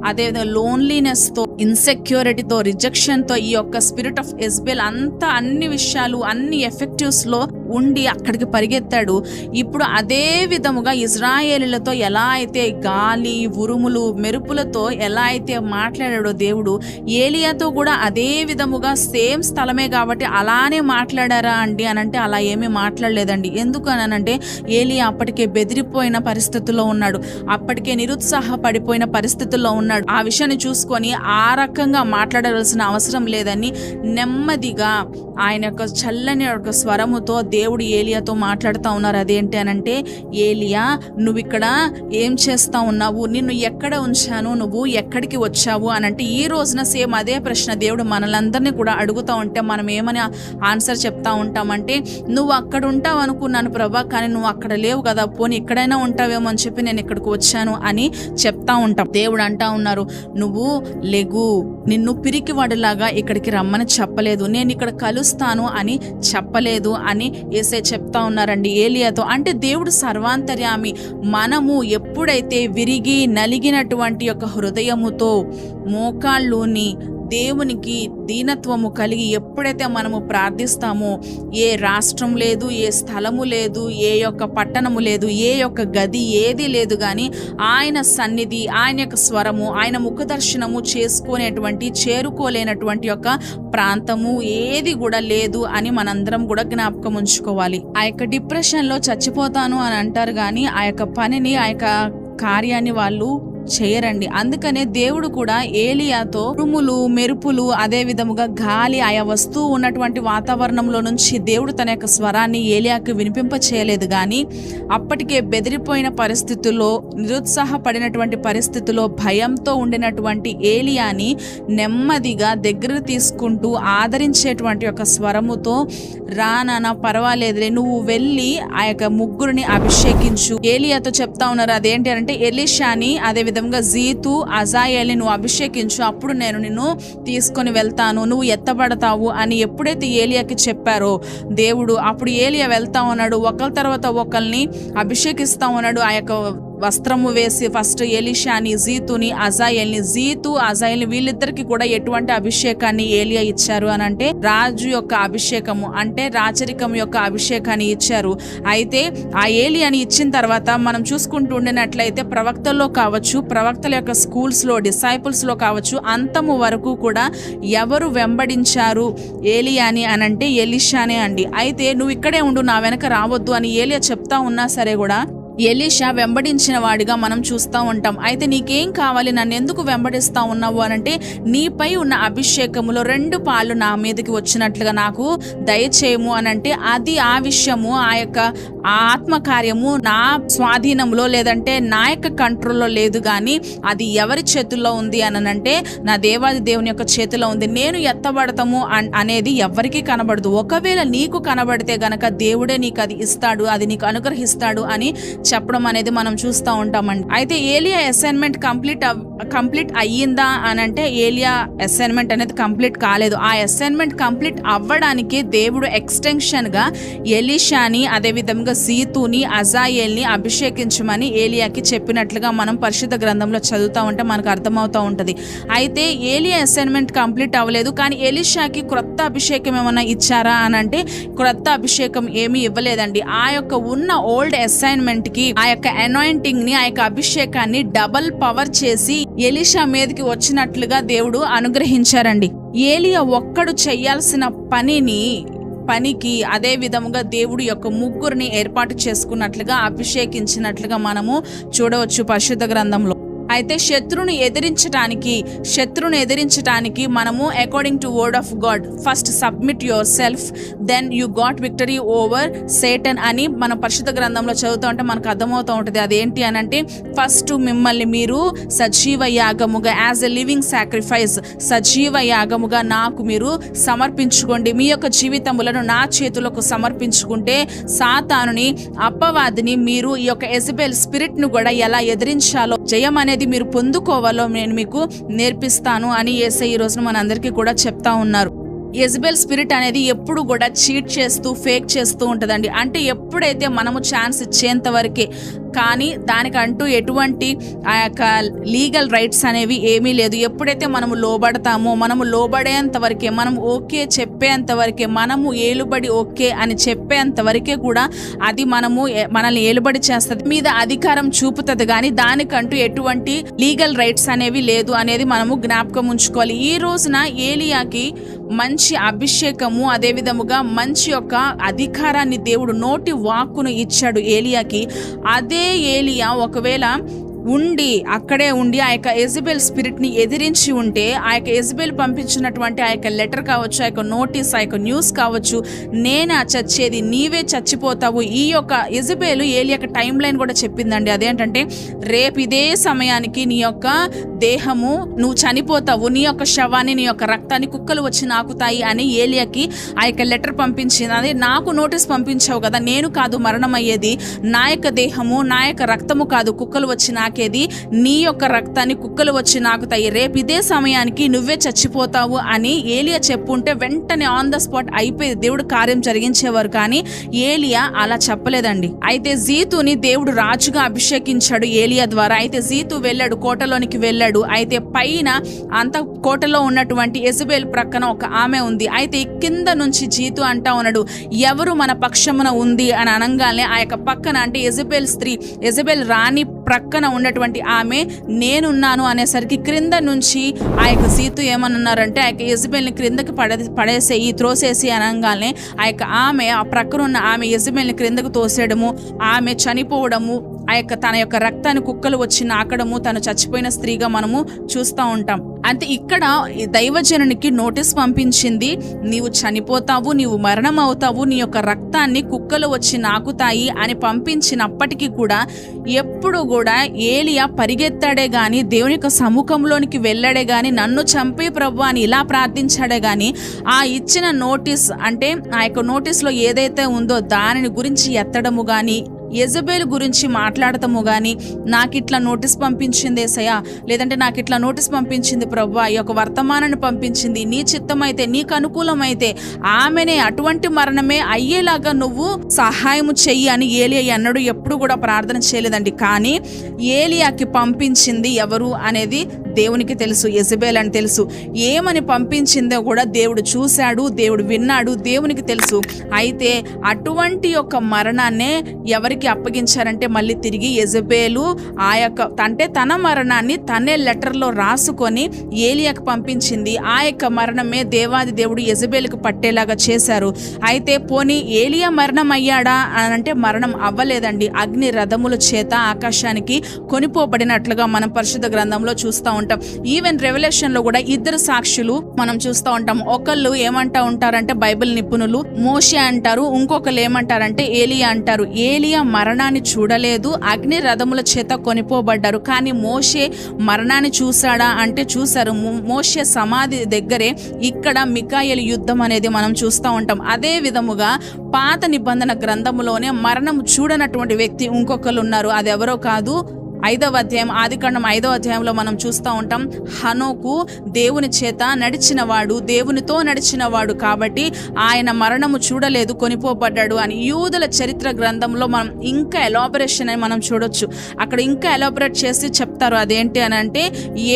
అదే విధంగా లోన్లీనెస్తో, ఇన్సెక్యూరిటీతో, రిజెక్షన్తో, ఈ యొక్క స్పిరిట్ ఆఫ్ ఎజ్బెల్ అంతా అన్ని విషయాలు, అన్ని ఎఫెక్టివ్స్లో ఉండి అక్కడికి పరిగెత్తాడు. ఇప్పుడు అదే విధముగా ఇజ్రాయేలీలతో ఎలా అయితే గాలి, ఉరుములు, మెరుపులతో ఎలా అయితే మాట్లాడాడో దేవుడు, ఏలియాతో కూడా అదే విధముగా సేమ్ స్థలమే కాబట్టి అలానే మాట్లాడారా అండి అనంటే అలా ఏమీ మాట్లాడలేదండి. ఎందుకు అనంటే ఏలియా అప్పటికే బెదిరిపోయిన పరిస్థితుల్లో ఉన్నాడు, అప్పటికే నిరుత్సాహపడిపోయిన పరిస్థితుల్లో ఉన్నాడు. ఆ విషయాన్ని చూసుకొని ఆ రకంగా మాట్లాడవలసిన అవసరం లేదని నెమ్మదిగా ఆయన యొక్క చల్లని యొక్క స్వరముతో దేవుడు ఏలియాతో మాట్లాడుతూ ఉన్నారు. అదేంటి అనంటే, ఏలియా నువ్వు ఇక్కడ ఏం చేస్తా ఉన్నావు, నిన్ను ఎక్కడ ఉంచాను, నువ్వు ఎక్కడికి వచ్చావు అనంటే, ఈ రోజున సేమ్ అదే ప్రశ్న దేవుడు మనలందరినీ కూడా అడుగుతూ ఉంటే మనం ఏమని ఆన్సర్ చెప్తా ఉంటామంటే, నువ్వు అక్కడ ఉంటావు అనుకున్నాను ప్రభా, కానీ నువ్వు అక్కడ లేవు కదా, పోనీ ఎక్కడైనా ఉంటావేమో అని చెప్పి నేను ఇక్కడికి వచ్చాను అని చెప్తా ఉంటాం. దేవుడు అంటా ఉన్నారు, నువ్వు లెగు, నిన్ను పిరికివాడిలాగా ఇక్కడికి రమ్మని చెప్పలేదు, నేను ఇక్కడ కలుస్తాను అని చెప్పలేదు అని యేసే చెప్తా ఉన్నారండి ఏలియాతో. అంటే దేవుడు సర్వాంతర్యామి. మనము ఎప్పుడైతే విరిగి నలిగినటువంటి యొక్క హృదయముతో మోకాళ్ళుని దేవునికి దీనత్వము కలిగి ఎప్పుడైతే మనము ప్రార్థిస్తామో, ఏ రాష్ట్రం లేదు, ఏ స్థలము లేదు, ఏ యొక్క పట్టణము లేదు, ఏ యొక్క గది ఏది లేదు, కానీ ఆయన సన్నిధి, ఆయన యొక్క స్వరము, ఆయన ముఖదర్శనము చేసుకునేటువంటి, చేరుకోలేనటువంటి యొక్క ప్రాంతము ఏది కూడా లేదు అని మనందరం కూడా జ్ఞాపకం ఉంచుకోవాలి. ఆ యొక్క డిప్రెషన్లో చచ్చిపోతాను అని అంటారు, కానీ ఆ యొక్క పనిని, ఆ యొక్క కార్యాన్ని వాళ్ళు చేయరండి. అందుకనే దేవుడు కూడా ఏలియాతో ఉరుములు, మెరుపులు, అదే విధముగా గాలి, ఆయా వస్తువు ఉన్నటువంటి వాతావరణంలో నుంచి దేవుడు తన యొక్క స్వరాన్ని ఏలియాకు వినిపింప చేయలేదు. కానీ అప్పటికే బెదిరిపోయిన పరిస్థితుల్లో, నిరుత్సాహపడినటువంటి పరిస్థితుల్లో, భయంతో ఉండినటువంటి ఏలియాని నెమ్మదిగా దగ్గర తీసుకుంటూ ఆదరించేటువంటి ఒక స్వరముతో, రా నాన్న పర్వాలేదులే, నువ్వు వెళ్ళి ఆ యొక్క ముగ్గురిని అభిషేకించు. ఏలియాతో చెప్తా ఉన్నారు అదేంటి అంటే, ఎలీషాని, అదే విధంగా జీతు, అజాయేల్ని నువ్వు అభిషేకించు, అప్పుడు నేను నిన్ను తీసుకొని వెళ్తాను, నువ్వు ఎత్తబడతావు అని ఎప్పుడైతే ఏలియాకి చెప్పారో దేవుడు, అప్పుడు ఏలియా వెళ్తా ఉన్నాడు. ఒకరి తర్వాత ఒకరిని అభిషేకిస్తా ఉన్నాడు. ఆ యొక్క వస్త్రము వేసి ఫస్ట్ ఎలీషాని, జీతుని, అజాయేల్ని, జీతు, అజాయేల్ని వీళ్ళిద్దరికి కూడా ఎటువంటి అభిషేకాన్ని ఏలియా ఇచ్చారు అని అంటే, రాజు యొక్క అభిషేకము, అంటే రాచరికం యొక్క అభిషేకాన్ని ఇచ్చారు. అయితే ఆ ఏలియాని ఇచ్చిన తర్వాత మనం చూసుకుంటూ ఉండినట్లయితే ప్రవక్తల్లో కావచ్చు, ప్రవక్తల యొక్క స్కూల్స్లో, డిసైపుల్స్లో కావచ్చు, అంతము వరకు కూడా ఎవరు వెంబడించారు ఏలియాని అని అంటే ఎలీషానే అండి. అయితే నువ్వు ఇక్కడే ఉండు, నా వెనక రావద్దు అని ఏలియా చెప్తా ఉన్నా సరే కూడా ఎలీషా వెంబడించిన వాడిగా మనం చూస్తూ ఉంటాం. అయితే నీకేం కావాలి, నన్ను ఎందుకు వెంబడిస్తూ ఉన్నావు అనంటే, నీపై ఉన్న అభిషేకములో 2 పాలు నా మీదకి వచ్చినట్లుగా నాకు దయచేయము అనంటే, అది ఆ విషయము, ఆ యొక్క ఆత్మకార్యము నా స్వాధీనంలో లేదంటే నా యొక్క కంట్రోల్లో లేదు, కానీ అది ఎవరి చేతుల్లో ఉంది అనంటే నా దేవాది దేవుని యొక్క చేతిలో ఉంది. నేను ఎత్తబడతాము అనేది ఎవరికి కనబడదు. ఒకవేళ నీకు కనబడితే గనక దేవుడే నీకు అది ఇస్తాడు, అది నీకు అనుగ్రహిస్తాడు అని చెప్పడం అనేది మనం చూస్తూ ఉంటామండి. అయితే ఏలియా అసైన్మెంట్ కంప్లీట్ అయ్యిందా అని అంటే, ఏలియా అసైన్మెంట్ అనేది కంప్లీట్ కాలేదు. ఆ అసైన్మెంట్ కంప్లీట్ అవ్వడానికి దేవుడు ఎక్స్టెన్షన్ గా ఎలీషాని, అదే విధంగా జీతుని, అజాయేల్ని అభిషేకించమని ఏలియాకి చెప్పినట్లుగా మనం పరిశుద్ధ గ్రంథంలో చదువుతూ ఉంటే మనకు అర్థమవుతూ ఉంటుంది. అయితే ఏలియా అసైన్మెంట్ కంప్లీట్ అవ్వలేదు, కానీ ఎలీషాకి క్రొత్త అభిషేకం ఏమైనా ఇచ్చారా అని అంటే క్రొత్త అభిషేకం ఏమీ ఇవ్వలేదండి. ఆ యొక్క ఉన్న ఓల్డ్ అసైన్మెంట్ కి ఆ యొక్క అనాయింటింగ్ ని, ఆ యొక్క అభిషేకాన్ని డబల్ పవర్ చేసి ఎలీషా మీదకి వచ్చినట్లుగా దేవుడు అనుగ్రహించారండి. ఏలియా ఒక్కడు చేయాల్సిన పనికి అదే విధముగా దేవుడు యొక్క ముగ్గురిని ఏర్పాటు చేసుకున్నట్లుగా, అభిషేకించినట్లుగా మనము చూడవచ్చు పరిశుద్ధ గ్రంథంలో. అయితే శత్రువుని ఎదిరించటానికి మనము according to word of God first submit your self, then you got victory over Satan అని మన పరిశుద్ధ గ్రంథంలో చదువుతూ ఉంటే మనకు అర్థమవుతూ ఉంటుంది. అదేంటి అని అంటే, ఫస్ట్ మిమ్మల్ని మీరు సజీవ యాగముగా, యాజ్ ఎ లివింగ్ సాక్రిఫైస్, సజీవ యాగముగా నాకు మీరు సమర్పించుకోండి. మీ యొక్క జీవితములను నా చేతులకు సమర్పించుకుంటే సాతానుని, అపవాదిని, మీరు ఈ యొక్క యెజబెల్ స్పిరిట్ ను కూడా ఎలా ఎదిరించాలో, జయం అనేది మీరు పొందుకోవాలో నేను మీకు నేర్పిస్తాను అని యేసయ్య ఈ రోజున మనందరికీ కూడా చెప్తా ఉన్నారు. యెజబెల్ స్పిరిట్ అనేది ఎప్పుడు కూడా చీట్ చేస్తూ, ఫేక్ చేస్తూ ఉంటుందండి. అంటే ఎప్పుడైతే మనము ఛాన్స్ ఇచ్చేంత వరకే, కానీ దానికంటూ ఎటువంటి ఆ యొక్క లీగల్ రైట్స్ అనేవి ఏమీ లేదు. ఎప్పుడైతే మనము లోబడతామో, మనము లోబడేంత వరకే, మనం ఓకే చెప్పేంత వరకే, మనము ఏలుబడి ఓకే అని చెప్పేంత వరకే కూడా అది మనల్ని ఏలుబడి చేస్తుంది, మీద అధికారం చూపుతుంది. కానీ దానికంటూ ఎటువంటి లీగల్ రైట్స్ అనేవి లేదు అనేది మనము జ్ఞాపకం ఉంచుకోవాలి. ఈ రోజున ఏలియాకి మంచి అభిషేకము, అదే విధముగా మంచి యొక్క అధికారాన్ని దేవుడు, నోటి వాక్కును ఇచ్చాడు ఏలియాకి. అదే ఏలియా ఒకవేళ అక్కడే ఉండి ఆ యొక్క యెజబెల్ స్పిరిట్ ని ఎదిరించి ఉంటే, ఆ యొక్క యెజబెల్ పంపించినటువంటి ఆ యొక్క లెటర్ కావచ్చు, ఆ యొక్క నోటీస్, ఆ యొక్క న్యూస్ కావచ్చు, నేనా చచ్చేది, నీవే చచ్చిపోతావు, ఈ యొక్క యెజబెల్ ఏలియాకి టైం లైన్ కూడా చెప్పిందండి. అదేంటంటే, రేపు ఇదే సమయానికి నీ యొక్క దేహము, నువ్వు చనిపోతావు, నీ యొక్క శవాన్ని, నీ యొక్క రక్తాన్ని కుక్కలు వచ్చి నాకుతాయి అని ఏలియాకి ఆ యొక్క లెటర్ పంపించింది. అదే నాకు నోటీస్ పంపించావు కదా, నేను కాదు మరణమయ్యేది, నా యొక్క దేహము, నా యొక్క రక్తము కాదు కుక్కలు వచ్చి నీ యొక్క రక్తాన్ని కుక్కలు వచ్చి నాకుతాయి, రేపు ఇదే సమయానికి నువ్వే చచ్చిపోతావు అని ఏలియా చెప్పుంటే వెంటనే ఆన్ ద స్పాట్ అయిపోయింది, దేవుడు కార్యం జరిగించేవారు. కానీ ఏలియా అలా చెప్పలేదండి. అయితే జీతుని దేవుడు రాజుగా అభిషేకించాడు ఏలియా ద్వారా. అయితే జీతు వెళ్ళాడు, కోటలోనికి వెళ్ళాడు. అయితే పైన అంత కోటలో ఉన్నటువంటి యెజబెల్ ప్రక్కన ఒక ఆమె ఉంది. అయితే కింద నుంచి జీతు అంటా ఉన్నాడు, ఎవరు మన పక్షమున ఉంది అని అనగానే ఆ యొక్క పక్కన, అంటే యెజబెల్ స్త్రీ, యెజబెల్ రాణి ప్రక్కన ఉన్నటువంటి ఆమె నేనున్నాను అనేసరికి క్రింద నుంచి ఆ యొక్క జీతు ఏమన్నారంటే, ఆ యొక్క యెజబెల్ని క్రిందకి త్రోసేసి అనగానే ఆ యొక్క ఆమె, ఆ ప్రక్కన ఉన్న ఆమె యెజబెల్ని క్రిందకు తోసేయడము, ఆమె చనిపోవడము, తన యొక్క రక్తాన్ని కుక్కలు వచ్చి నాకడము, తను చచ్చిపోయిన స్త్రీగా మనము చూస్తూ ఉంటాం. అంటే ఇక్కడ దైవజనునికి నోటీస్ పంపించింది, నీవు చనిపోతావు, నీవు మరణం అవుతావు, నీ యొక్క రక్తాన్ని కుక్కలు వచ్చి నాకుతాయి అని పంపించినప్పటికీ కూడా ఎప్పుడు కూడా ఏలియా పరిగెత్తాడే గాని, దేవుని యొక్క సముఖంలోనికి వెళ్ళాడే గాని, నన్ను చంపే ప్రభు అని ఇలా ప్రార్థించాడే గాని, ఆ ఇచ్చిన నోటీస్ అంటే ఆ యొక్క నోటీస్లో ఏదైతే ఉందో దానిని గురించి ఎత్తడము గాని, యెజబెల్ గురించి మాట్లాడటము గాని, నాకు ఇట్లా నోటీస్ పంపించింది యేసయ్యా, లేదంటే నాకు ఇట్లా నోటీస్ పంపించింది ప్రభువా, ఈ యొక్క వర్తమానాన్ని పంపించింది, నీ చిత్తమైతే, నీకు అనుకూలమైతే ఆమెనే అటువంటి మరణమే అయ్యేలాగా నువ్వు సహాయము చెయ్యి అని ఏలియా అన్నడు ఎప్పుడు కూడా ప్రార్థన చేయలేదండి. కానీ ఏలియాకి పంపించింది ఎవరు అనేది దేవునికి తెలుసు, యెజబెల్ అని తెలుసు. ఏమని పంపించిందో కూడా దేవుడు చూశాడు, దేవుడు విన్నాడు, దేవునికి తెలుసు. అయితే అటువంటి యొక్క మరణాన్నే ఎవరికి అప్పగించారంటే మళ్ళీ తిరిగి యెజబెలు ఆ యొక్క అంటే తన మరణాన్ని తనే లెటర్లో రాసుకొని ఏలియాకి పంపించింది. ఆ యొక్క మరణమే దేవాది దేవుడు యెజబెలుకు పట్టేలాగా చేశారు. అయితే పోనీ ఏలియా మరణం అయ్యాడా అని అంటే మరణం అవ్వలేదండి. అగ్ని రథముల చేత ఆకాశానికి కొనిపోబడినట్లుగా మనం పరిశుద్ధ గ్రంథంలో చూస్తూ ఉంటాం. ఈవెన్ రెవల్యూషన్ లో కూడా ఇద్దరు సాక్షులు మనం చూస్తూ ఉంటాం. ఒకళ్ళు ఏమంటా ఉంటారంటే బైబిల్ నిపుణులు మోషే అంటారు, ఇంకొకళ్ళు ఏమంటారంటే ఏలియా అంటారు. ఏలియా మరణాన్ని చూడలేదు, అగ్ని రథముల చేత కొనిపోబడ్డారు. కానీ మోషే మరణాన్ని చూశాడా అంటే చూశారు. మోషే సమాధి దగ్గరే ఇక్కడ మికాయేలు యుద్ధం అనేది మనం చూస్తూ ఉంటాం. అదే విధముగా పాత నిబంధన గ్రంథములోనే మరణం చూడనటువంటి వ్యక్తి ఇంకొకరు ఉన్నారు. అది ఎవరో కాదు, 5వ అధ్యాయం ఆదికాండం 5వ అధ్యాయంలో మనం చూస్తూ ఉంటాం. హనోకు దేవుని చేత నడిచినవాడు, దేవునితో నడిచినవాడు కాబట్టి ఆయన మరణము చూడలేదు, కొనిపోబడ్డాడు అని యూదుల చరిత్ర గ్రంథంలో మనం ఇంకా ఎలాబరేషన్ అని మనం చూడొచ్చు. అక్కడ ఇంకా ఎలాబరేట్ చేసి చెప్తారు. అదేంటి అని అంటే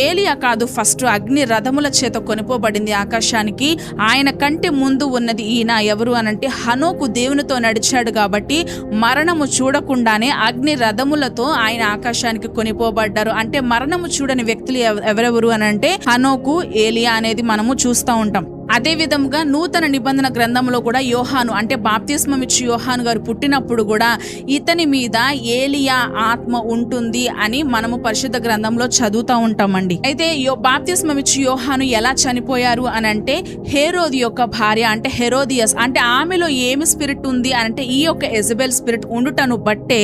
ఏలియా కాదు ఫస్ట్ అగ్ని రథముల చేత కొనిపోబడింది ఆకాశానికి, ఆయన కంటే ముందు ఉన్నది ఈయన. ఎవరు అనంటే హనోకు దేవునితో నడిచాడు కాబట్టి మరణము చూడకుండానే అగ్ని రథములతో ఆయన ఆకాశానికి కొనిపోబడ్డారు. అంటే మరణము చూడని వ్యక్తులు ఎవరెవరు అని అంటే హనోకు, ఏలియా అనేది మనము చూస్తూ ఉంటాం. అదే విధంగా నూతన నిబంధన గ్రంథంలో కూడా యోహాను అంటే బాప్తిస్మం ఇచ్చి యోహాను గారు పుట్టినప్పుడు కూడా ఇతని మీద ఏలియా ఆత్మ ఉంటుంది అని మనము పరిశుద్ధ గ్రంథంలో చదువుతూ ఉంటామండి. అయితే బాప్తిస్మం ఇచ్చి యోహాను ఎలా చనిపోయారు అని అంటే హేరోది యొక్క భార్య అంటే హెరోదియస్ అంటే ఆమెలో ఏమి స్పిరిట్ ఉంది అంటే ఈ యొక్క యెజబెల్ స్పిరిట్ ఉండుటను బట్టే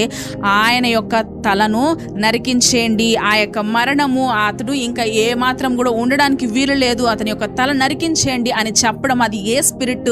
ఆయన యొక్క తలను నరికించేయండి, ఆ యొక్క మరణము అతడు ఇంకా ఏ మాత్రం కూడా ఉండడానికి వీలు లేదు, అతని యొక్క తల నరికించేయండి అని చెప్పడం. అది ఏ స్పిరిట్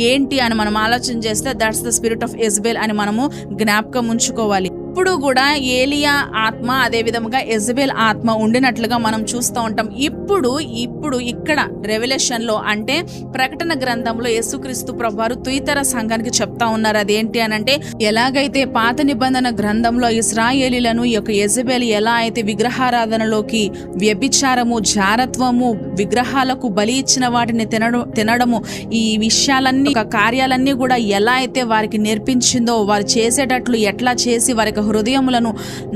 ఏంటి అని మనం ఆలోచన చేస్తే that's the spirit of Jezebel అని మనము జ్ఞాపకం ఉంచుకోవాలి. ఇప్పుడు కూడా ఏలియా ఆత్మ అదే విధముగా యెజబెల్ ఆత్మ ఉండినట్లుగా మనం చూస్తూ ఉంటాం. ఇప్పుడు ఇక్కడ రెవల్యూషన్ లో అంటే ప్రకటన గ్రంథంలో యేసుక్రీస్తు ప్రభువారు తుయితర సంఘానికి చెప్తా ఉన్నారు. అదేంటి అని అంటే ఎలాగైతే పాత నిబంధన గ్రంథంలో ఇశ్రాయేలీలను ఈ యొక్క యెజబెల్ ఎలా అయితే విగ్రహారాధనలోకి వ్యభిచారము, జారత్వము, విగ్రహాలకు బలి ఇచ్చిన వాటిని తినడము ఈ విషయాలన్నీ కార్యాలన్నీ కూడా ఎలా అయితే వారికి నేర్పించిందో, వారు చేసేటట్లు ఎట్లా చేసి వారికి హృదయములను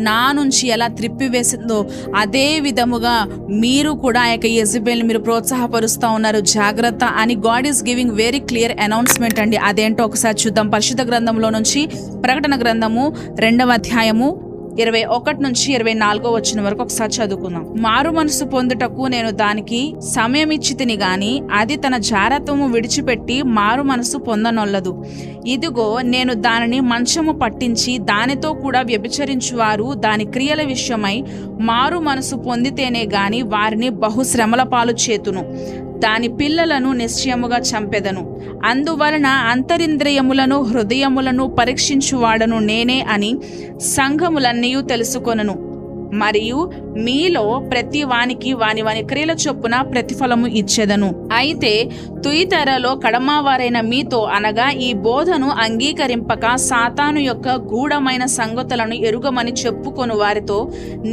నా నుంచి ఎలా త్రిప్పివేసిందో అదే విధముగా మీరు కూడా ఆ యొక్క యెజబెల్ మీరు ప్రోత్సాహపరుస్తూ ఉన్నారు, జాగ్రత్త అని God is giving very clear announcement అండి. అదేంటో ఒకసారి చూద్దాం. పరిశుద్ధ గ్రంథంలో నుంచి ప్రకటన గ్రంథము 2వ అధ్యాయము 21 నుంచి 24 వచ్చిన వరకు ఒకసారి చదువుకుందాం. మారు మనసు పొందుటకు నేను దానికి సమయం ఇచ్చితిని గాని అది తన జారత్వము విడిచిపెట్టి మారు మనసు పొందనొల్లదు. ఇదిగో నేను దానిని మంచము పట్టించి దానితో కూడా వ్యభిచరించువారు దాని క్రియల విషయమై మారు మనసు పొందితేనే గాని వారిని బహుశ్రమల పాలు చేతును, దాని పిల్లలను నిశ్చయముగా చంపెదను. అందువలన అంతరింద్రియములను హృదయములను పరీక్షించువాడను నేనే అని సంఘములన్నీ తెలుసుకొనను. మరియు మీలో ప్రతి వానికి వాని వాని క్రియల చొప్పున ప్రతిఫలము ఇచ్చెదను. అయితే తుయితెరలో కడమావారైన మీతో అనగా ఈ బోధను అంగీకరింపక సాతాను యొక్క గూఢమైన సంగతులను ఎరుగమని చెప్పుకొను వారితో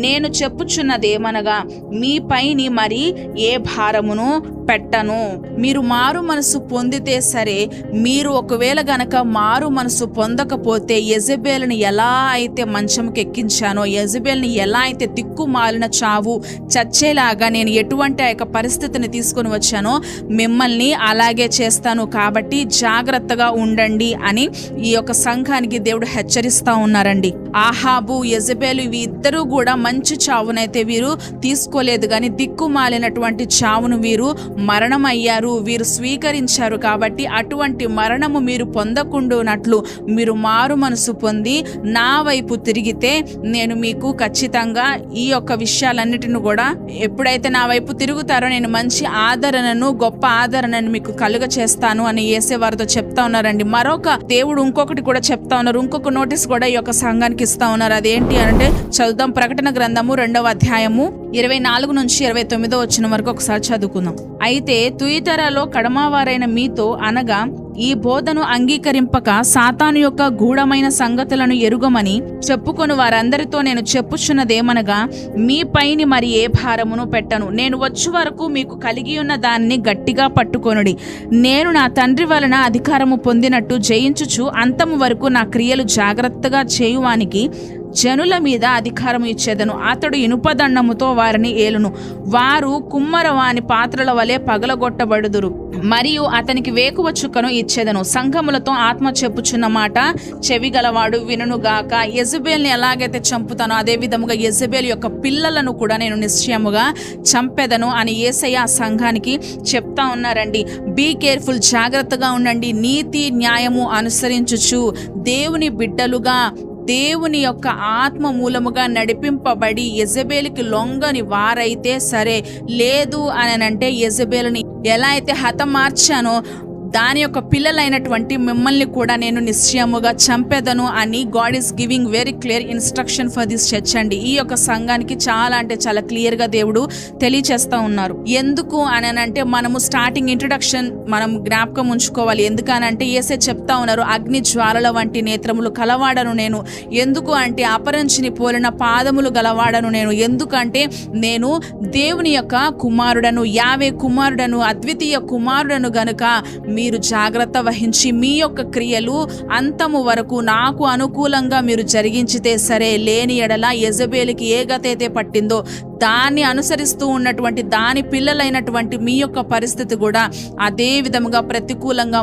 నేను చెప్పుచున్నదేమనగా మీపైని మరి ఏ భారమును పెట్టను. మీరు మారు మనసు పొందితే సరే, మీరు ఒకవేళ గనక మారు మనసు పొందకపోతే యెజబెల్ని ఎలా అయితే మంచంకి ఎక్కించానో, యెజబెల్ని ఎలా అయితే దిక్కుమాలిన చావు చచ్చేలాగా నేను ఎటువంటి ఆ యొక్క పరిస్థితిని తీసుకొని వచ్చానో మిమ్మల్ని అలాగే చేస్తాను, కాబట్టి జాగ్రత్తగా ఉండండి అని ఈ యొక్క సంఘానికి దేవుడు హెచ్చరిస్తా ఉన్నారండి. ఆహాబు, యెజబెలు ఇద్దరూ కూడా మంచి చావునైతే వీరు తీసుకోలేదు, కానీ దిక్కుమాలినటువంటి చావును వీరు మరణమయ్యారు, వీరు స్వీకరించారు. కాబట్టి అటువంటి మరణము మీరు పొందకుండానట్లు మీరు మారు మనసు పొంది నా వైపు తిరిగితే నేను మీకు ఖచ్చితంగా ఈ యొక్క విషయాలన్నిటిని కూడా ఎప్పుడైతే నా వైపు తిరుగుతారో నేను మంచి ఆదరణను, గొప్ప ఆదరణను మీకు కలుగ చేస్తాను అని యేసే వారితో చెప్తా ఉన్నారండి. మరొక దేవుడు ఇంకొకటి కూడా చెప్తా ఉన్నారు, ఇంకొక నోటీస్ కూడా ఈ యొక్క సంఘానికి ఇస్తా ఉన్నారు. అదేంటి అంటే చదువుదాం. ప్రకటన గ్రంథము 2వ అధ్యాయము 24 నుంచి 29 వచ్చిన వరకు ఒకసారి చదువుకుందాం. అయితే తుయితరలో కడమవారైన మీతో అనగా ఈ బోధను అంగీకరింపక సాతాను యొక్క గూఢమైన సంగతులను ఎరుగమని చెప్పుకొని వారందరితో నేను చెప్పుచున్నదేమనగా మీ పైని మరి ఏ భారమును పెట్టను. నేను వచ్చు వరకు మీకు కలిగి ఉన్న దాన్ని గట్టిగా పట్టుకొనుడి. నేను నా తండ్రి వలన అధికారము పొందినట్టు జయించుచు అంతము వరకు నా క్రియలు జాగ్రత్తగా చేయువానికి జనుల మీద అధికారం ఇచ్చేదను. అతడు ఇనుపదండముతో వారిని ఏలును. వారు కుమ్మరవాని పాత్రల వలె పగలగొట్టబడుదురు. మరియు అతనికి వేకువ చుక్కను ఇచ్చేదను. సంఘములతో ఆత్మ చెప్పుచున్న మాట చెవిగలవాడు వినుగాక. యెజబెల్ని ఎలాగైతే చంపుతానో అదే విధముగా యెజబెల్ యొక్క పిల్లలను కూడా నేను నిశ్చయముగా చంపెదను అని యేసయ్య ఆ సంఘానికి చెప్తా ఉన్నారండి. బీ కేర్ఫుల్, జాగ్రత్తగా ఉండండి. నీతి న్యాయము అనుసరించుచు దేవుని బిడ్డలుగా దేవుని యొక్క ఆత్మ మూలముగా నడిపింపబడి యెజబెలుకి లొంగని వారైతే సరే, లేదు అని అంటే యెజబెలుని ఎలా అయితే హతమార్చానో దాని యొక్క పిల్లలైనటువంటి మిమ్మల్ని కూడా నేను నిశ్చయముగా చంపేదను అని God is giving very clear instruction for this church అండి. ఈ యొక్క సంఘానికి చాలా అంటే చాలా క్లియర్గా దేవుడు తెలియచేస్తూ ఉన్నారు. ఎందుకు అని అంటే మనము స్టార్టింగ్ ఇంట్రడక్షన్ మనం జ్ఞాపకం ఉంచుకోవాలి. ఎందుకనంటే యేసే చెప్తా ఉన్నారు, అగ్ని జ్వాలల వంటి నేత్రములు కలవాడను నేను. ఎందుకు అంటే అపరంచిని పోలిన పాదములు గలవాడను నేను. ఎందుకంటే నేను దేవుని యొక్క కుమారుడను, యావే కుమారుడను, అద్వితీయ కుమారుడను గనుక మీరు జాగ్రత్త వహించి మీ యొక్క క్రియలు అంతము వరకు నాకు అనుకూలంగా మీరు జరిగించితే సరే, లేని ఎడల యెజబెలుకి ఏ గతైతే పట్టిందో దాన్ని అనుసరిస్తూ ఉన్నటువంటి దాని పిల్లలైనటువంటి మీ యొక్క పరిస్థితి కూడా అదే విధముగా ప్రతికూలంగా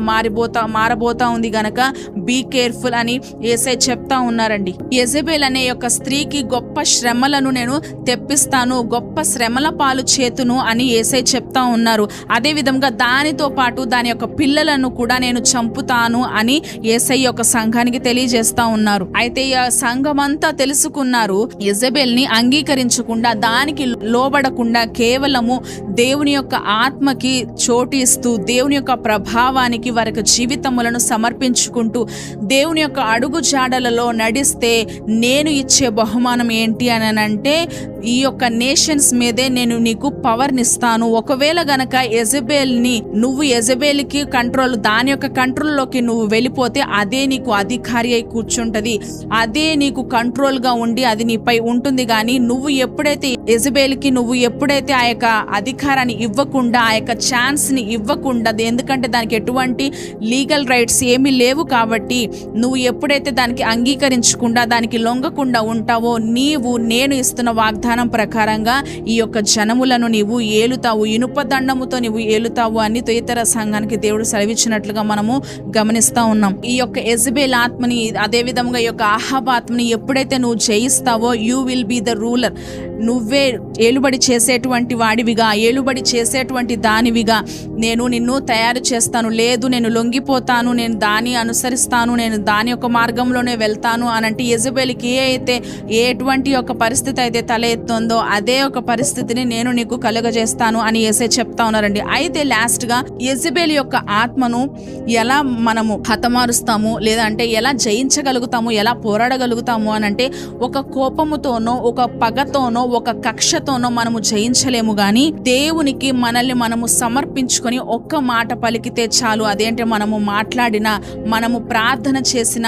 మారబోతా ఉంది గనక బీ కేర్ఫుల్ అని యేసయ్య చెప్తా ఉన్నారండి. యెజబెల్ అనే యొక్క స్త్రీకి గొప్ప శ్రమలను నేను తెప్పిస్తాను, గొప్ప శ్రమల పాలు చేతును అని యేసయ్య చెప్తా ఉన్నారు. అదే విధంగా దానితో పాటు దాని యొక్క పిల్లలను కూడా నేను చంపుతాను అని యేసయ్య యొక్క సంఘానికి తెలియజేస్తా ఉన్నారు. అయితే ఈ సంఘమంతా తెలుసుకున్నారు, యెజబెల్ని అంగీకరించకుండా దానికి లోబడకుండా కేవలము దేవుని యొక్క ఆత్మకి చోటు ఇస్తూ దేవుని యొక్క ప్రభావానికి వారి జీవితములను సమర్పించుకుంటూ దేవుని యొక్క అడుగు జాడలలో నడిస్తే నేను ఇచ్చే బహుమానం ఏంటి అని అంటే ఈ యొక్క నేషన్స్ మీదే నేను నీకు పవర్నిస్తాను. ఒకవేళ గనక యెజబెల్ని నువ్వు యెజబెల్కి కంట్రోల్, దాని యొక్క కంట్రోల్లోకి నువ్వు వెళ్ళిపోతే అదే నీకు అధికారి అయి కూర్చుంటది, అదే నీకు కంట్రోల్గా ఉండి అది నీపై ఉంటుంది. కానీ నువ్వు ఎప్పుడైతే యెజబెల్కి నువ్వు ఎప్పుడైతే ఆ యొక్క అధికారాన్ని ఇవ్వకుండా, ఆ యొక్క ఛాన్స్ని ఇవ్వకుండా, ఎందుకంటే దానికి ఎటువంటి లీగల్ రైట్స్ ఏమీ లేవు కాబట్టి నువ్వు ఎప్పుడైతే దానికి అంగీకరించకుండా దానికి లొంగకుండా ఉంటావో నేను ఇస్తున్న వాగ్దానం ప్రకారంగా ఈ యొక్క జనములను నీవు ఏలుతావు, ఇనుప దండముతో నీవు ఏలుతావు అని తుయతర సంఘానికి దేవుడు సెలవిచ్చినట్లుగా మనము గమనిస్తా ఉన్నాం. ఈ యొక్క యెజబెల్ ఆత్మని, అదే విధంగా ఈ యొక్క ఆహాబ్ ఆత్మని ఎప్పుడైతే నువ్వు జయిస్తావో you will be the ruler. నువ్వే ఏలుబడి చేసేటువంటి వాడివిగా, ఏలుబడి చేసేటువంటి దానివిగా నేను నిన్ను తయారు చేస్తాను. లేదు నేను లొంగిపోతాను, నేను దాన్ని అనుసరిస్తాను, నేను దాని యొక్క మార్గంలోనే వెళ్తాను అని అంటే యెజబెల్కి ఎటువంటి యొక్క పరిస్థితి అయితే తల ఎత్తుందో అదే ఒక పరిస్థితిని నేను నీకు కలుగజేస్తాను అని యేసే చెప్తా ఉన్నారండి. అయితే లాస్ట్గా యెజబెల్ యొక్క ఆత్మను ఎలా మనము హతమారుస్తాము, లేదంటే ఎలా జయించగలుగుతాము, ఎలా పోరాడగలుగుతాము అని అంటే ఒక కోపముతోనో, ఒక పగతోనో, ఒక కక్షతోనో మనము జయించలేము గాని దేవునికి మనల్ని మనము సమర్పించుకొని ఒక్క మాట పలికితే చాలు. అదేంటే మనము మాట్లాడిన, మనము ప్రార్థన చేసిన,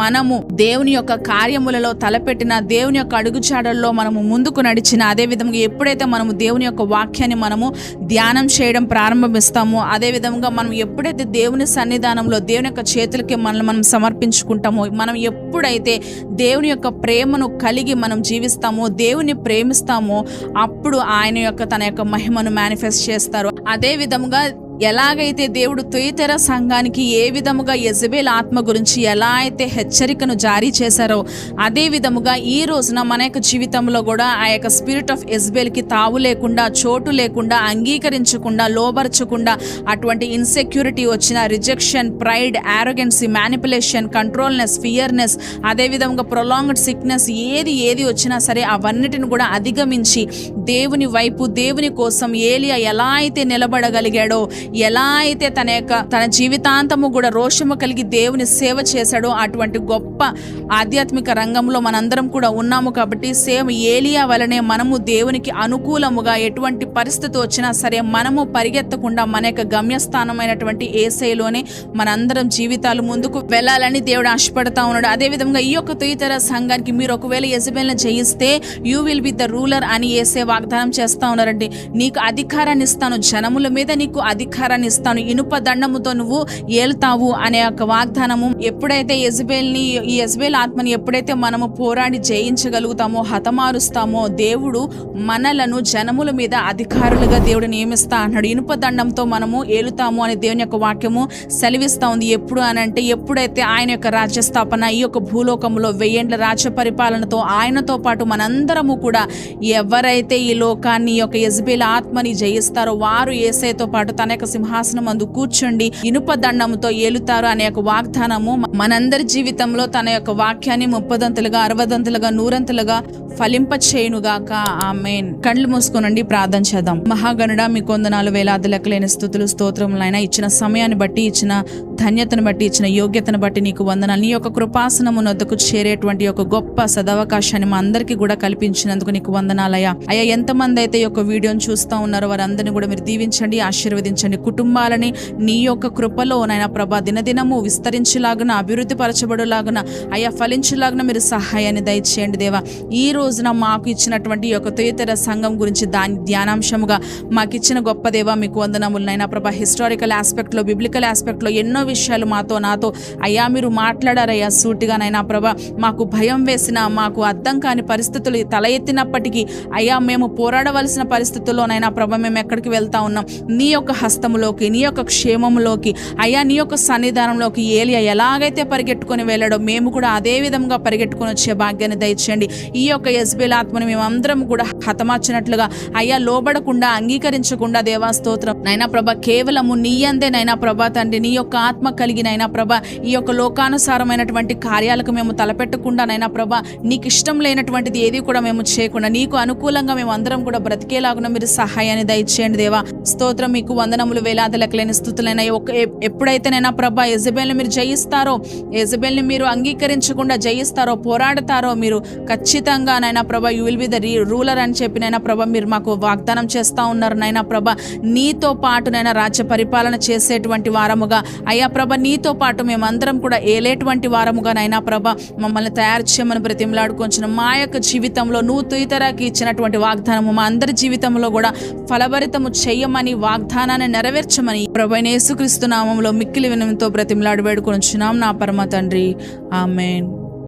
మనము దేవుని యొక్క కార్యములలో తలపెట్టిన, దేవుని యొక్క అడుగుజాడల్లో మనము ముందుకు నడిచిన, అదే విధంగా ఎప్పుడైతే మనము దేవుని యొక్క వాక్యాన్ని మనము ధ్యానం చేయడం ప్రారంభిస్తామో, అదే విధంగా మనం ఎప్పుడైతే దేవుని సన్నిధానంలో దేవుని యొక్క చేతులకి మనల్ని మనం సమర్పించుకుంటామో, మనం ఎప్పుడైతే దేవుని యొక్క ప్రేమను కలిగి మనం జీవిస్తామో, దేవుని ప్రేమిస్తామో, అప్పుడు ఆయన యొక్క తన యొక్క మహిమను మేనిఫెస్ట్ చేస్తారు. అదే విధముగా ఎలాగైతే దేవుడు తుయతెర సంఘానికి ఏ విధముగా యెజబెల్ ఆత్మ గురించి ఎలా అయితే హెచ్చరికను జారీ చేశారో, అదే విధముగా ఈ రోజున మన యొక్క జీవితంలో కూడా ఆ యొక్క స్పిరిట్ ఆఫ్ యెజబెల్కి తావు లేకుండా, చోటు లేకుండా, అంగీకరించకుండా, లోబరచకుండా, అటువంటి ఇన్సెక్యూరిటీ వచ్చిన rejection, pride, arrogancy, manipulation, controlness, fearness, అదే విధంగా ప్రొలాంగ్డ్ సిక్నెస్, ఏది వచ్చినా సరే అవన్నిటిని కూడా అధిగమించి దేవుని వైపు, దేవుని కోసం ఏలియా ఎలా అయితే నిలబడగలిగాడో, ఎలా అయితే తన జీవితాంతము కూడా రోషము కలిగి దేవుని సేవ చేశాడో, అటువంటి గొప్ప ఆధ్యాత్మిక రంగంలో మనందరం కూడా ఉన్నాము. కాబట్టి సేమ్ ఏలియా వలనే మనము దేవునికి అనుకూలముగా ఎటువంటి పరిస్థితి వచ్చినా సరే మనము పరిగెత్తకుండా మన యొక్క గమ్యస్థానమైనటువంటి యేసయ్యలోనే మనందరం జీవితాలు ముందుకు వెళ్ళాలని దేవుడు ఆశపడతా ఉన్నాడు. అదేవిధంగా ఈ యొక్క తుయతెర సంఘానికి మీరు ఒకవేళ యెజబెల్ని జయిస్తే you will be the ruler అని యేసయ్య వాగ్దానం చేస్తా ఉన్నారండి. నీకు అధికారాన్ని ఇస్తాను, జనముల మీద నీకు అధికారాన్ని ఇస్తాను, ఇనుప దండముతో నువ్వు ఏల్తావు అనే ఒక వాగ్దానము. ఎప్పుడైతే ఈ యెజబెల్ ఆత్మని ఎప్పుడైతే మనము పోరాడి జయించగలుగుతామో, హతమారుస్తామో, దేవుడు మనలను జనముల మీద అధికారులుగా దేవుడు నియమిస్తా అన్నాడు. ఇనుప దండంతో మనము ఏలుతాము అని దేవుని యొక్క వాక్యము సెలవిస్తా ఉంది. ఎప్పుడు అనంటే ఎప్పుడైతే ఆయన యొక్క రాజ్యస్థాపన ఈ యొక్క భూలోకంలో 1000 ఏండ్ల రాజ్య పరిపాలనతో ఆయనతో పాటు మనందరము కూడా ఎవరైతే ఈ లోకాన్ని ఈ యొక్క యెజబెల్ ఆత్మని జయిస్తారో వారు యేసయ్యతో పాటు తన యొక్క సింహాసనం అందు కూర్చోండి ఇనుప దండముతో ఏలుతారు అనే యొక్క వాగ్దానము మనందరి జీవితంలో తన యొక్క వాక్యాన్ని 30దంతులుగా 60దంతులుగా 100ంతులుగా ఫలింపచేయునుగాక. ఆమేన్. కళ్ళు మూసుకొనండి, ప్రార్థన చేద్దాం. మహాగణుడా, మీ కొందనాలు వేలాది లెక్కలేని స్తుతులు స్తోత్రములైనా ఇచ్చిన సమయాన్ని బట్టి, ఇచ్చిన ధన్యతను బట్టి, ఇచ్చిన యోగ్యతను బట్టి నీకు వందనాలు. నీ యొక్క కృపాసనము నొద్దకు చేరేటువంటి ఒక గొప్ప సదవకాశాన్ని మా అందరికీ కూడా కల్పించినందుకు నీకు వందనాలయ్యా. అయ్యా, ఎంతమంది అయితే ఈ యొక్క వీడియోని చూస్తూ ఉన్నారో వారందరినీ కూడా మీరు దీవించండి, ఆశీర్వదించండి. కుటుంబాలని నీ యొక్క కృపలో నాయనా ప్రభా దినదినము విస్తరించేలాగున, అభివృద్ధి పరచబడులాగున, అయ్యా ఫలించేలాగున మీరు సహాయాన్ని దయచేయండి దేవా. ఈ రోజున మాకు ఇచ్చినటువంటి యొక్క తుయతెర సంఘం గురించి ధ్యానాంశముగా మాకు ఇచ్చిన గొప్ప దేవా మీకు వందనములు నైనా ప్రభా. హిస్టారికల్ ఆస్పెక్ట్లో, బిబ్లికల్ ఆస్పెక్ట్లో ఎన్నో విషయాలు నాతో అయ్యా మీరు మాట్లాడారయ్యా సూటిగా నైనా ప్రభా. మాకు భయం వేసిన, మాకు అర్థం కాని పరిస్థితులు తల ఎత్తినప్పటికీ అయ్యా మేము పోరాడవలసిన పరిస్థితుల్లోనైనా ప్రభా మేము ఎక్కడికి వెళ్తా ఉన్నాం, నీ యొక్క హస్తములోకి, నీ యొక్క క్షేమములోకి, అయ్యా నీ యొక్క సన్నిధానంలోకి ఏలియా ఎలాగైతే పరిగెట్టుకొని వెళ్ళాడో మేము కూడా అదే విధంగా పరిగెట్టుకొని వచ్చే భాగ్యాన్ని దయచేయండి. ఈ యొక్క యెజబెల్ ఆత్మని మేమందరం కూడా హతమార్చినట్లుగా అయ్యా లోబడకుండా, అంగీకరించకుండా దేవా స్తోత్రం నైనా ప్రభా, కేవలము నీ అందే నైనా ప్రభా తండ్రి నీ యొక్క ఆత్మ కలిగి నైనా ప్రభా ఈ యొక్క లోకానుసారమైనటువంటి కార్యాలకు మేము తలపెట్టకుండా నైనా ప్రభా నీకు ఇష్టం లేనటువంటిది ఏది కూడా మేము చేయకుండా నీకు అనుకూలంగా మేము అందరం కూడా బ్రతికేలాగున మీరు సహాయాన్ని దయచేయండి దేవా. స్తోత్రం, మీకు వందనములు, వేలాది లెక్కలేని స్తుతులైనా. ఎప్పుడైతేనైనా ప్రభా యెజబెల్ని మీరు జయిస్తారో, యెజబెల్ని మీరు అంగీకరించకుండా జయిస్తారో, పోరాడతారో, మీరు ఖచ్చితంగా Naina Prabha you will be the ruler అని చెప్పి నైనా ప్రభా మీరు మాకు వాగ్దానం చేస్తూ ఉన్నారు నైనా ప్రభా. నీతో పాటు నైనా రాజ్య పరిపాలన చేసేటువంటి వారముగా అయ్యా ప్రభా నీతో పాటు మేమందరం కూడా ఏలేటువంటి వారముగా నైనా ప్రభా మమ్మల్ని తయారు చేయమని బ్రతిమలాడుకొంచున్నాం. మా యొక్క జీవితంలో నువ్వు తుయతెరకి ఇచ్చినటువంటి వాగ్దానము మా అందరి జీవితంలో కూడా ఫలభరితము చెయ్యమని, వాగ్దానాన్ని నెరవేర్చమని ప్రభువైన యేసుక్రీస్తు నామములో మిక్కిలి వినయంతో బ్రతిమలాడి వేడుకొనుచున్నాం నా పరమ తండ్రి. ఆమేన్.